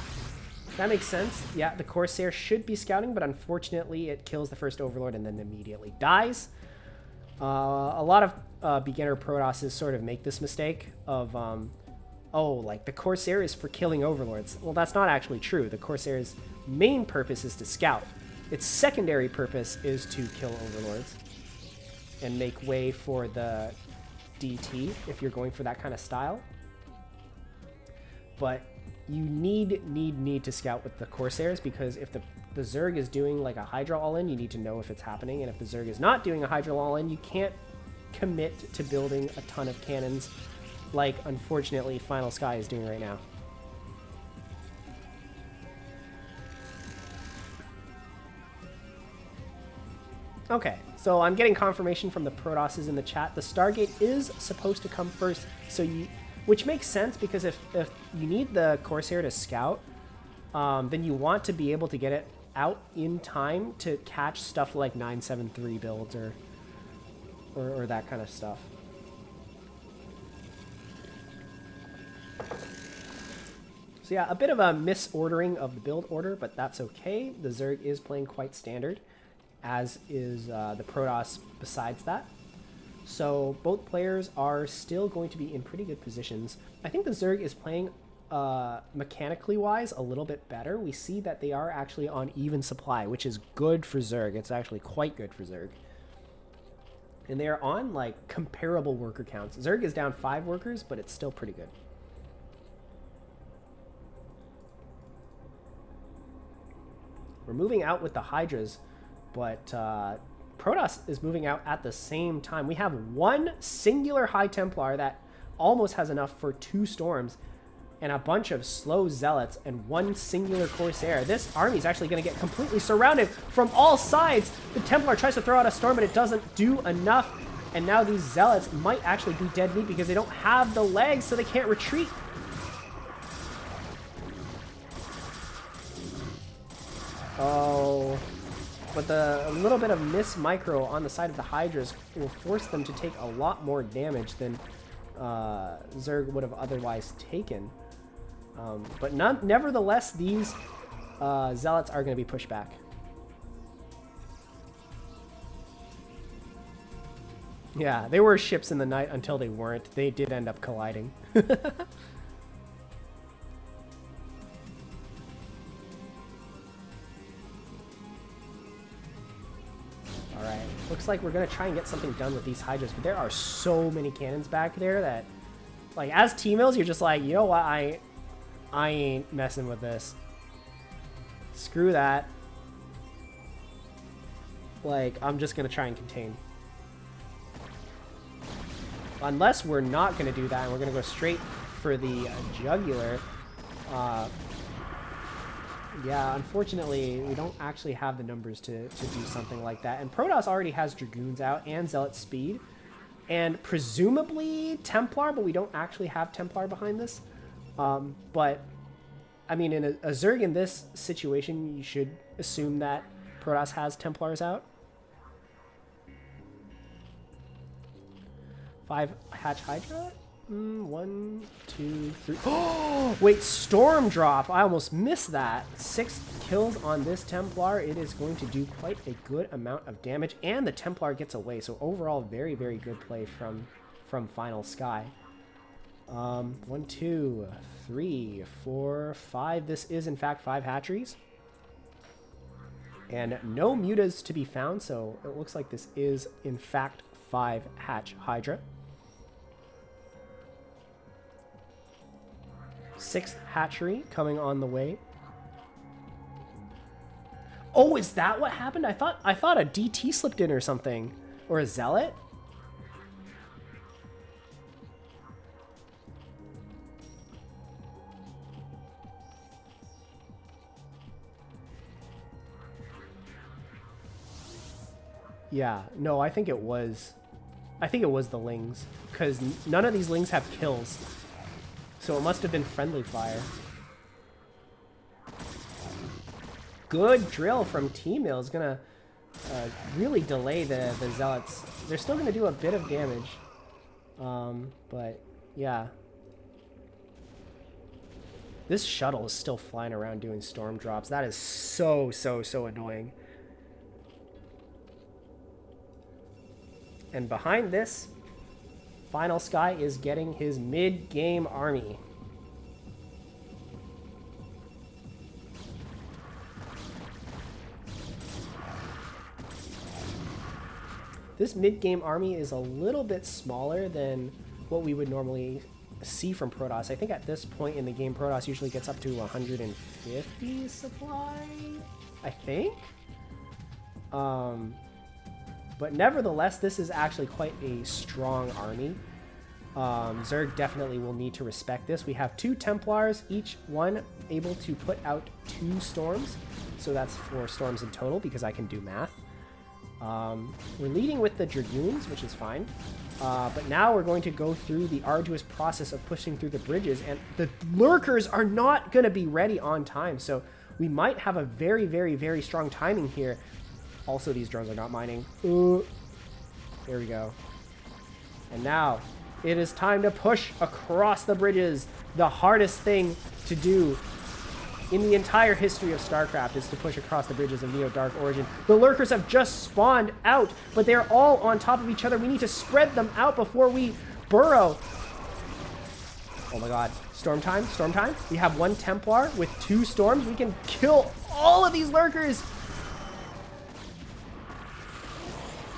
That makes sense. Yeah, the Corsair should be scouting, but unfortunately it kills the first Overlord and then immediately dies. A lot of beginner Protosses sort of make this mistake of, oh, like the Corsair is for killing Overlords. Well, that's not actually true. The Corsair's main purpose is to scout. Its secondary purpose is to kill Overlords and make way for the DT if you're going for that kind of style. But you need to scout with the Corsairs, because if the Zerg is doing like a Hydra all-in, you need to know if it's happening. And if the Zerg is not doing a Hydra all-in, you can't commit to building a ton of cannons like, unfortunately, Finalsky is doing right now. Okay, so I'm getting confirmation from the Protosses in the chat. The Stargate is supposed to come first, so which makes sense, because if you need the Corsair to scout, then you want to be able to get it out in time to catch stuff like 973 builds or that kind of stuff. So yeah, a bit of a misordering of the build order, but that's okay. The Zerg is playing quite standard, as is the Protoss besides that. So both players are still going to be in pretty good positions. I think the Zerg is playing mechanically wise a little bit better. We see that they are actually on even supply, which is good for Zerg. It's actually quite good for Zerg. And they are on like comparable worker counts. Zerg is down 5 workers, but it's still pretty good. We're moving out with the Hydras, but Protoss is moving out at the same time. We have one singular High Templar that almost has enough for 2 storms, and a bunch of slow Zealots, and one singular Corsair. This army is actually going to get completely surrounded from all sides. The Templar tries to throw out a storm, but it doesn't do enough. And now these Zealots might actually be dead meat because they don't have the legs, so they can't retreat. Oh, but a little bit of miss micro on the side of the Hydras will force them to take a lot more damage than Zerg would have otherwise taken. But nevertheless, these Zealots are going to be pushed back. Yeah, they were ships in the night until they weren't. They did end up colliding. Alright, looks like we're going to try and get something done with these Hydras, but there are so many cannons back there that, like, as Tmillz, you're just like, you know what, I ain't messing with this. Screw that. Like, I'm just going to try and contain. Unless we're not going to do that and we're going to go straight for the jugular. Yeah, unfortunately, we don't actually have the numbers to do something like that. And Protoss already has Dragoons out and Zealot speed. And presumably Templar, but we don't actually have Templar behind this. But, I mean, in a Zerg in this situation, you should assume that Protoss has Templars out. 5 Hatch Hydra? 1, 2, 3. Oh, wait, Storm Drop. I almost missed that. 6 kills on this Templar. It is going to do quite a good amount of damage, and the Templar gets away. So overall, very, very good play from Finalsky. 1, 2, 3, 4, 5. This is, in fact, 5 hatcheries. And no mutas to be found, so it looks like this is, in fact, 5 Hatch Hydra. 6th hatchery coming on the way. Oh, is that what happened? I thought a DT slipped in or something. Or a Zealot? Yeah, no, I think it was the Lings, because none of these Lings have kills. So it must have been friendly fire. Good drill from Tmillz. Gonna really delay the Zealots. They're still gonna do a bit of damage. But yeah. This shuttle is still flying around doing storm drops. That is so annoying. And behind this, Finalsky is getting his mid-game army. This mid-game army is a little bit smaller than what we would normally see from Protoss. I think at this point in the game, Protoss usually gets up to 150 supply, I think. But nevertheless, this is actually quite a strong army. Zerg definitely will need to respect this. We have 2 Templars, each one able to put out 2 storms. So that's 4 storms in total because I can do math. We're leading with the Dragoons, which is fine. But now we're going to go through the arduous process of pushing through the bridges. And the Lurkers are not going to be ready on time. So we might have a very strong timing here. Also, these drones are not mining. Ooh. There we go. And now, it is time to push across the bridges. The hardest thing to do in the entire history of StarCraft is to push across the bridges of Neo Dark Origin. The Lurkers have just spawned out, but they're all on top of each other. We need to spread them out before we burrow. Oh my god. Storm time, storm time. We have 1 Templar with 2 storms. We can kill all of these Lurkers.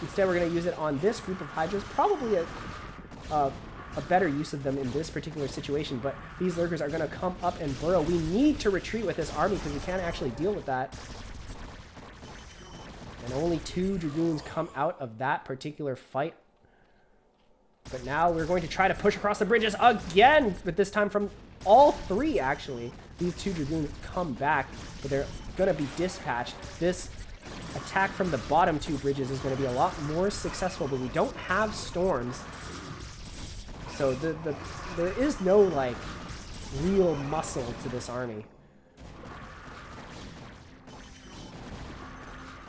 Instead, we're going to use it on this group of Hydras. Probably a better use of them in this particular situation, but these Lurkers are going to come up and burrow. We need to retreat with this army because we can't actually deal with that. And only 2 Dragoons come out of that particular fight. But now we're going to try to push across the bridges again, but this time from all 3, actually. These 2 Dragoons come back, but they're going to be dispatched. This attack from the bottom 2 bridges is going to be a lot more successful, but we don't have storms. So there is no, like, real muscle to this army.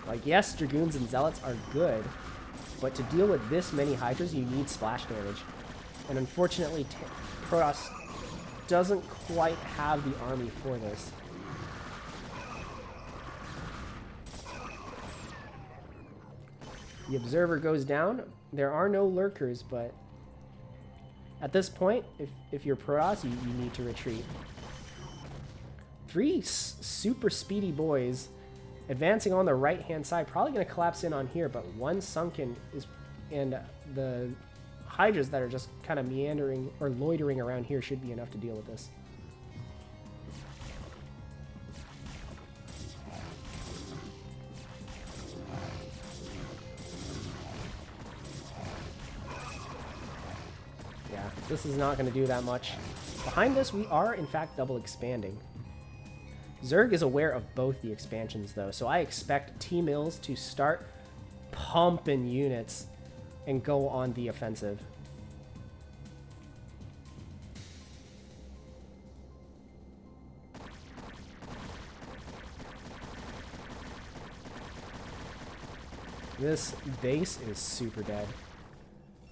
Like, yes, Dragoons and Zealots are good, but to deal with this many Hydras, you need splash damage. And unfortunately, Protoss doesn't quite have the army for this. The observer goes down. There are no lurkers, but at this point, if you're Protoss, you need to retreat. Three super speedy boys advancing on the right-hand side. Probably going to collapse in on here, but one sunken is... And the Hydras that are just kind of meandering or loitering around here should be enough to deal with this. Yeah, this is not going to do that much. Behind this, we are, in fact, double expanding. Zerg is aware of both the expansions, though, so I expect Tmillz to start pumping units and go on the offensive. This base is super dead.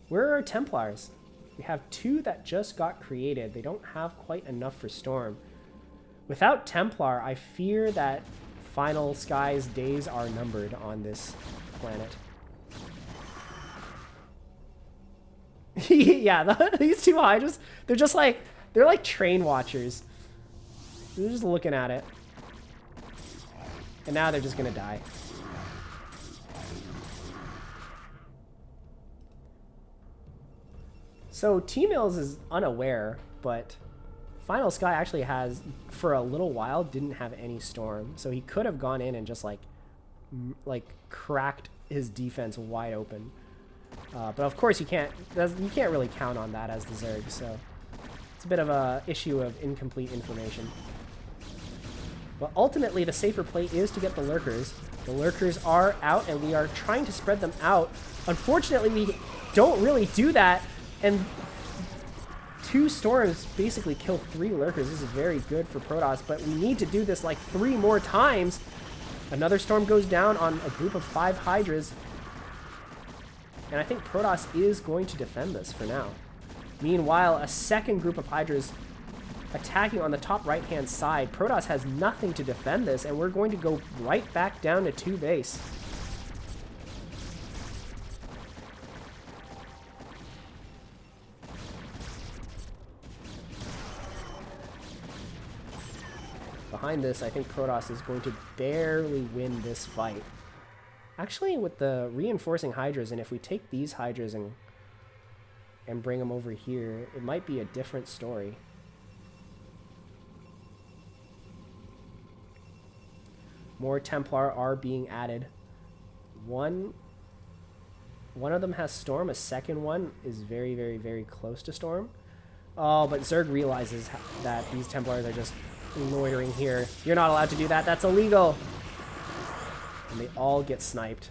Where are our Templars? We have two that just got created. They don't have quite enough for Storm. Without Templar, I fear that Finalsky's days are numbered on this planet. Yeah, these two Hydras, they're like train watchers. They're just looking at it. And now they're just gonna die. So Tmillz is unaware, but Finalsky actually has, for a little while, didn't have any Storm. So he could have gone in and just like cracked his defense wide open. But of course you can't really count on that as the Zerg, so it's a bit of a issue of incomplete information. But ultimately the safer play is to get the Lurkers. The Lurkers are out and we are trying to spread them out. Unfortunately, we don't really do that, and 2 Storms basically kill 3 Lurkers. This is very good for Protoss, but we need to do this like 3 more times. Another Storm goes down on a group of 5 Hydras. And I think Protoss is going to defend this for now. Meanwhile, a second group of Hydras attacking on the top right-hand side. Protoss has nothing to defend this, and we're going to go right back down to 2 base. Behind this, I think Protoss is going to barely win this fight. Actually, with the reinforcing Hydras, and if we take these Hydras and bring them over here, it might be a different story. More Templar are being added. One of them has Storm. A second one is very, very, very close to Storm. Oh, but Zerg realizes that these Templars are just loitering here. You're not allowed to do that. That's illegal. And they all get sniped.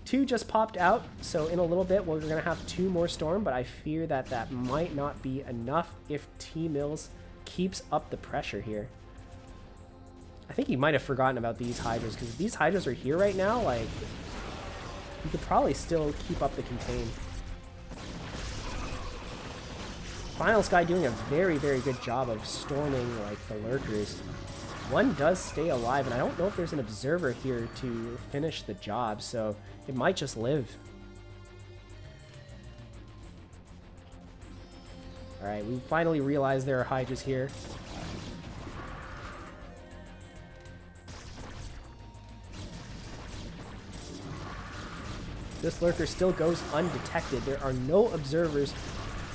2 just popped out, so in a little bit we're going to have 2 more Storm, but I fear that that might not be enough if Tmillz keeps up the pressure here. I think he might have forgotten about these Hydras, because if these Hydras are here right now, like, you could probably still keep up the contain. Finalsky doing a very, very good job of storming, like, the Lurkers. One does stay alive, and I don't know if there's an observer here to finish the job, so it might just live. Alright, we finally realized there are Hydras here. This Lurker still goes undetected. There are no observers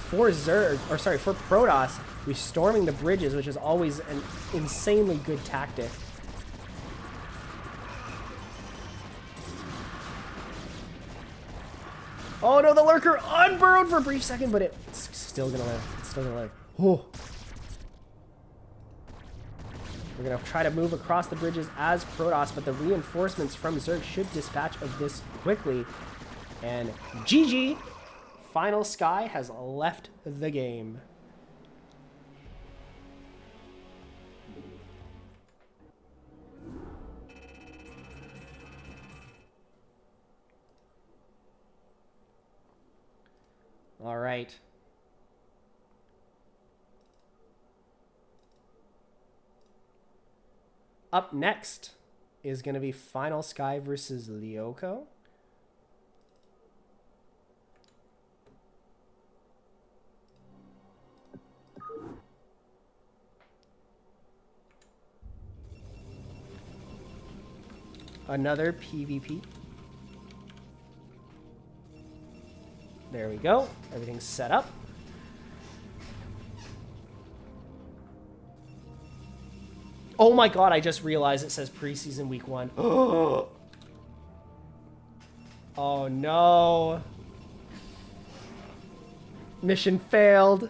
for Zerg, or sorry, for Protoss. We're storming the bridges, which is always an insanely good tactic. Oh no, the Lurker unburrowed for a brief second, but it's still gonna live. It's still gonna live. Oh. We're gonna try to move across the bridges as Protoss, but the reinforcements from Zerg should dispatch of this quickly. And GG, Finalsky has left the game. All right. Up next, is going to be Finalsky versus Lyoko. Another PvP. There we go. Everything's set up. Oh my god, I just realized it says preseason week 1. Oh no. Mission failed.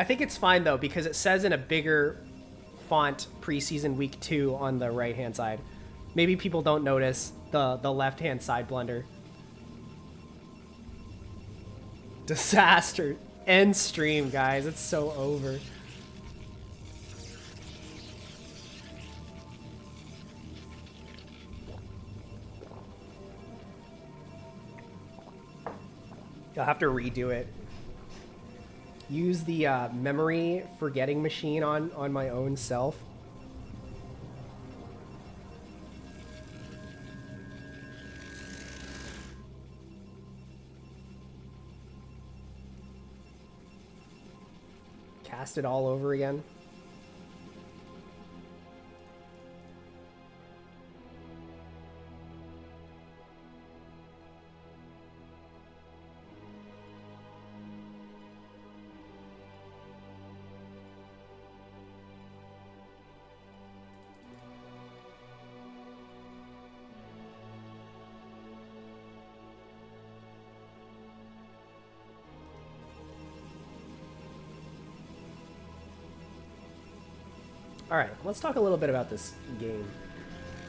I think it's fine though, because it says in a bigger font preseason week 2 on the right hand side. Maybe people don't notice the left hand side blunder. Disaster. End stream, guys. It's so over. I'll have to redo it. Use the memory forgetting machine on my own self. Cast it all over again. Alright, let's talk a little bit about this game.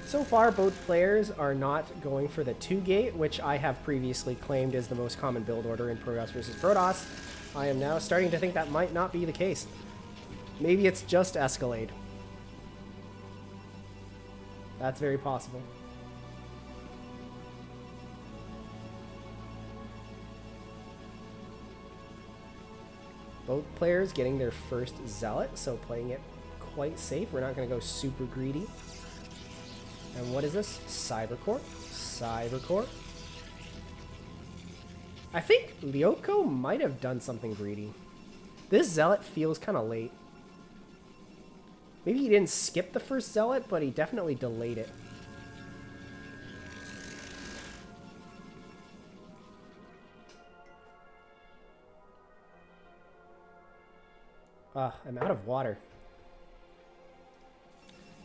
So far, both players are not going for the 2-gate, which I have previously claimed is the most common build order in Protoss vs. Protoss. I am now starting to think that might not be the case. Maybe it's just Escalade. That's very possible. Both players getting their first Zealot, so playing it quite safe. We're not going to go super greedy. And what is this? Cybercore. Cybercore. I think Lyoko might have done something greedy. This Zealot feels kind of late. Maybe he didn't skip the first Zealot, but he definitely delayed it. I'm out of water.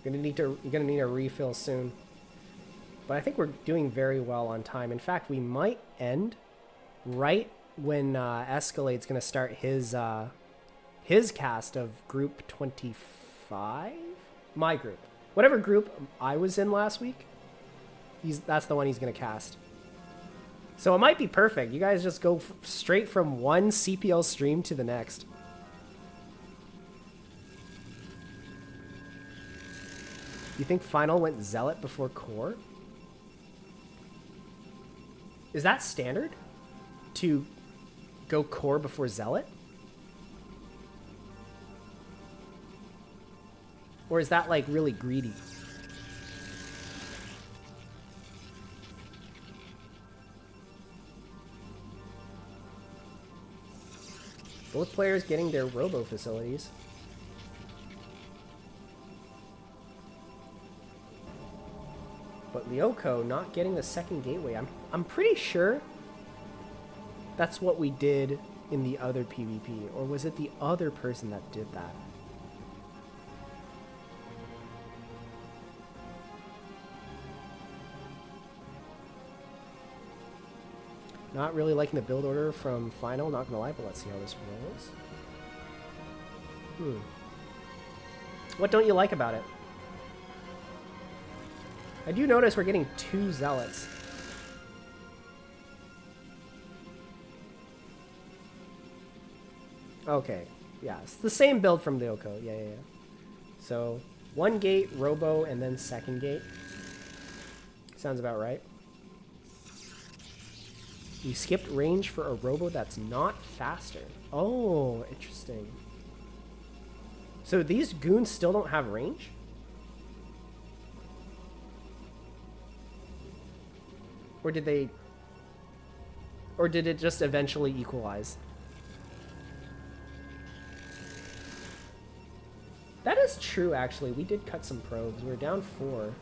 You're gonna need a refill soon. But I think we're doing very well on time. In fact, we might end right when Escalade's gonna start his cast of group 25? My group. Whatever group I was in last week, that's the one he's gonna cast. So it might be perfect. You guys just go straight from one CPL stream to the next. You think Final went Zealot before Core? Is that standard? To go Core before Zealot? Or is that like really greedy? Both players getting their robo facilities. But Lyoko not getting the second gateway. I'm pretty sure that's what we did in the other PvP. Or was it the other person that did that? Not really liking the build order from Final, not gonna lie, but let's see how this rolls. What don't you like about it? I do notice we're getting 2 Zealots. Okay, yeah, it's the same build from Lyoko. Yeah. So, 1 gate, Robo, and then 2nd gate. Sounds about right. You skipped range for a Robo that's not faster. Oh, interesting. So these goons still don't have range? Or did they... Or did it just eventually equalize? That is true, actually. We did cut some probes. We're down 4.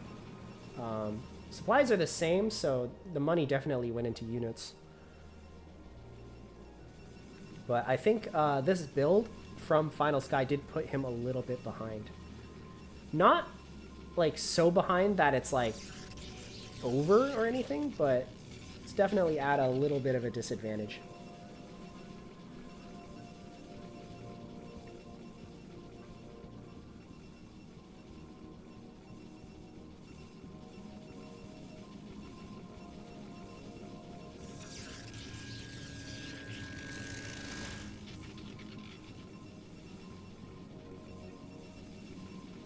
Supplies are the same, so the money definitely went into units. But I think this build from Finalsky did put him a little bit behind. Not, like, so behind that it's, like, over or anything, but it's definitely at a little bit of a disadvantage.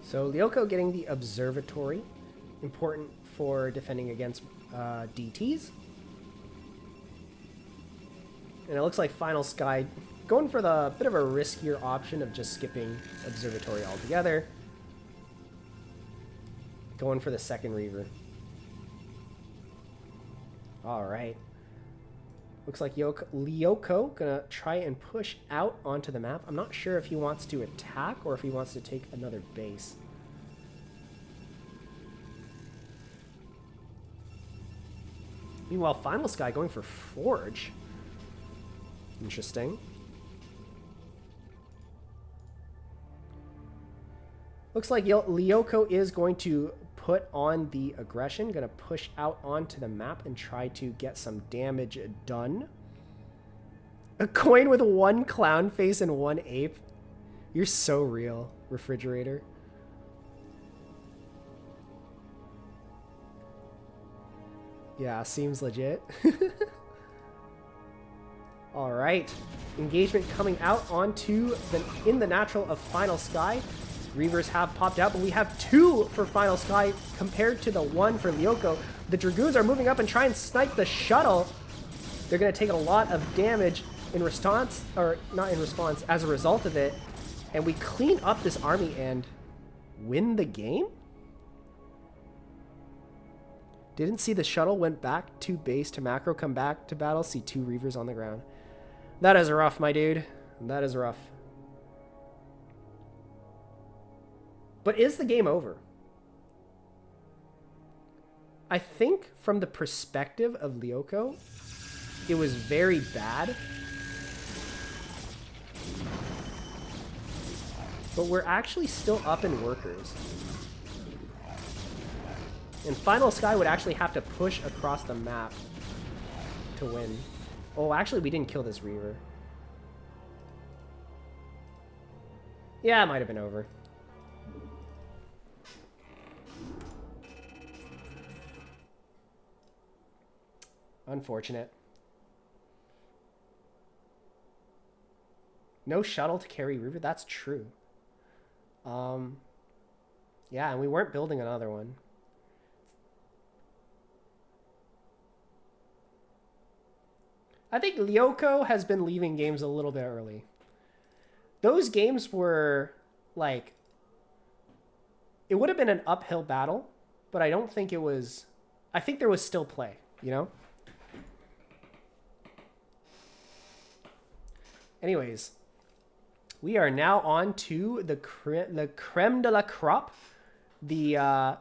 So Lyoko getting the observatory, important for defending against DTs. And it looks like Finalsky going for the bit of a riskier option of just skipping observatory altogether. Going for the second Reaver. All right. Looks like Lyoko gonna try and push out onto the map. I'm not sure if he wants to attack or if he wants to take another base. Meanwhile, Finalsky going for Forge. Interesting. Looks like Lyoko is going to put on the aggression, gonna push out onto the map and try to get some damage done. A coin with 1 clown face and 1 ape. You're so real, RiceHat. Yeah, seems legit. All right, engagement coming out onto in the natural of Finalsky. Reavers have popped out, but we have 2 for Finalsky compared to the 1 for Lyoko. The Dragoons are moving up and try and snipe the shuttle. They're going to take a lot of damage in response, or not in response, as a result of it. And we clean up this army and win the game? Didn't see the shuttle, went back to base to macro, come back to battle, see 2 Reavers on the ground. That is rough, my dude. That is rough. But is the game over? I think from the perspective of Lyoko, it was very bad. But we're actually still up in workers. And Finalsky would actually have to push across the map to win. Oh, actually, we didn't kill this Reaver. Yeah, it might have been over. Unfortunate. No shuttle to carry Reaver? That's true. Yeah, and we weren't building another one. I think Lyoko has been leaving games a little bit early. Those games were, like... It would have been an uphill battle, but I don't think it was... I think there was still play, you know? Anyways, we are now on to the creme de la crop, the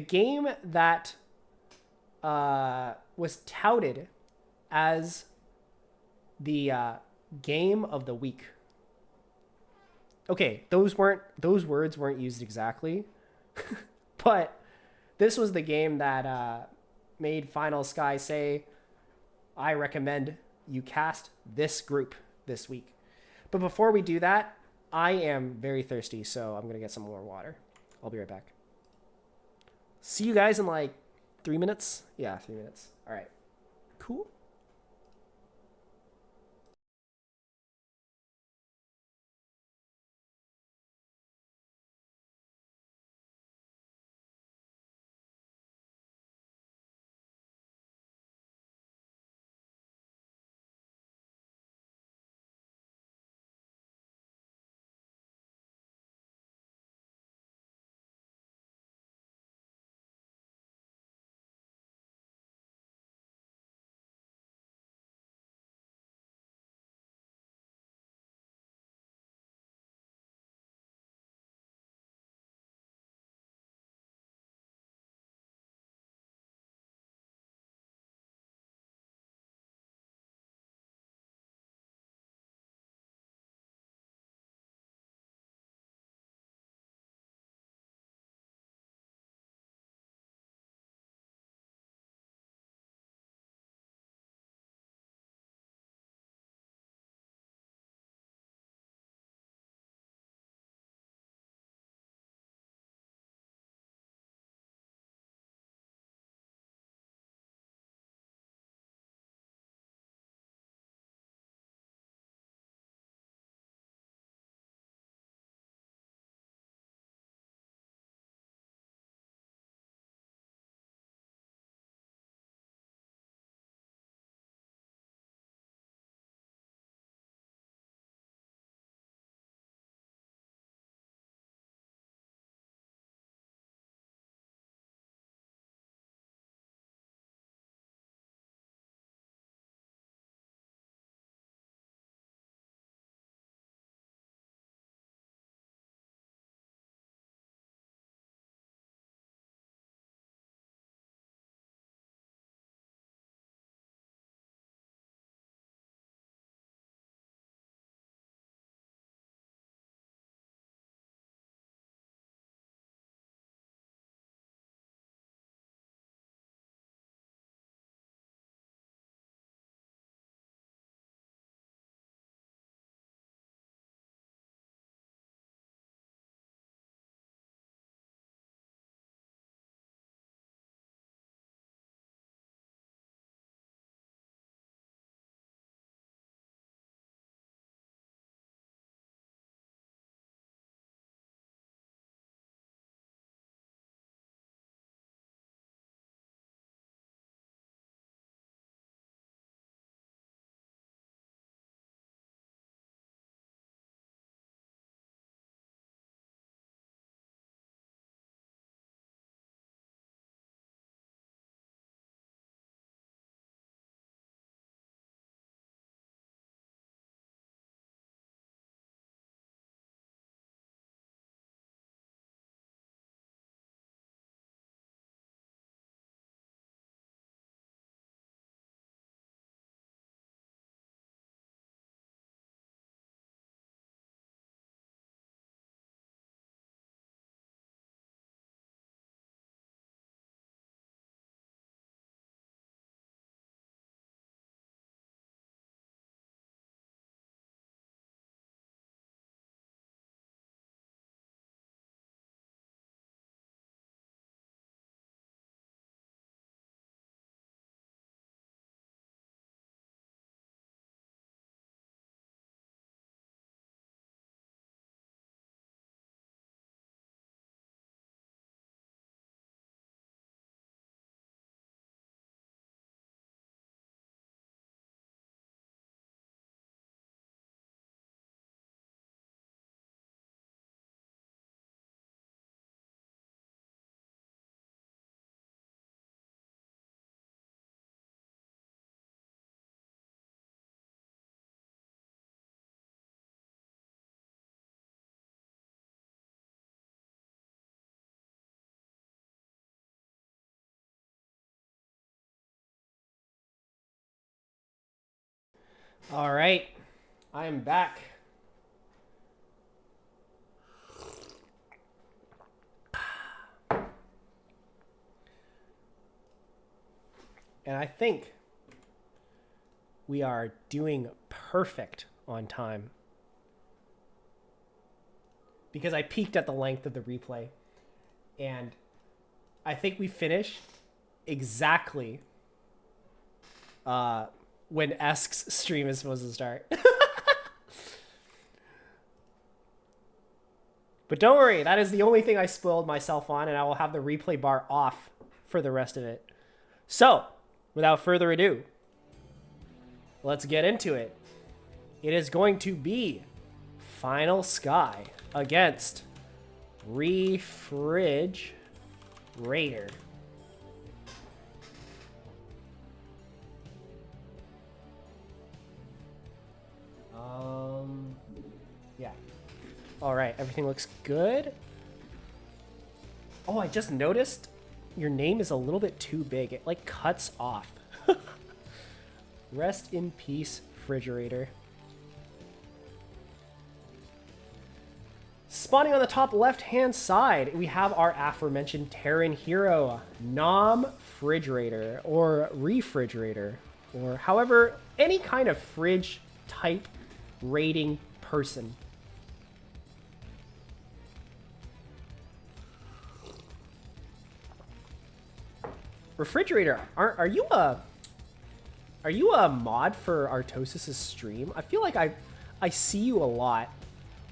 game that was touted as the game of the week. Okay, those words weren't used exactly, but this was the game that made Finalsky say, "I recommend you cast this group this week." But before we do that, I am very thirsty, so I'm gonna get some more water. I'll be right back. See you guys in like 3 minutes. Yeah, 3 minutes. All right, cool. All right, I am back. And I think we are doing perfect on time. Because I peeked at the length of the replay. And I think we finished exactly when Esk's stream is supposed to start. But don't worry, that is the only thing I spoiled myself on, and I will have the replay bar off for the rest of it. So, without further ado, let's get into it. It is going to be Finalsky against FridgeRaider. Yeah. All right, everything looks good. Oh, I just noticed your name is a little bit too big. It like cuts off. Rest in peace, FridgeRaider. Spawning on the top left-hand side, we have our aforementioned Terran hero, Nom FridgeRaider, or RiceHat, or however, any kind of fridge type rating person. FridgeRaider, are you a mod for Artosis's stream? I feel like I see you a lot.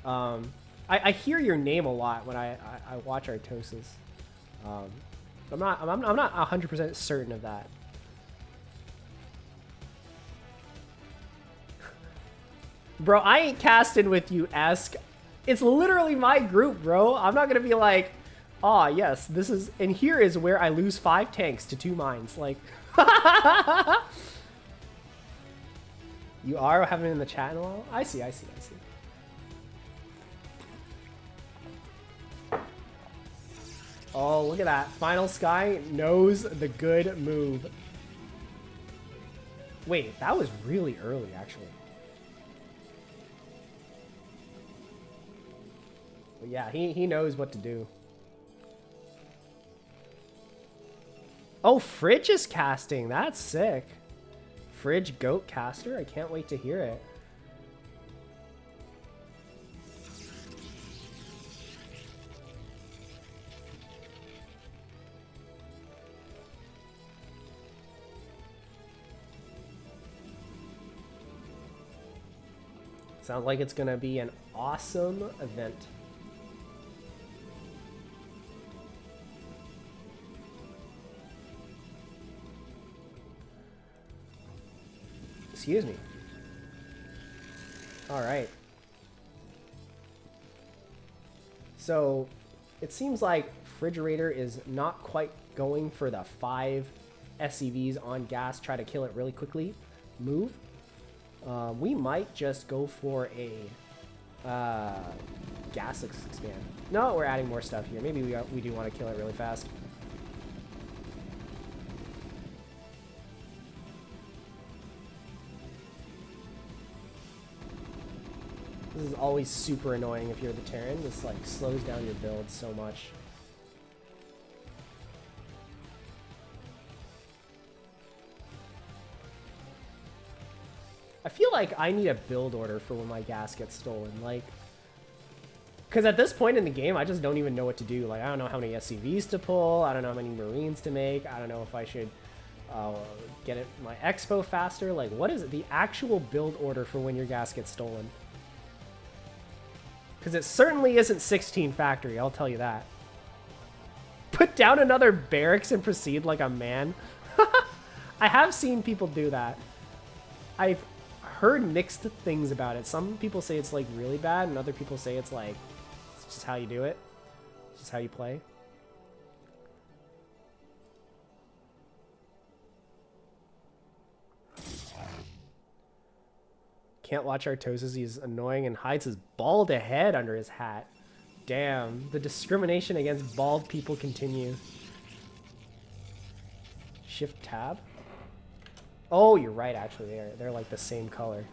I hear your name a lot when I watch Artosis. I'm not 100% certain of that. Bro, I ain't casting with you, Esk. It's literally my group, bro. I'm not gonna be like, ah, yes, this is, and here is where I lose 5 tanks to 2 mines. Like, you are having it in the chat in a while? I see. Oh, look at that. Finalsky knows the good move. Wait, that was really early, actually. But yeah, he knows what to do. Oh, Fridge is casting. That's sick. Fridge Goat Caster. I can't wait to hear it. Sounds like it's gonna be an awesome event. Excuse me. All right. So it seems like FridgeRaider is not quite going for the 5 SCVs on gas, try to kill it really quickly move. We might just go for a gas expand. No, we're adding more stuff here. Maybe we do want to kill it really fast. This is always super annoying if you're the Terran. This like slows down your build so much. I feel like I need a build order for when my gas gets stolen. Like, because at this point in the game, I just don't even know what to do. Like, I don't know how many SCVs to pull. I don't know how many Marines to make. I don't know if I should get my expo faster. Like, what is it? The actual build order for when your gas gets stolen? Because it certainly isn't 16 factory, I'll tell you that. Put down another barracks and proceed like a man. I have seen people do that. I've heard mixed things about it. Some people say it's like really bad, and other people say it's like, it's just how you do it. It's just how you play. Can't watch Artosis. He's annoying and hides his bald head under his hat. Damn, the discrimination against bald people continue. Shift tab. Oh, you're right. Actually, they're like the same color.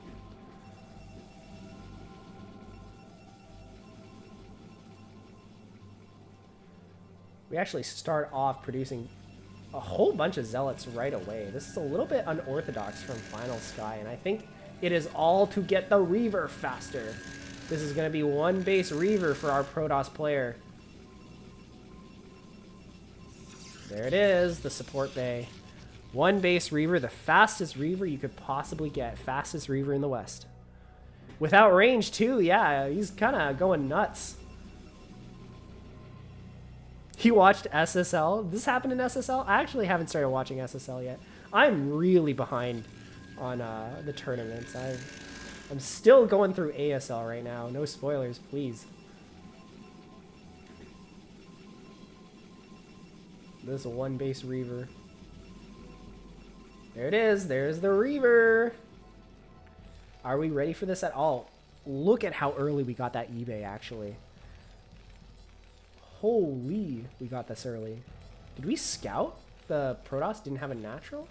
We actually start off producing a whole bunch of Zealots right away. This is a little bit unorthodox from Finalsky, and I think it is all to get the Reaver faster. This is going to be one base Reaver for our Protoss player. There it is, the support bay. One base Reaver, the fastest Reaver you could possibly get. Fastest Reaver in the West. Without range, too. Yeah, he's kind of going nuts. He watched SSL. This happened in SSL? I actually haven't started watching SSL yet. I'm really behind on the tournaments. I'm still going through ASL right now. No spoilers, please. This is a one base Reaver. There it is. There's the Reaver. Are we ready for this at all? Look at how early we got that eBay, actually. Holy, we got this early. Did we scout? The Protoss didn't have a natural?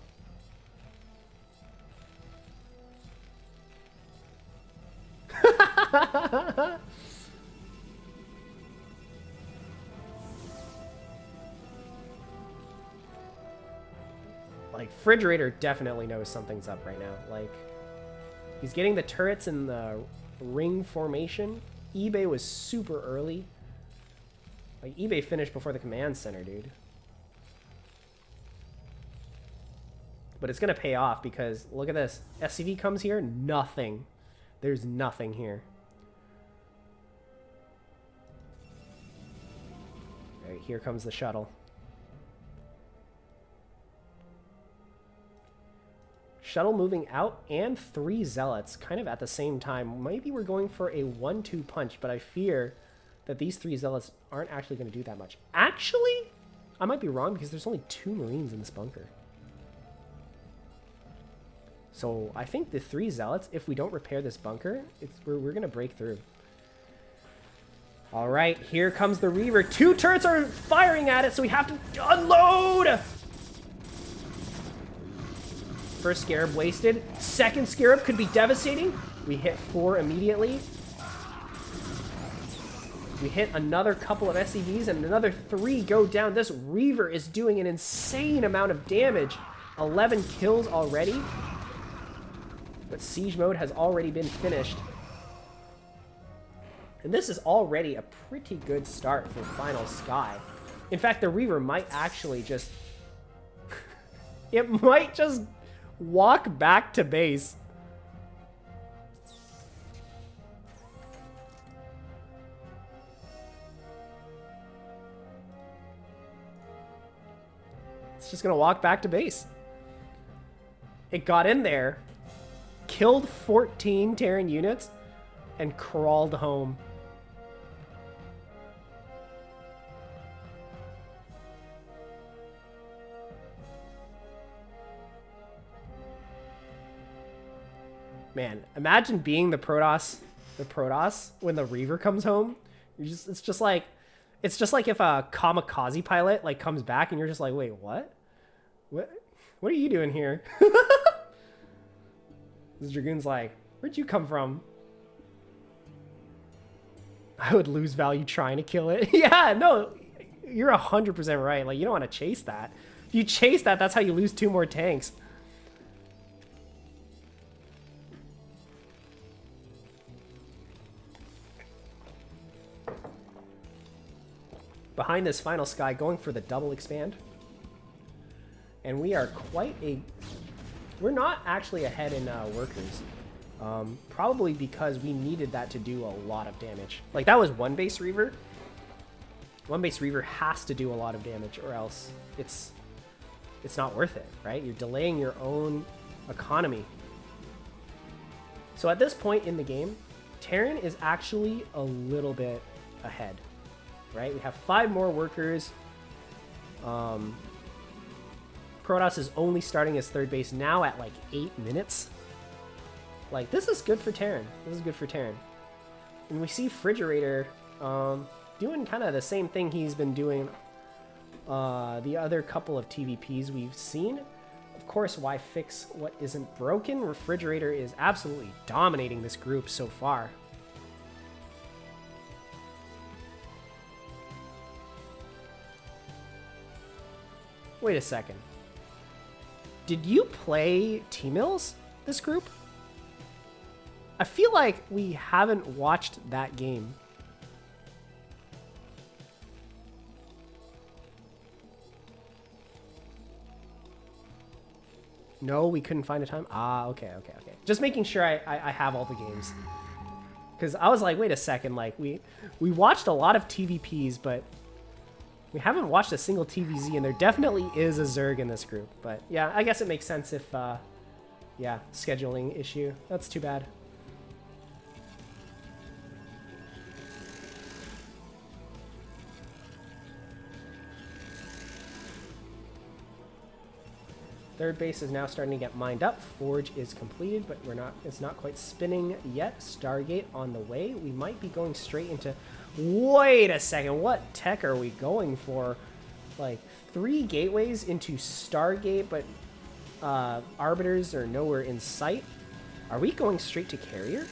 Like, FridgeRaider definitely knows something's up right now. Like, he's getting the turrets in the ring formation. eBay was super early. Like, eBay finished before the command center, dude. But it's going to pay off because, look at this. SCV comes here, nothing. There's nothing here. All right, here comes the shuttle. Shuttle moving out and 3 Zealots kind of at the same time. Maybe we're going for a 1-2 punch, but I fear that these 3 Zealots aren't actually going to do that much. Actually, I might be wrong because there's only 2 Marines in this bunker. So I think the 3 Zealots, if we don't repair this bunker, we're going to break through. All right, here comes the Reaver. 2 turrets are firing at it, so we have to unload! First Scarab wasted. Second Scarab could be devastating. We hit 4 immediately. We hit another couple of SCVs and another 3 go down. This Reaver is doing an insane amount of damage. 11 kills already. But siege mode has already been finished. And this is already a pretty good start for Finalsky. In fact, the Reaver might actually just... it might just walk back to base. It's just gonna walk back to base. It got in there, killed 14 Terran units, and crawled home. Man, imagine being the Protoss when the Reaver comes home. It's just like if a kamikaze pilot like comes back and you're just like, wait, what? What are you doing here? This Dragoon's like, where'd you come from? I would lose value trying to kill it. Yeah, no, you're 100% right. Like, you don't want to chase that. If you chase that, that's how you lose 2 more tanks. Behind this Finalsky going for the double expand. And we are we're not actually ahead in workers. Probably because we needed that to do a lot of damage. Like, that was one base Reaver. One base Reaver has to do a lot of damage or else it's not worth it, right? You're delaying your own economy. So at this point in the game, Terran is actually a little bit ahead, right? We have 5 more workers. Protoss is only starting his 3rd base now at like 8 minutes. Like, this is good for Terran. This is good for Terran. And we see FridgeRaider doing kind of the same thing he's been doing the other couple of TVPs we've seen. Of course, why fix what isn't broken? FridgeRaider is absolutely dominating this group so far. Wait a second. Did you play Tmillz, this group? I feel like we haven't watched that game. No, we couldn't find a time? Ah, okay. Just making sure I have all the games. Because I was like, wait a second, like, we watched a lot of TVPs, but we haven't watched a single TVZ, and there definitely is a Zerg in this group. But yeah, I guess it makes sense if, yeah, scheduling issue. That's too bad. Third base is now starting to get mined up. Forge is completed, but it's not quite spinning yet. Stargate on the way. We might be going straight into... Wait a second, what tech are we going for? Like 3 gateways into Stargate, but arbiters are nowhere in sight. Are we going straight to carrier?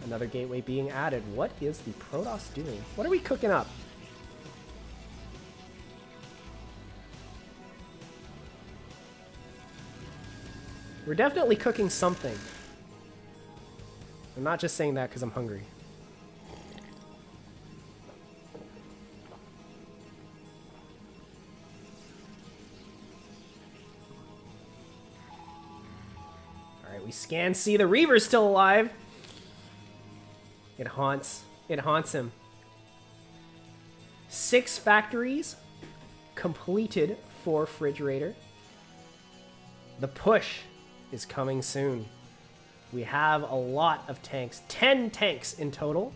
Another gateway being added. What is the Protoss doing? What are we cooking up? We're definitely cooking something. I'm not just saying that because I'm hungry. Alright, we scan, see the Reaver's still alive. It haunts him. 6 factories completed for FridgeRaider. The push is coming soon. We have a lot of tanks. 10 tanks in total.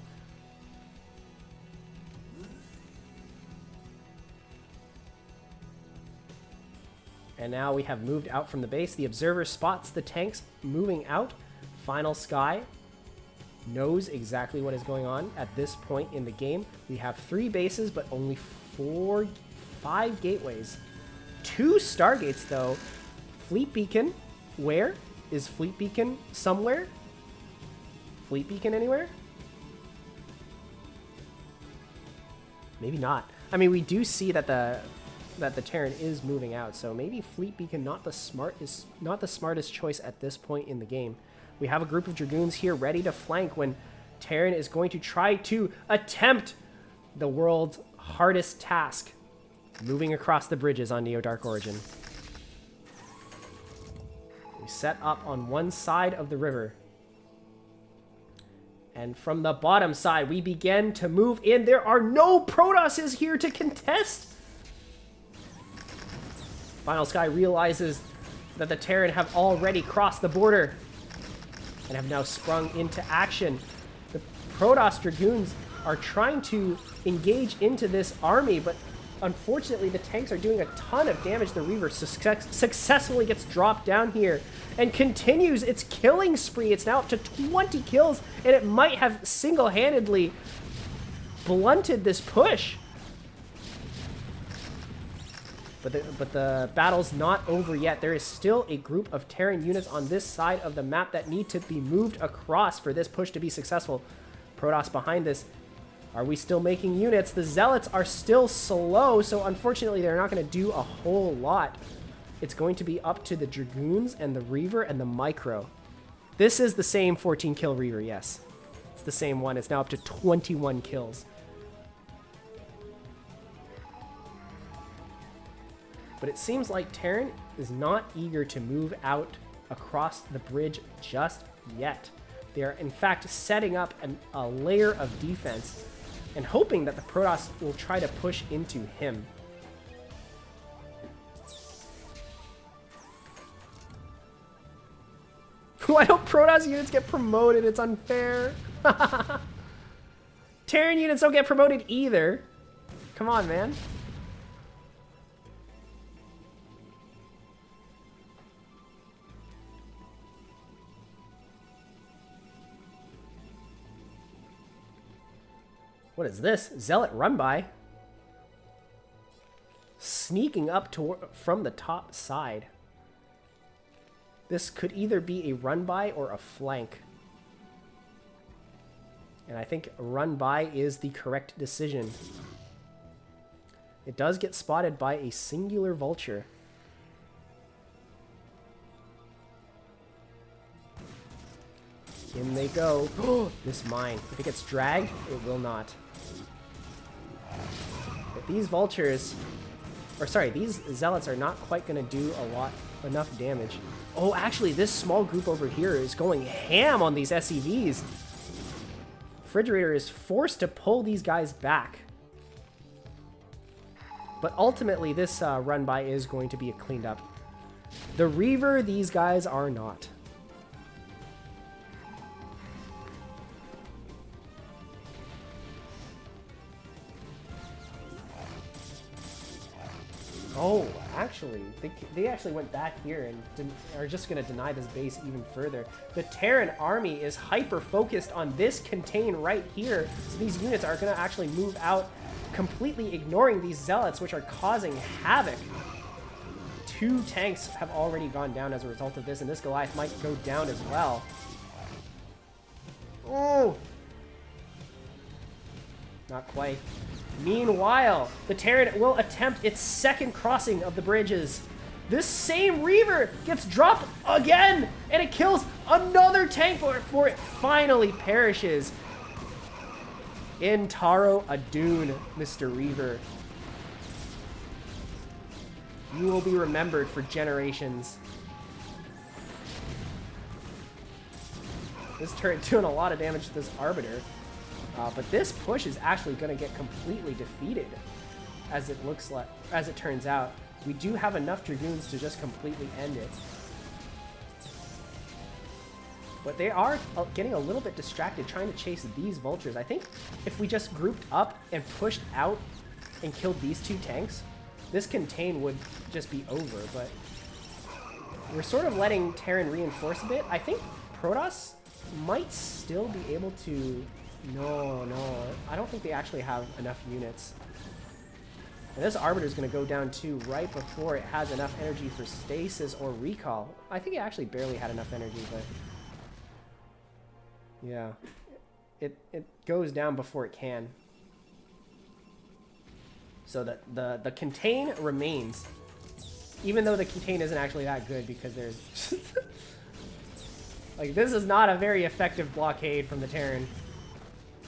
And now we have moved out from the base. The observer spots the tanks moving out. Finalsky knows exactly what is going on at this point in the game. We have 3 bases, but only 5 gateways. 2 Stargates, though. Fleet Beacon. Where? Is Fleet Beacon somewhere? Fleet Beacon anywhere? Maybe not. I mean, we do see that the Terran is moving out, so maybe Fleet Beacon not the smartest choice at this point in the game. We have a group of Dragoons here ready to flank when Terran is going to try to attempt the world's hardest task, moving across the bridges on Neo Dark Origin. We set up on one side of the river. And from the bottom side, we begin to move in. There are no Protosses here to contest. Finalsky realizes that the Terran have already crossed the border and have now sprung into action. The Protoss Dragoons are trying to engage into this army, but unfortunately the tanks are doing a ton of damage. The Reaver successfully gets dropped down here and continues its killing spree. It's now up to 20 kills, and it might have single-handedly blunted this push. But the battle's not over yet. There is still a group of Terran units on this side of the map that need to be moved across for this push to be successful. Protoss behind this. Are we still making units? The Zealots are still slow, so unfortunately they're not going to do a whole lot. It's going to be up to the Dragoons and the Reaver and the Micro. This is the same 14 kill Reaver, yes. It's the same one. It's now up to 21 kills. But it seems like Terran is not eager to move out across the bridge just yet. They are, in fact, setting up a layer of defense and hoping that the Protoss will try to push into him. Why don't Protoss units get promoted? It's unfair. Terran units don't get promoted either. Come on, man. What is this? Zealot run by. Sneaking up from the top side. This could either be a run by or a flank. And I think run by is the correct decision. It does get spotted by a singular vulture. In they go. This mine. If it gets dragged, it will not. But these vultures, or sorry, these zealots are not quite going to do enough damage. Oh, actually, this small group over here is going ham on these SCVs. FridgeRaider is forced to pull these guys back. But ultimately, this run by is going to be cleaned up. The Reaver, these guys are not. Oh, actually, they actually went back here and are just going to deny this base even further. The Terran army is hyper-focused on this contain right here, so these units are going to actually move out, completely ignoring these zealots, which are causing havoc. 2 tanks have already gone down as a result of this, and this Goliath might go down as well. Oh! Not quite. Meanwhile, the Terran will attempt its second crossing of the bridges. This same Reaver gets dropped again, and it kills another tank before it finally perishes. In Taro Adun, Mr. Reaver. You will be remembered for generations. This turret doing a lot of damage to this Arbiter. But this push is actually going to get completely defeated, as it turns out. We do have enough Dragoons to just completely end it. But they are getting a little bit distracted trying to chase these vultures. I think if we just grouped up and pushed out and killed these 2 tanks, this contain would just be over. But we're sort of letting Terran reinforce a bit. I think Protoss might still be able to... No, I don't think they actually have enough units. And this Arbiter is going to go down too right before it has enough energy for stasis or recall. I think it actually barely had enough energy, but... yeah. It goes down before it can. So the contain remains. Even though the contain isn't actually that good because there's... like, this is not a very effective blockade from the Terran.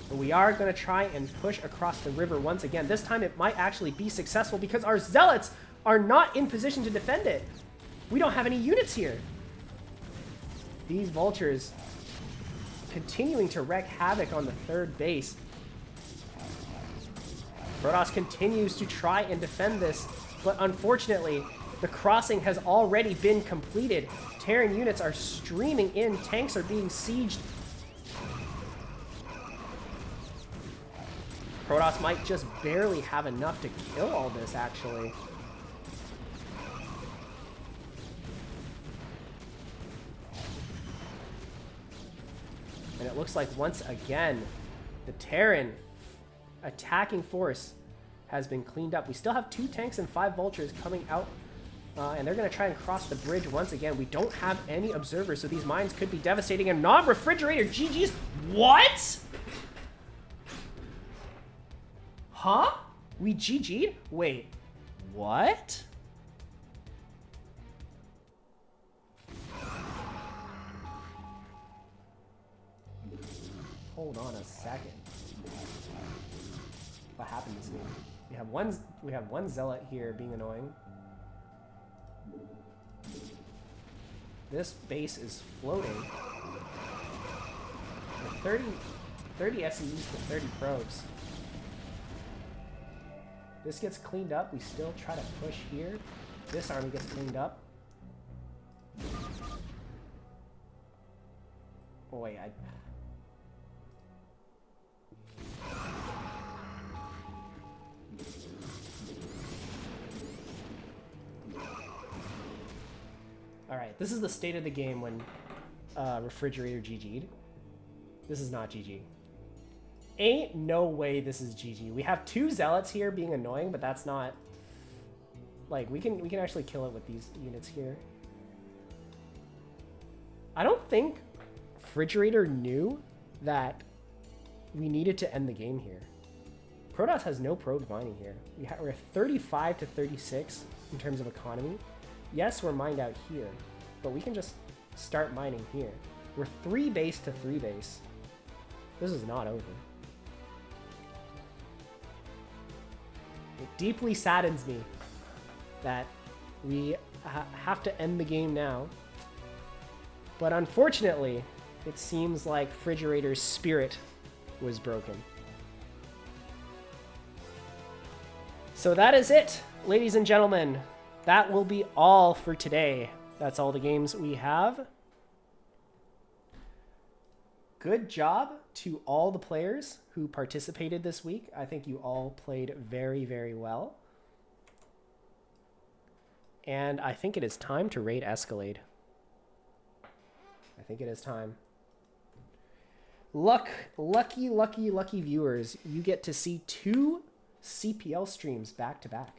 But we are going to try and push across the river once again. This time it might actually be successful because our zealots are not in position to defend it. We don't have any units here. These vultures continuing to wreak havoc on the 3rd base. Protoss continues to try and defend this, but unfortunately, the crossing has already been completed. Terran units are streaming in. Tanks are being sieged. Protoss might just barely have enough to kill all this, actually. And it looks like once again, the Terran attacking force has been cleaned up. We still have 2 tanks and 5 vultures coming out, and they're going to try and cross the bridge once again. We don't have any observers, so these mines could be devastating. And non-refrigerator GG's. What? Huh? We GG'd? Wait, what? Hold on a second. What happened this game? We have one zealot here being annoying. This base is floating. 30 SEs to 30 probes. This gets cleaned up. We still try to push here. This army gets cleaned up. Oh, wait, Alright, this is the state of the game when RiceHat GG'd. This is not GG. Ain't no way this is GG. We have 2 zealots here being annoying, but that's not... like, we can actually kill it with these units here. I don't think FridgeRaider knew that we needed to end the game here. Protoss has no probed mining here. We're 35 to 36 in terms of economy. Yes, we're mined out here, but we can just start mining here. We're 3 base to 3 base. This is not over. It deeply saddens me that we have to end the game now. But unfortunately, it seems like FridgeRaider's spirit was broken. So that is it, ladies and gentlemen. That will be all for today. That's all the games we have. Good job to all the players who participated this week. I think you all played very, very well. And I think it is time to raid Escalade. I think it is time. Lucky viewers. You get to see 2 CPL streams back to back.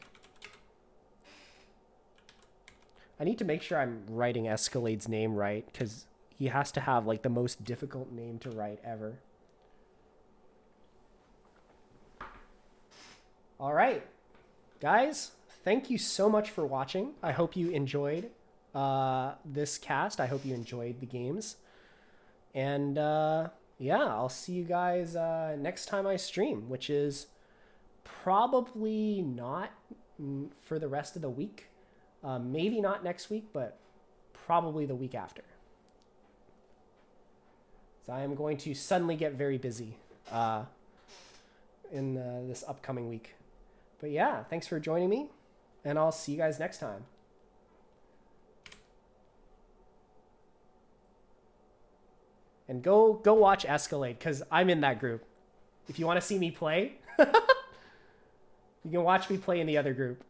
I need to make sure I'm writing Escalade's name right, because he has to have like the most difficult name to write ever. All right, guys, thank you so much for watching. I hope you enjoyed this cast. I hope you enjoyed the games. And yeah, I'll see you guys next time I stream, which is probably not for the rest of the week. Maybe not next week, but probably the week after. So I am going to suddenly get very busy in this upcoming week. But yeah, thanks for joining me, and I'll see you guys next time. And go watch Escalade, because I'm in that group. If you want to see me play, you can watch me play in the other group.